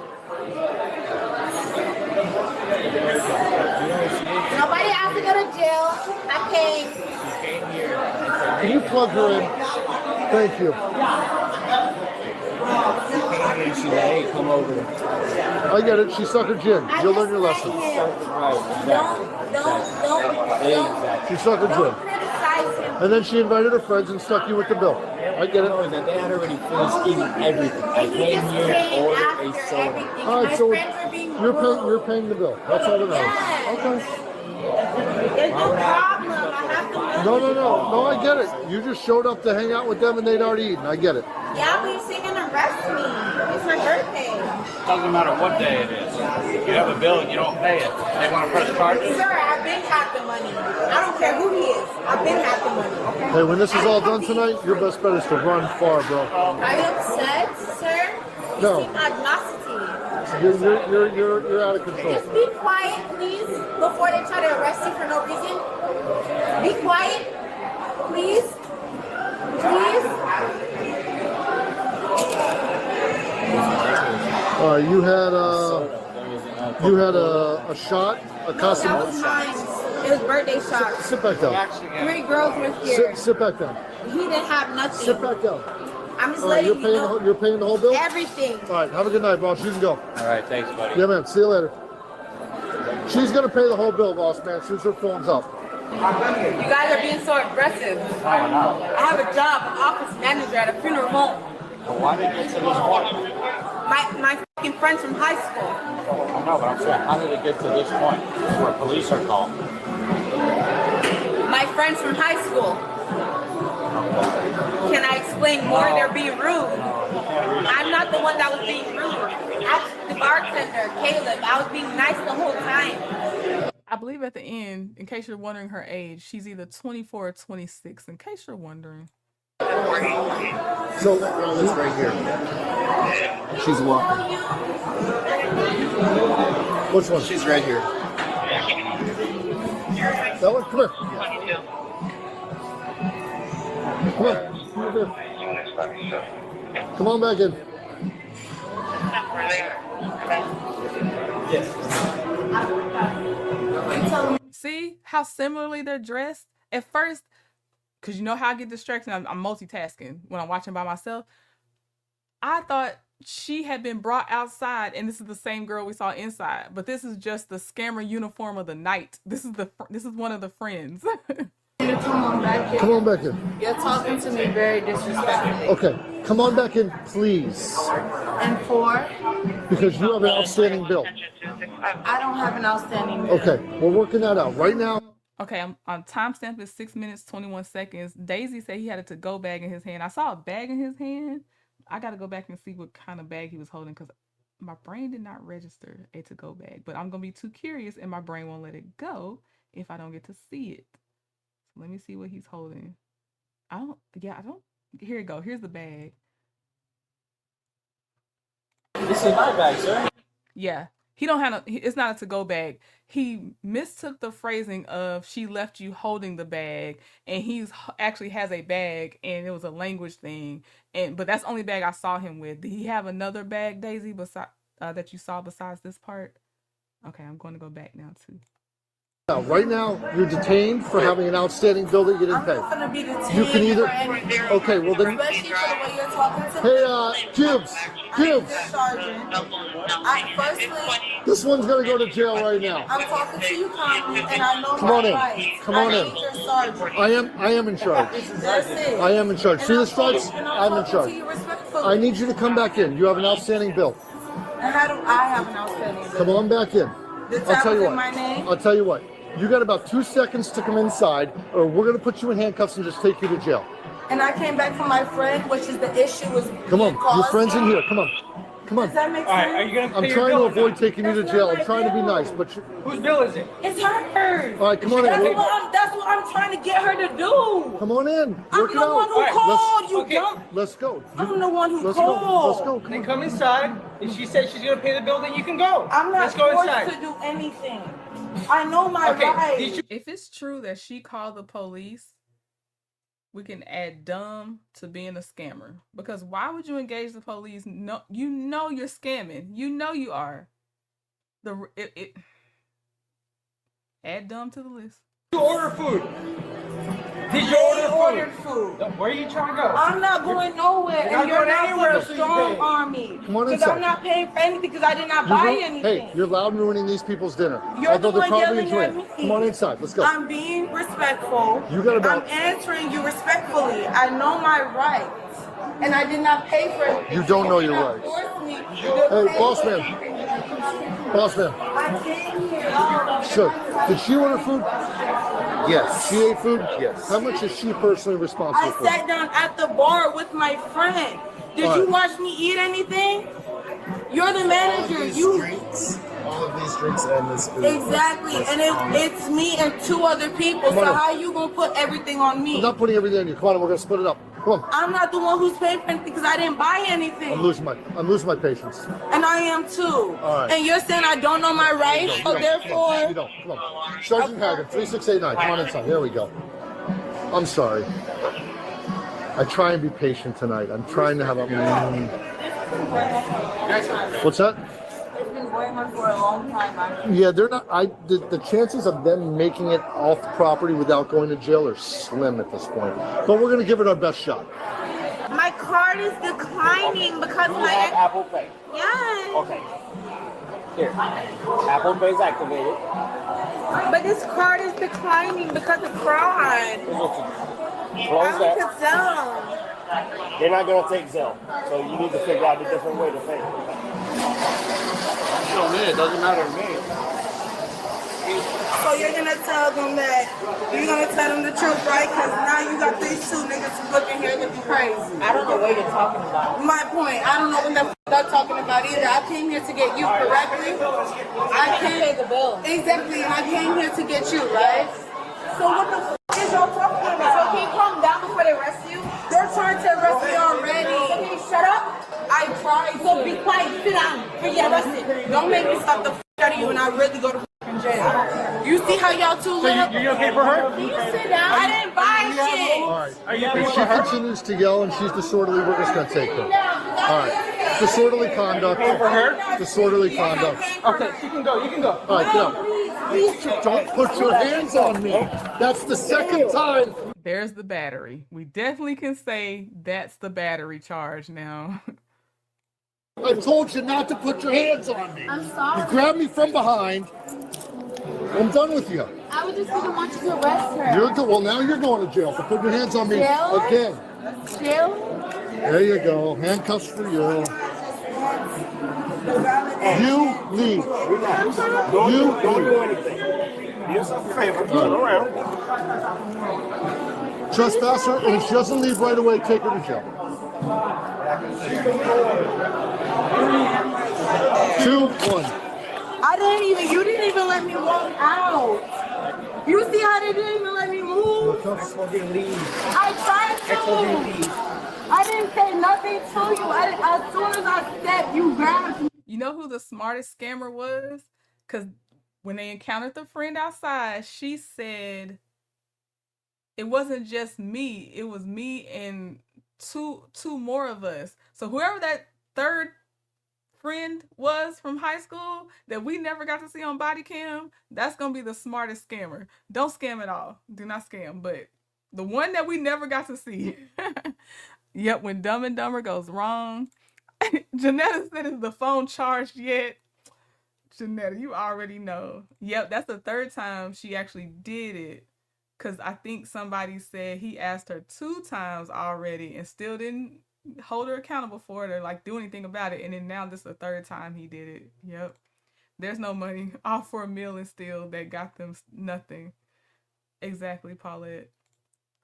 Nobody has to go to jail. I'm paying. Can you plug her in? Thank you. She's like, hey, come over. I get it. She sucked her gin. You'll learn your lesson. Don't. She sucked her gin. And then she invited her friends and stuck you with the bill. I get it. They had already finished eating everything. I came here, ordered a soda. All right, so you're paying the bill. That's all that matters. Okay. There's no problem. I have to No, I get it. You just showed up to hang out with them and they'd already eaten. I get it. Yeah, but you're going to arrest me. It's my birthday. Doesn't matter what day it is. You have a bill and you don't pay it. They want to press charges? Sir, I've been had the money. I don't care who he is. I've been had the money. Okay? Hey, when this is all done tonight, your best bet is to run far, bro. Are you upset, sir? No. You seem agnostic. You're out of control. Just be quiet, please, before they try to arrest you for no reason. Be quiet, please. Please. You had a shot, a costume. That was mine. It was birthday shot. Sit back down. 3 girls were here. Sit back down. He didn't have nothing. Sit back down. I'm just All right, letting you know. You're paying the whole bill? Everything. All right, have a good night, boss. You can go. All right, thanks, buddy. Yeah, man. See you later. She's going to pay the whole bill, boss, man, since her phone's up. You guys are being so aggressive. I have a job, an office manager at a funeral home. Why did it get to this point? My fucking friends from high school. I know, but I'm saying, how did it get to this point where police are called? My friends from high school. Can I explain more? They're being rude. I'm not the one that was being rude. Ask the bartender, Caleb. I was being nice the whole time. I believe at the end, in case you're wondering her age, she's either 24 or 26, in case you're wondering. So, it's right here. She's walking. Which one? She's right here. That one? Come here. Come on. Come on back in. See how similarly they're dressed? At first, because you know how I get distracted, I'm multitasking when I'm watching by myself. I thought she had been brought outside and this is the same girl we saw inside, but this is just the scammer uniform of the night. This is one of the friends. Come on back in. Come on back in. You're talking to me very disrespectfully. Okay, come on back in, please. And for? Because you have an outstanding bill. I don't have an outstanding bill. Okay, we're working that out right now. Okay, I'm on timestamp is 6 minutes, 21 seconds. Daisy said he had a to-go bag in his hand. I saw a bag in his hand. I got to go back and see what kind of bag he was holding because my brain did not register a to-go bag. But I'm going to be too curious and my brain won't let it go if I don't get to see it. So let me see what he's holding. Here you go. Here's the bag. This is my bag, sir. Yeah. he don't have it's not a to-go bag. He mistook the phrasing of she left you holding the bag, and he's actually has a bag, and it was a language thing. But that's the only bag I saw him with. Did he have another bag, Daisy, that you saw besides this part? Okay, I'm going to go back now too. Right now, you're detained for having an outstanding bill that you didn't pay. I'm not gonna be detained. You can either. Okay, well then. Especially for the way you're talking to Hey, Gibbs. Firstly, this one's gonna go to jail right now. I'm talking to you calmly, and I know Come on my in. rights. Come on I in. need your sergeant. I am in charge. That's it. I am in charge. And See the I'm stripes? talking I'm in charge. to you respectfully. I need you to come back in. You have an outstanding bill. And how do I have an outstanding bill? Come on back in. The I'll tell you in what. my name? I'll tell you what. You got about 2 seconds to come inside, or we're gonna put you in handcuffs and just take you to jail. And I came back from my friend, which is the issue was. Come on, your friend's in here. Come on. Come on. Does that make sense? All right, are you gonna pay I'm your trying to bill avoid now? taking you to jail. I'm trying to be nice, but Whose bill is it? It's hers. all right, come on in. That's what I'm trying to get her to do. Come on in. I'm Work it the out. one who called you. Dumb. Let's go. I'm the one who Let's called. go. Let's go. Then come inside. If she says she's gonna pay the bill, then you can go. I'm not Let's go forced inside. to do anything. I know my rights. If it's true that she called the police, we can add dumb to being a scammer. Because why would you engage the police? No, you know you're scamming. You know you are. Add dumb to the list. You order food. Did you order food? Where are you trying to go? I'm not going nowhere, You're and not you're going not anywhere going to until you strong pay. arm me. Come on Because inside. I'm not paying for anything because I did not buy anything. Hey, you're loud and ruining these people's dinner. You're Although the they're one probably yelling enjoying at it. me. Come on inside. Let's go. I'm being respectful. You got about- I'm answering you respectfully. I know my rights, and I did not pay for it. You don't know your cannot rights. force me to Hey, pay boss for man. it. Boss man. I came here. Sure. Did she order food? Yes. She ate food? Yes. How much is she personally responsible I for? sat down at the bar with my friend. Did All you right. watch me eat anything? You're the manager. All of these drinks and this food. Exactly, and it's me and 2 other people. Come on So in. how you gonna put everything on me? I'm not putting everything on you. Come on, we're gonna split it up. Come on. I'm not the one who's paying for anything because I didn't buy anything. I'm losing my patience. And I am too. All right. And you're saying I don't know my rights, so therefore. You don't. Come on. Sergeant Haggard, 3689. Come on inside. Here we go. I'm sorry. I try and be patient tonight. I'm trying to have a. What's that? It's been going on for a long time, actually. Yeah, they're not. The chances of them making it off the property without going to jail are slim at this point. But we're gonna give it our best shot. My card is declining because You my. have Apple Pay. Yes. Okay. Here. Apple Pay is activated. But this card is declining because of fraud. Close that. Because Zelle. They're not going to take Zelle. So you need to figure out a different way to pay. Show me, it doesn't matter to me. So you're gonna tell them the truth, right? Because now you got these 2 niggas looking here looking crazy. I don't know what you're talking about. My point, I don't know what the they're talking about either. I came here to get you correctly. I came pay the bill. Exactly, and I came here to get you, right? So what the is y'all talking about? So can you calm down before they arrest you? They're trying to arrest me already. So can you shut up? I tried. So be quiet, sit down, and get arrested. Don't make me stop the out of you and I really go to jail. You see how y'all 2 live? You okay for her? Can you sit down? I didn't buy shit. All right. Are you If she continues to yell and she's disorderly, we're just gonna take her. All right. Disorderly conduct. For her? Disorderly conduct. Okay, you can go. You can go. All right, get up. Don't put your hands on me. That's the second time. There's the battery. We definitely can say that's the battery charge now. I told you not to put your hands on me. I'm sorry. You grabbed me from behind. I'm done with you. I was just gonna want you to arrest her. You're good. Well, now you're going to jail for putting your hands on me Jail? again. Jail? There you go. Handcuffs for you. You leave. Don't do anything. Do yourself a favor. Turn around. Trespasser, and if she doesn't leave right away, take her to jail. 2, 1. You didn't even let me walk out. You see how they didn't even let me move? I tried to. I didn't say nothing to you. As soon as I stepped, you grabbed me. You know who the smartest scammer was? Because when they encountered the friend outside, she said it wasn't just me. It was me and two more of us. So whoever that third friend was from high school that we never got to see on body cam, that's gonna be the smartest scammer. Don't scam at all. Do not scam. But the one that we never got to see. Yep, when Dumb and Dumber goes wrong. Janetta said, is the phone charged yet? Janetta, you already know. Yep, that's the third time she actually did it. Because I think somebody said he asked her 2 times already and still didn't hold her accountable for it or like do anything about it. And then now this is the third time he did it. Yep. There's no money. All for a meal and still that got them nothing. Exactly, Paulette.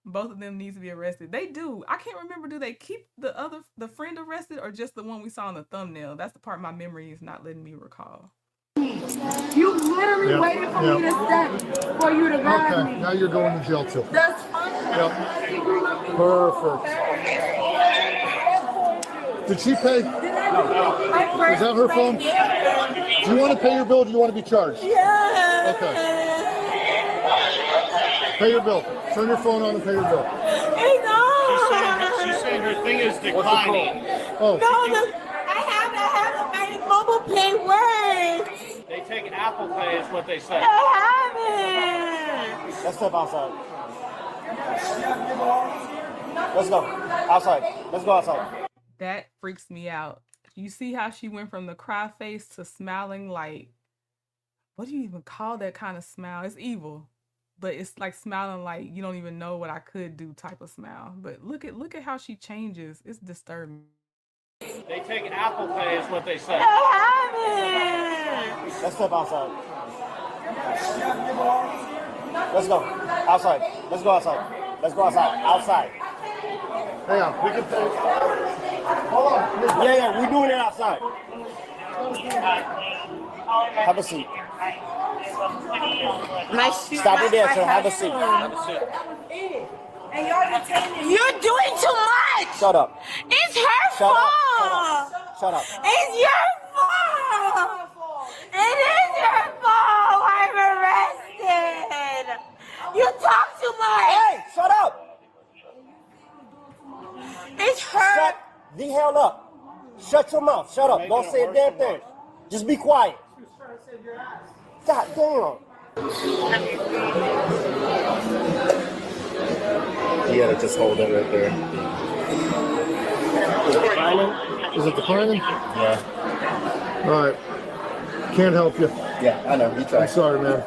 Both of them needs to be arrested. They do. I can't remember. Do they keep the friend arrested or just the one we saw in the thumbnail? That's the part my memory is not letting me recall. You literally waited for me to step for you to grab me. Okay, now you're going to jail too. That's fine. Yep. Perfect. Did she pay? Is that her phone? Do you want to pay your bill or do you want to be charged? Yeah. Okay. Pay your bill. Turn your phone on and pay your bill. It's on. She's saying her thing is declining. Oh. No, I haven't made mobile pay work. They take Apple Pay is what they say. I haven't. Let's step outside. Let's go. Outside. Let's go outside. That freaks me out. You see how she went from the cry face to smiling like, what do you even call that kind of smile? It's evil. But it's like smiling like you don't even know what I could do type of smile. But look at how she changes. It's disturbing. They take Apple Pay is what they say. I haven't. Let's step outside. Let's go. Outside. Let's go outside. Let's go outside. Outside. Hang on. We can pay. Hold on. Yeah, we're doing it outside. Have a seat. Stop it there, sir. Have a seat. Have a seat. And you're doing too much. Shut up. It's her fault. Shut up. It's your fault. It is your fault. I'm arrested. You talk too much. Hey, shut up. It's her. Shut the hell up. Shut your mouth. Shut up. Don't say a damn thing. Just be quiet. God damn. You gotta just hold it right there. Is it declining? Yeah. All right. Can't help you. Yeah, I know. You tried. I'm sorry, man.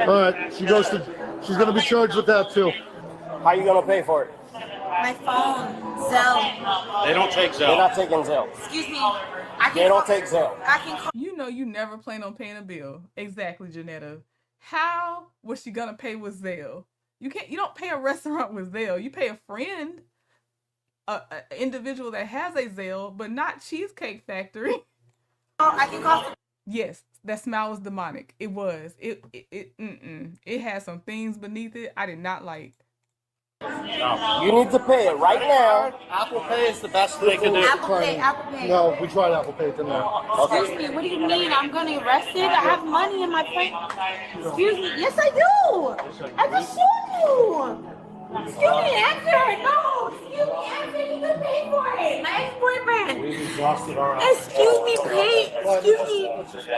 All right. She's gonna be charged with that too. How you gonna pay for it? My phone, Zelle. They don't take Zelle. They're not taking Zelle. Excuse me. They don't take Zelle. I can call. You know you never plan on paying a bill. Exactly, Janetta. How was she gonna pay with Zelle? You don't pay a restaurant with Zelle. You pay a friend, an individual that has a Zelle, but not Cheesecake Factory. I can call. Yes, that smile was demonic. It was. It had some things beneath it I did not like. No. You need to pay it right now. Apple Pay is the best they can do. Apple Pay. No, we tried Apple Pay tonight. Excuse me, what do you mean? I'm gonna get arrested? I have money in my phone. Excuse me. Yes, I do. I just showed you. Excuse me, answer. No. Excuse me, answer. You can pay for it. My ex-boyfriend. We've exhausted our Excuse me, pay.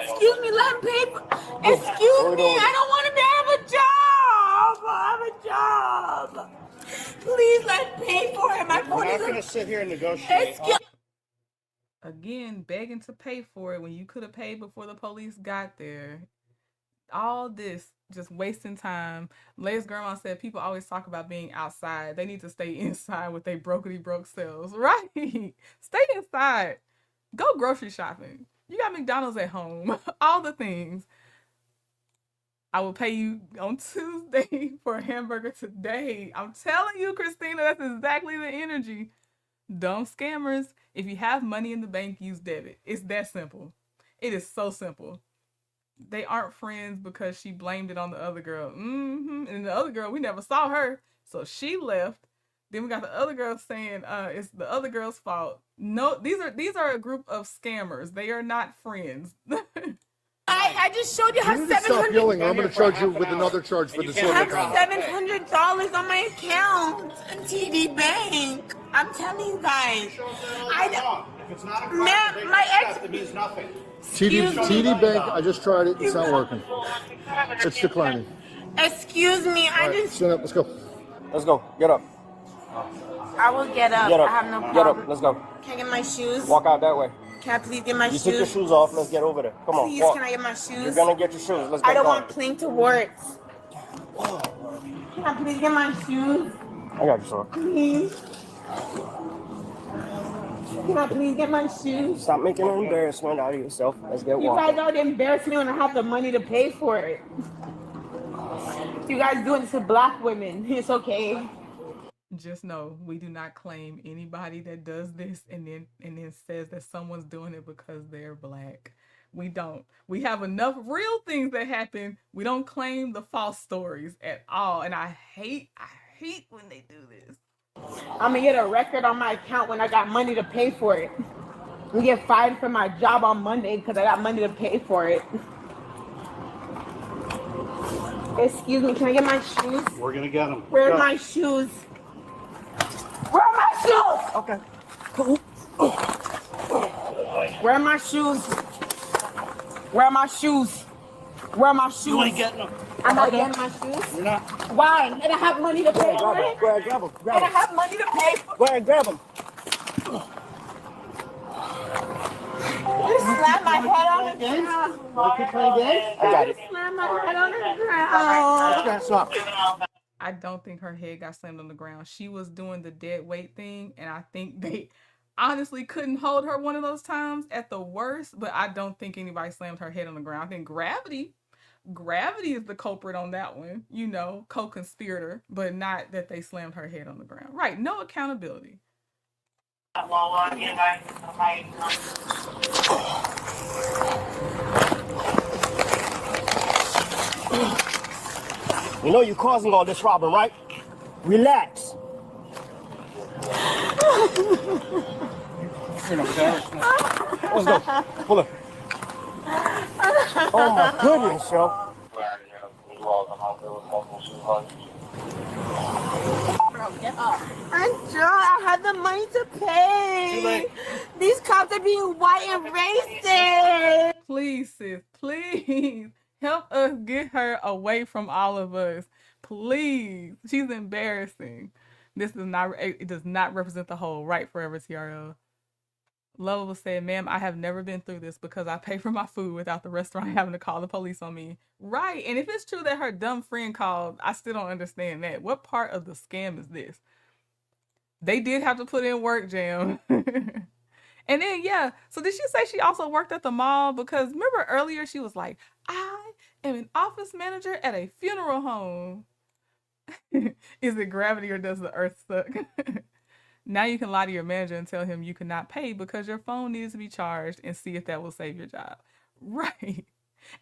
Excuse me, let him pay for. Excuse me, I don't want to be. I have a job. I have a job. Please let him pay for it. My phone We're is. not gonna sit here and negotiate. Again, begging to pay for it when you could have paid before the police got there. All this just wasting time. Leia's grandma said people always talk about being outside. They need to stay inside with their brokety broke selves. Right. Stay inside. Go grocery shopping. You got McDonald's at home. All the things. I will pay you on Tuesday for a hamburger today. I'm telling you, Christina, that's exactly the energy. Dumb scammers. If you have money in the bank, use debit. It's that simple. It is so simple. They aren't friends because she blamed it on the other girl. And the other girl, we never saw her. So she left. Then we got the other girl saying it's the other girl's fault. No, these are a group of scammers. They are not friends. I just showed you how You need to stop yelling, or I'm going to charge you with another charge for I disorderly have conduct. $700 on my account in TD Bank. I'm telling you guys. Ma'am, my ex. It means nothing. TD Bank, I just tried it. It's not working. It's declining. Excuse me, I All right, just. stand up. Let's go. Let's go. Get up. I will get up. Get up. I have no problem. Get up. Let's go. Can I get my shoes? Walk out that way. Can I please get my You shoes? take your shoes off. Let's get over there. Come on. Please, walk. can I get my shoes? You're gonna get your shoes. Let's go. I don't want cling to words. Can I please get my shoes? I got you, sir. Please. Can I please get my shoes? Stop making an embarrassment out of yourself. Let's get You walking. guys already embarrass me when I have the money to pay for it. You guys doing this to black women. It's okay. Just know we do not claim anybody that does this and then says that someone's doing it because they're black. We don't. We have enough real things that happen. We don't claim the false stories at all. And I hate when they do this. I'm gonna get a record on my account when I got money to pay for it. We get fired from my job on Monday because I got money to pay for it. Excuse me, can I get my shoes? We're gonna get them. Where are my shoes? Where are my shoes? Okay. Cool. Where are my shoes? Where are my shoes? Where are my shoes? You ain't getting them. I'm not getting my shoes. You're not. Why? And I have money to pay for it. Go ahead, grab them. And I have money to pay for it. Go ahead, grab them. You slammed my head on the ground. I got it. Slammed my head on the ground. Okay, stop. I don't think her head got slammed on the ground. She was doing the dead weight thing, and I think they honestly couldn't hold her one of those times at the worst, but I don't think anybody slammed her head on the ground. I think gravity is the culprit on that one, you know, co-conspirator, but not that they slammed her head on the ground. Right, no accountability. You know you're causing all this, Robin, right? Relax. Let's go. Pull up. Oh my goodness, yo. I'm drunk. I had the money to pay. These cops are being white and racist. Please, sis, please help us get her away from all of us. Please. She's embarrassing. It does not represent the whole. Right, forever, TRL. Lovable said, ma'am, I have never been through this because I pay for my food without the restaurant having to call the police on me. Right. And if it's true that her dumb friend called, I still don't understand that. What part of the scam is this? They did have to put in work, Jam. And then, yeah. So did she say she also worked at the mall? Because remember earlier she was like, I am an office manager at a funeral home. Is it gravity or does the earth suck? Now you can lie to your manager and tell him you cannot pay because your phone needs to be charged and see if that will save your job. Right. And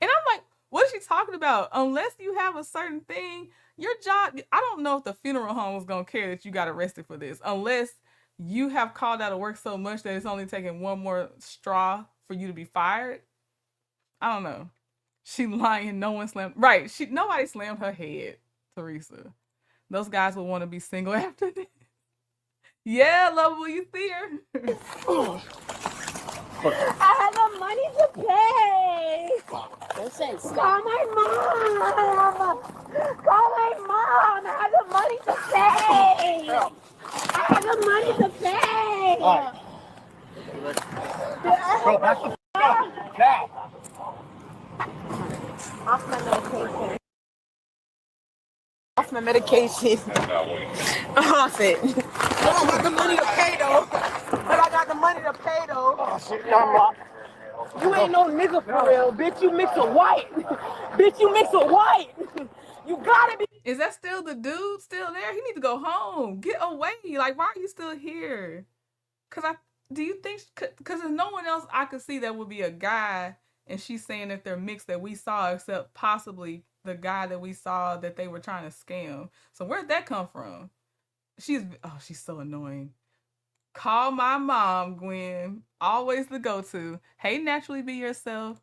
I'm like, what is she talking about? Unless you have a certain thing, your job, I don't know if the funeral home is going to care that you got arrested for this. Unless you have called out of work so much that it's only taking one more straw for you to be fired. I don't know. She lying. No one slammed. Right. Nobody slammed her head, Teresa. Those guys would want to be single after this. Yeah, love, will you see her? I have the money to pay. Call my mom. Call my mom. I have the money to pay. I have the money to pay. All right. Bro, back the f*** up. Now. Off my medication. Off my medication. Off it. But I got the money to pay though. Oh, shit, I'm locked. You ain't no nigga for real, bitch. You mix with white. Bitch, you mix with white. You gotta be. Is that still the dude still there? He need to go home. Get away. Like, why are you still here? Do you think, because there's no one else I could see that would be a guy and she's saying that they're mixed that we saw, except possibly the guy that we saw that they were trying to scam. So where'd that come from? she's so annoying. Call my mom, Gwen. Always the go-to. Hey, naturally be yourself.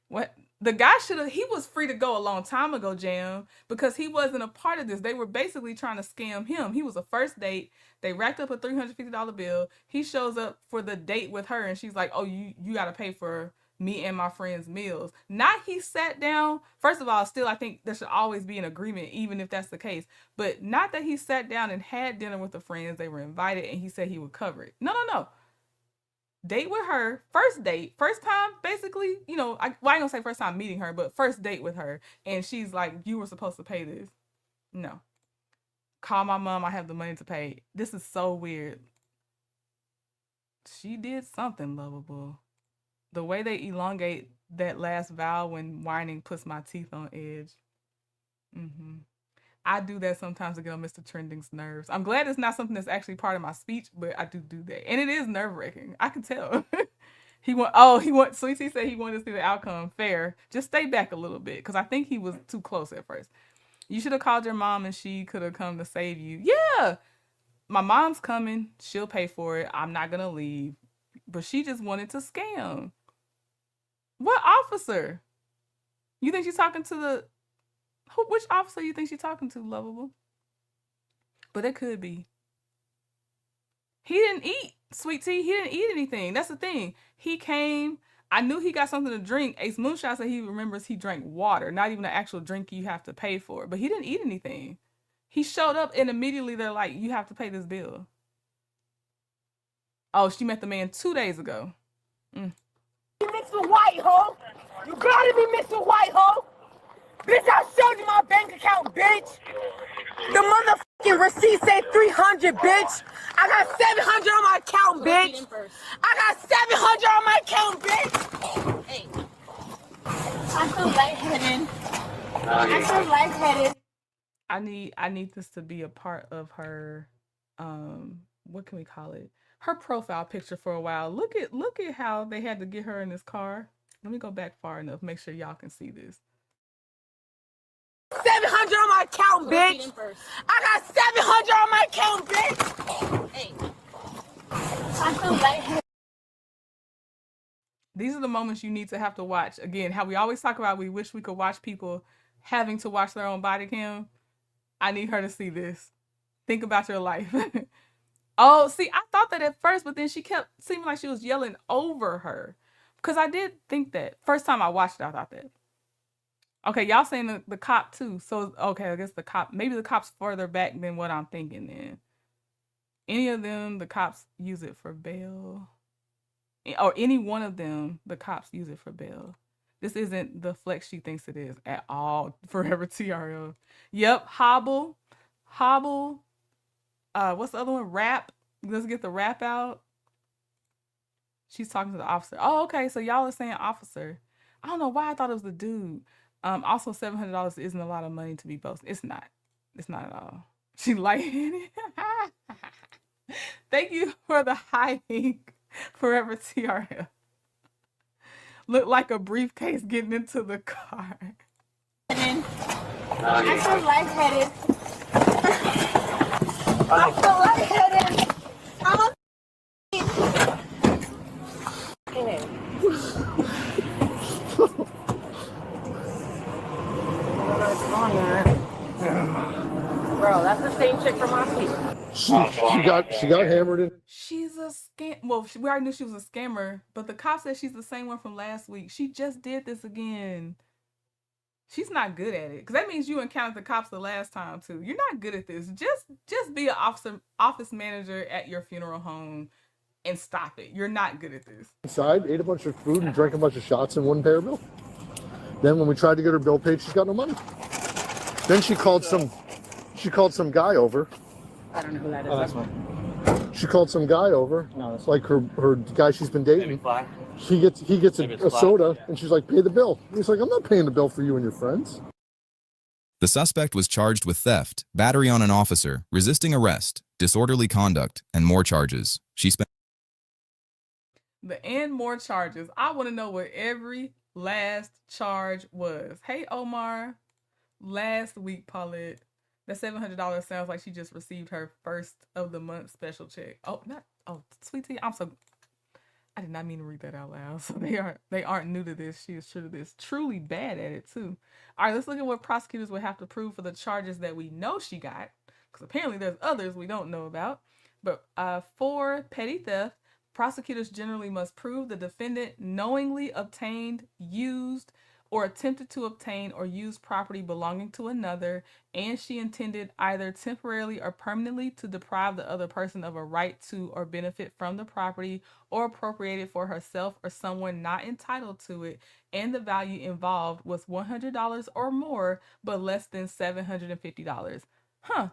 What the guy he was free to go a long time ago, Jam, because he wasn't a part of this. They were basically trying to scam him. He was a first date. They racked up a $350 bill. He shows up for the date with her, and she's like, "Oh, you got to pay for me and my friends' meals." Not he sat down. First of all, still I think there should always be an agreement, even if that's the case. But not that he sat down and had dinner with the friends. They were invited, and he said he would cover it. No. Date with her, first date, first time, basically, you know, I ain't gonna say first time meeting her, but first date with her. And she's like, "You were supposed to pay this." No. Call my mom, I have the money to pay. This is so weird. She did something lovable. The way they elongate that last vowel when whining puts my teeth on edge. I do that sometimes to get on Mr. Trending's nerves. I'm glad it's not something that's actually part of my speech, but I do that. And it is nerve-wracking. I can tell. Sweet Tea said he wanted to see the outcome. Fair. Just stay back a little bit, because I think he was too close at first. You should have called your mom and she could have come to save you. Yeah. My mom's coming. She'll pay for it. I'm not going to leave. But she just wanted to scam. What officer? You think she's talking to which officer you think she's talking to, lovable? But it could be. He didn't eat, Sweet Tea. He didn't eat anything. That's the thing. He came. I knew he got something to drink. Ace Moonshot said he remembers he drank water, not even an actual drink you have to pay for. But he didn't eat anything. He showed up and immediately they're like, "You have to pay this bill." Oh, she met the man 2 days ago. You Mr. White Hoe. You gotta be Mr. White Hoe. Bitch, I showed you my bank account, bitch. The motherfucking receipt said 300, bitch. I got 700 on my account, bitch. I got 700 on my account, bitch. Hey. I feel lightheaded. I feel lightheaded. I need this to be a part of her, what can we call it? Her profile picture for a while. Look at how they had to get her in this car. Let me go back far enough, make sure y'all can see this. 700 on my account, bitch. I got 700 on my account, bitch. Hey. I feel lightheaded. These are the moments you need to have to watch. Again, how we always talk about we wish we could watch people having to watch their own body cam. I need her to see this. Think about your life. Oh, see, I thought that at first, but then she kept seeming like she was yelling over her. Because I did think that. First time I watched it, I thought that. Okay, y'all saying the cop too. So, okay, I guess the cop, maybe the cop's further back than what I'm thinking then. Any of them, the cops use it for bail. Or any one of them, the cops use it for bail. This isn't the flex she thinks it is at all. Forever TRL. Yep, hobble. What's the other one? Rap. Let's get the rap out. She's talking to the officer. Oh, okay. So y'all are saying officer. I don't know why I thought it was the dude. Also, $700 isn't a lot of money to be boasting. It's not. It's not at all. She lightheaded. Thank you for the hiding. Forever TRL. Look like a briefcase getting into the car. I feel lightheaded. I feel lightheaded. I'm a Bro, that's the same chick from last week. She got hammered in. She's a scam. Well, we already knew she was a scammer, but the cop said she's the same one from last week. She just did this again. She's not good at it, because that means you encountered the cops the last time too. You're not good at this. Just be an office manager at your funeral home and stop it. You're not good at this. Inside, ate a bunch of food and drank a bunch of shots and wouldn't pay her bill. Then when we tried to get her bill paid, she's got no money. Then she called some guy over. I don't know who that is. Oh, that's fine. She called some guy over. No, that's like her guy she's been dating. He gets a soda, and she's like, "Pay the bill." He's like, "I'm not paying the bill for you and your friends." The suspect was charged with theft, battery on an officer, resisting arrest, disorderly conduct, and more charges. She spent more charges. I want to know what every last charge was. Hey, Omar. Last week, Paulette. That $700 sounds like she just received her first of the month special check. Oh, sweet tea. I did not mean to read that out loud. So they aren't new to this. She is true to this. Truly bad at it too. All right, let's look at what prosecutors would have to prove for the charges that we know she got, because apparently there's others we don't know about. But for petty theft, prosecutors generally must prove the defendant knowingly obtained, used, or attempted to obtain or use property belonging to another, and she intended either temporarily or permanently to deprive the other person of a right to or benefit from the property, or appropriate it for herself or someone not entitled to it, and the value involved was $100 or more, but less than $750.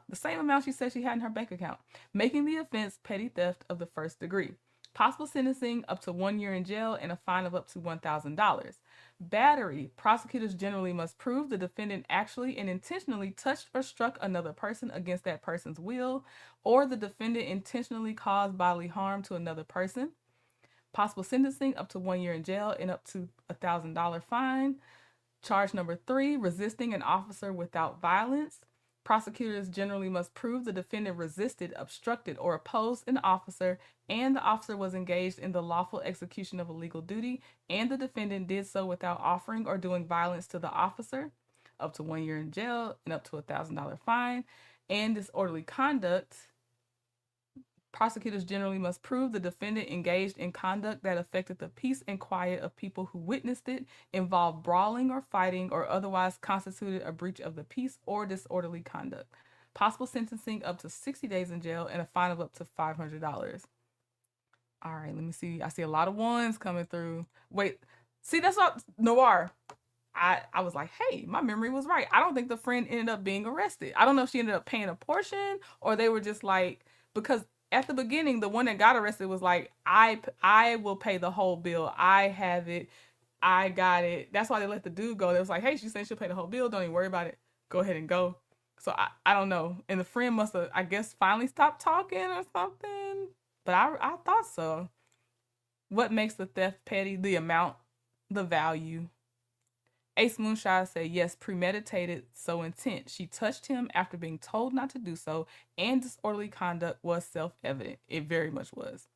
The same amount she said she had in her bank account, making the offense petty theft of the first degree. Possible sentencing up to 1 year in jail and a fine of up to $1,000. Battery. Prosecutors generally must prove the defendant actually and intentionally touched or struck another person against that person's will, or the defendant intentionally caused bodily harm to another person. Possible sentencing up to 1 year in jail and up to a $1,000 fine. Charge number 3, resisting an officer without violence. Prosecutors generally must prove the defendant resisted, obstructed, or opposed an officer, and the officer was engaged in the lawful execution of a legal duty, and the defendant did so without offering or doing violence to the officer. Up to 1 year in jail and up to a $1,000 fine. And disorderly conduct. Prosecutors generally must prove the defendant engaged in conduct that affected the peace and quiet of people who witnessed it, involved brawling or fighting, or otherwise constituted a breach of the peace or disorderly conduct. Possible sentencing up to 60 days in jail and a fine of up to $500. All right, let me see. I see a lot of ones coming through. Wait, see, that's not Noir. I was like, hey, my memory was right. I don't think the friend ended up being arrested. I don't know if she ended up paying a portion or they were just like, because at the beginning, the one that got arrested was like, I will pay the whole bill. I have it. I got it. That's why they let the dude go. They was like, hey, she said she'll pay the whole bill. Don't even worry about it. Go ahead and go. So I don't know. And the friend must have, I guess, finally stopped talking or something. But I thought so. What makes the theft petty? The amount, the value. Ace Moonshine said, yes, premeditated, so intent. She touched him after being told not to do so, and disorderly conduct was self-evident. It very much was.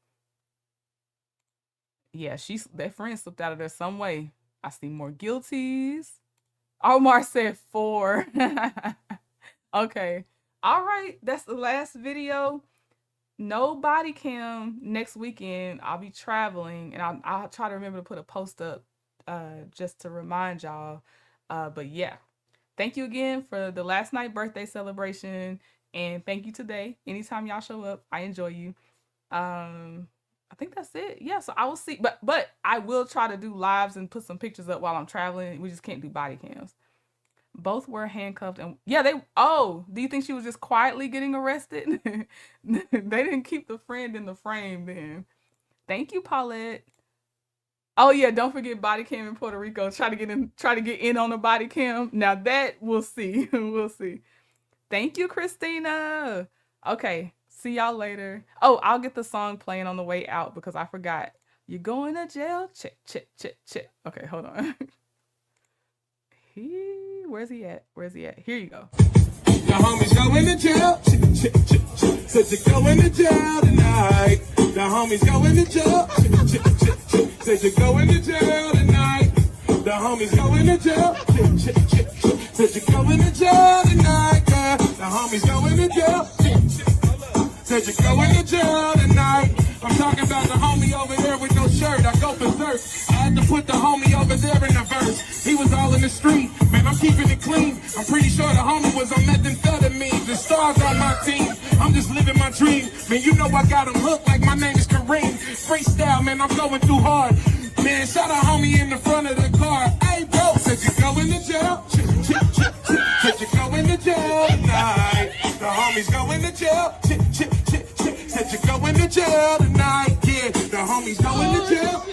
Yeah, that friend slipped out of there some way. I see more guilties. Omar said 4. Okay. All right. That's the last video. No body cam next weekend. I'll be traveling, and I'll try to remember to put a post up just to remind y'all. But yeah, thank you again for the last night birthday celebration, and thank you today. Anytime y'all show up, I enjoy you. I think that's it. Yeah, so I will see, but I will try to do lives and put some pictures up while I'm traveling. We just can't do body cams. Both were handcuffed, and yeah, do you think she was just quietly getting arrested? They didn't keep the friend in the frame then. Thank you, Paulette. Oh yeah, don't forget body cam in Puerto Rico. Try to get in on the body cam. Now that we'll see. We'll see. Thank you, Christina. Okay, see y'all later. Oh, I'll get the song playing on the way out because I forgot. You're going to jail? Check, check, check, check. Okay, hold on. Where's he at? Here you go. The homies going to jail. Said you're going to jail tonight. The homies going to jail. Said you're going to jail tonight. The homies going to jail. Said you're going to jail tonight. The homies going to jail. Said you're going to jail tonight. I'm talking about the homie over there with no shirt. I go berserk. I had to put the homie over there in the verse. He was all in the street. Man, I'm keeping it clean. I'm pretty sure the homie was on methamphetamine. The stars on my team. I'm just living my dream. Man, you know I got him hooked like my name is Kareem. Freestyle, man, I'm going too hard. Man, shot a homie in the front of the car. Hey, bro, said you going to jail? Said you going to jail tonight. The homies going to jail. Said you going to jail tonight. Yeah, the homies going to jail.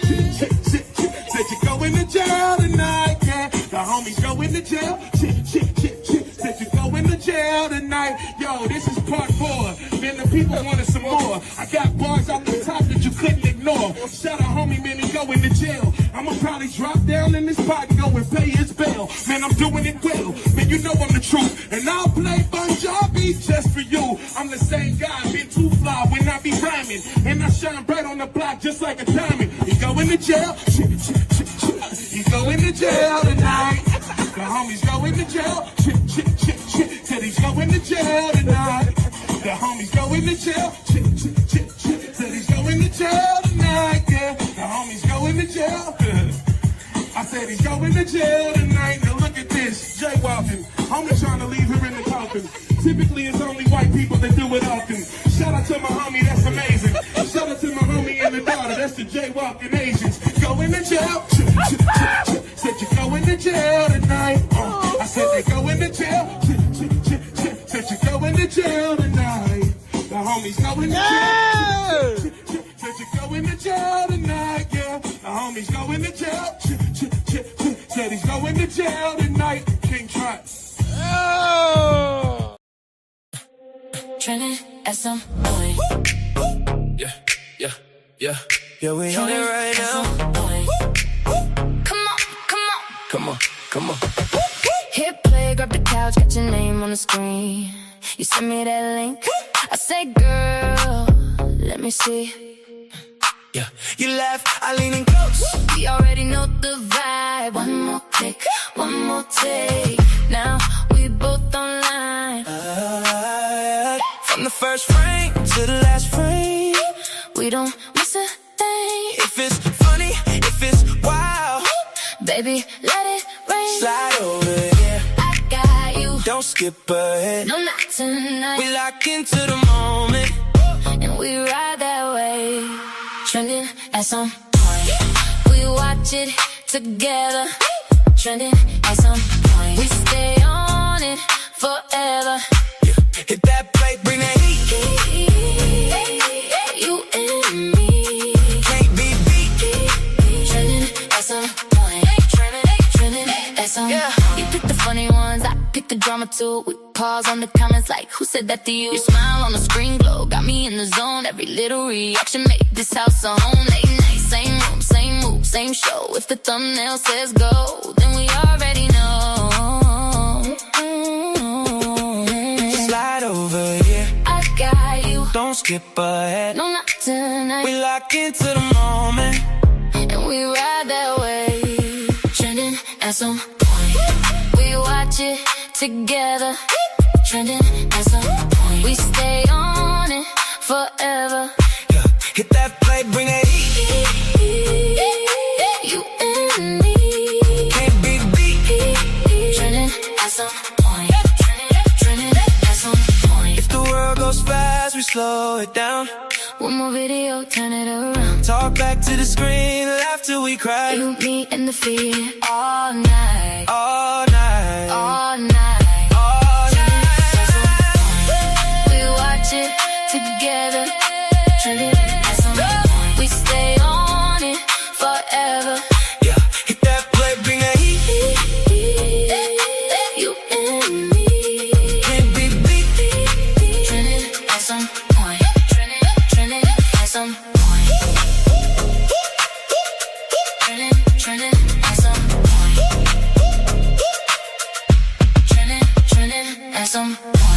Said you going to jail tonight. Yeah, the homies going to jail. Said you going to jail tonight. Yo, this is part 4. Man, the people wanted some more. I got bars off the top that you couldn't ignore. Shout out homie, man, he going to jail. I'ma probably drop down in this pot and go and pay his bail. Man, I'm doing it well. Man, you know I'm the truth. And I'll play Bon Jovi. on the block just like a diamond. He going to jail. He's going to jail tonight. The homies going to jail. Said he's going to jail tonight. The homies going to jail. Said he's going to jail tonight. Yeah, the homies going to jail. I said he's going to jail tonight. Now look at this, jaywalking. Homie trying to leave her in the coffin. Typically it's only white people that do it often. Shout out to my homie, that's amazing. Shout out to my homie and the daughter, that's the jaywalking Asians. Going to jail. Said you're going to jail tonight. I said they going to jail. Said you're going to jail tonight. The homies going to jail. Said you're going to jail tonight. Yeah, the homies going to jail. Said he's going to jail tonight. King Trot. Trending at some point. Yeah, we on it right now. Come on. Hit play, grab the couch, got your name on the screen. You send me that link. I say, girl, let me see. Yeah, you laugh, I lean in close. We already know the vibe. One more click, one more take. Now we both online. From the first frame to the last frame, we don't miss a thing. If it's funny, if it's wild, baby, let it rain. Slide over here, I got you. Don't skip ahead, no, not tonight. We lock into the moment, and we ride that way. Trending at some point, we watch it together. Trending at some point, we stay on it forever. Hit that plate, bring that heat. You and me can't be beat. Trending at some point. Trending at some point. You pick the funny ones, I pick the drama too. We pause on the comments like, who said that to you? Your smile on the screen glow, got me in the zone. Every little reaction make this house a home. Late night, same room, same move, same show. If the thumbnail says go, then we already know. Slide over here, I got you. Don't skip ahead, no, not tonight. We lock into the moment, and we ride that way. Trending at some point, we watch it together. Trending at some point, we stay on it forever. Yeah. Hit that play, bring that heat. You and me can't be beat. Trending at some point. Trending at some point. If the world goes fast, we slow it down. One more video, turn it around. Talk back to the screen, laugh till we cry. You, me, and the fear all night. All night. All night. All night. We watch it together. Trending at some point. We stay on it forever. Yeah, hit that play, bring that heat. You and me can't be beat. Trending at some point. Trending at some point. Trending at some point. Trending at some point.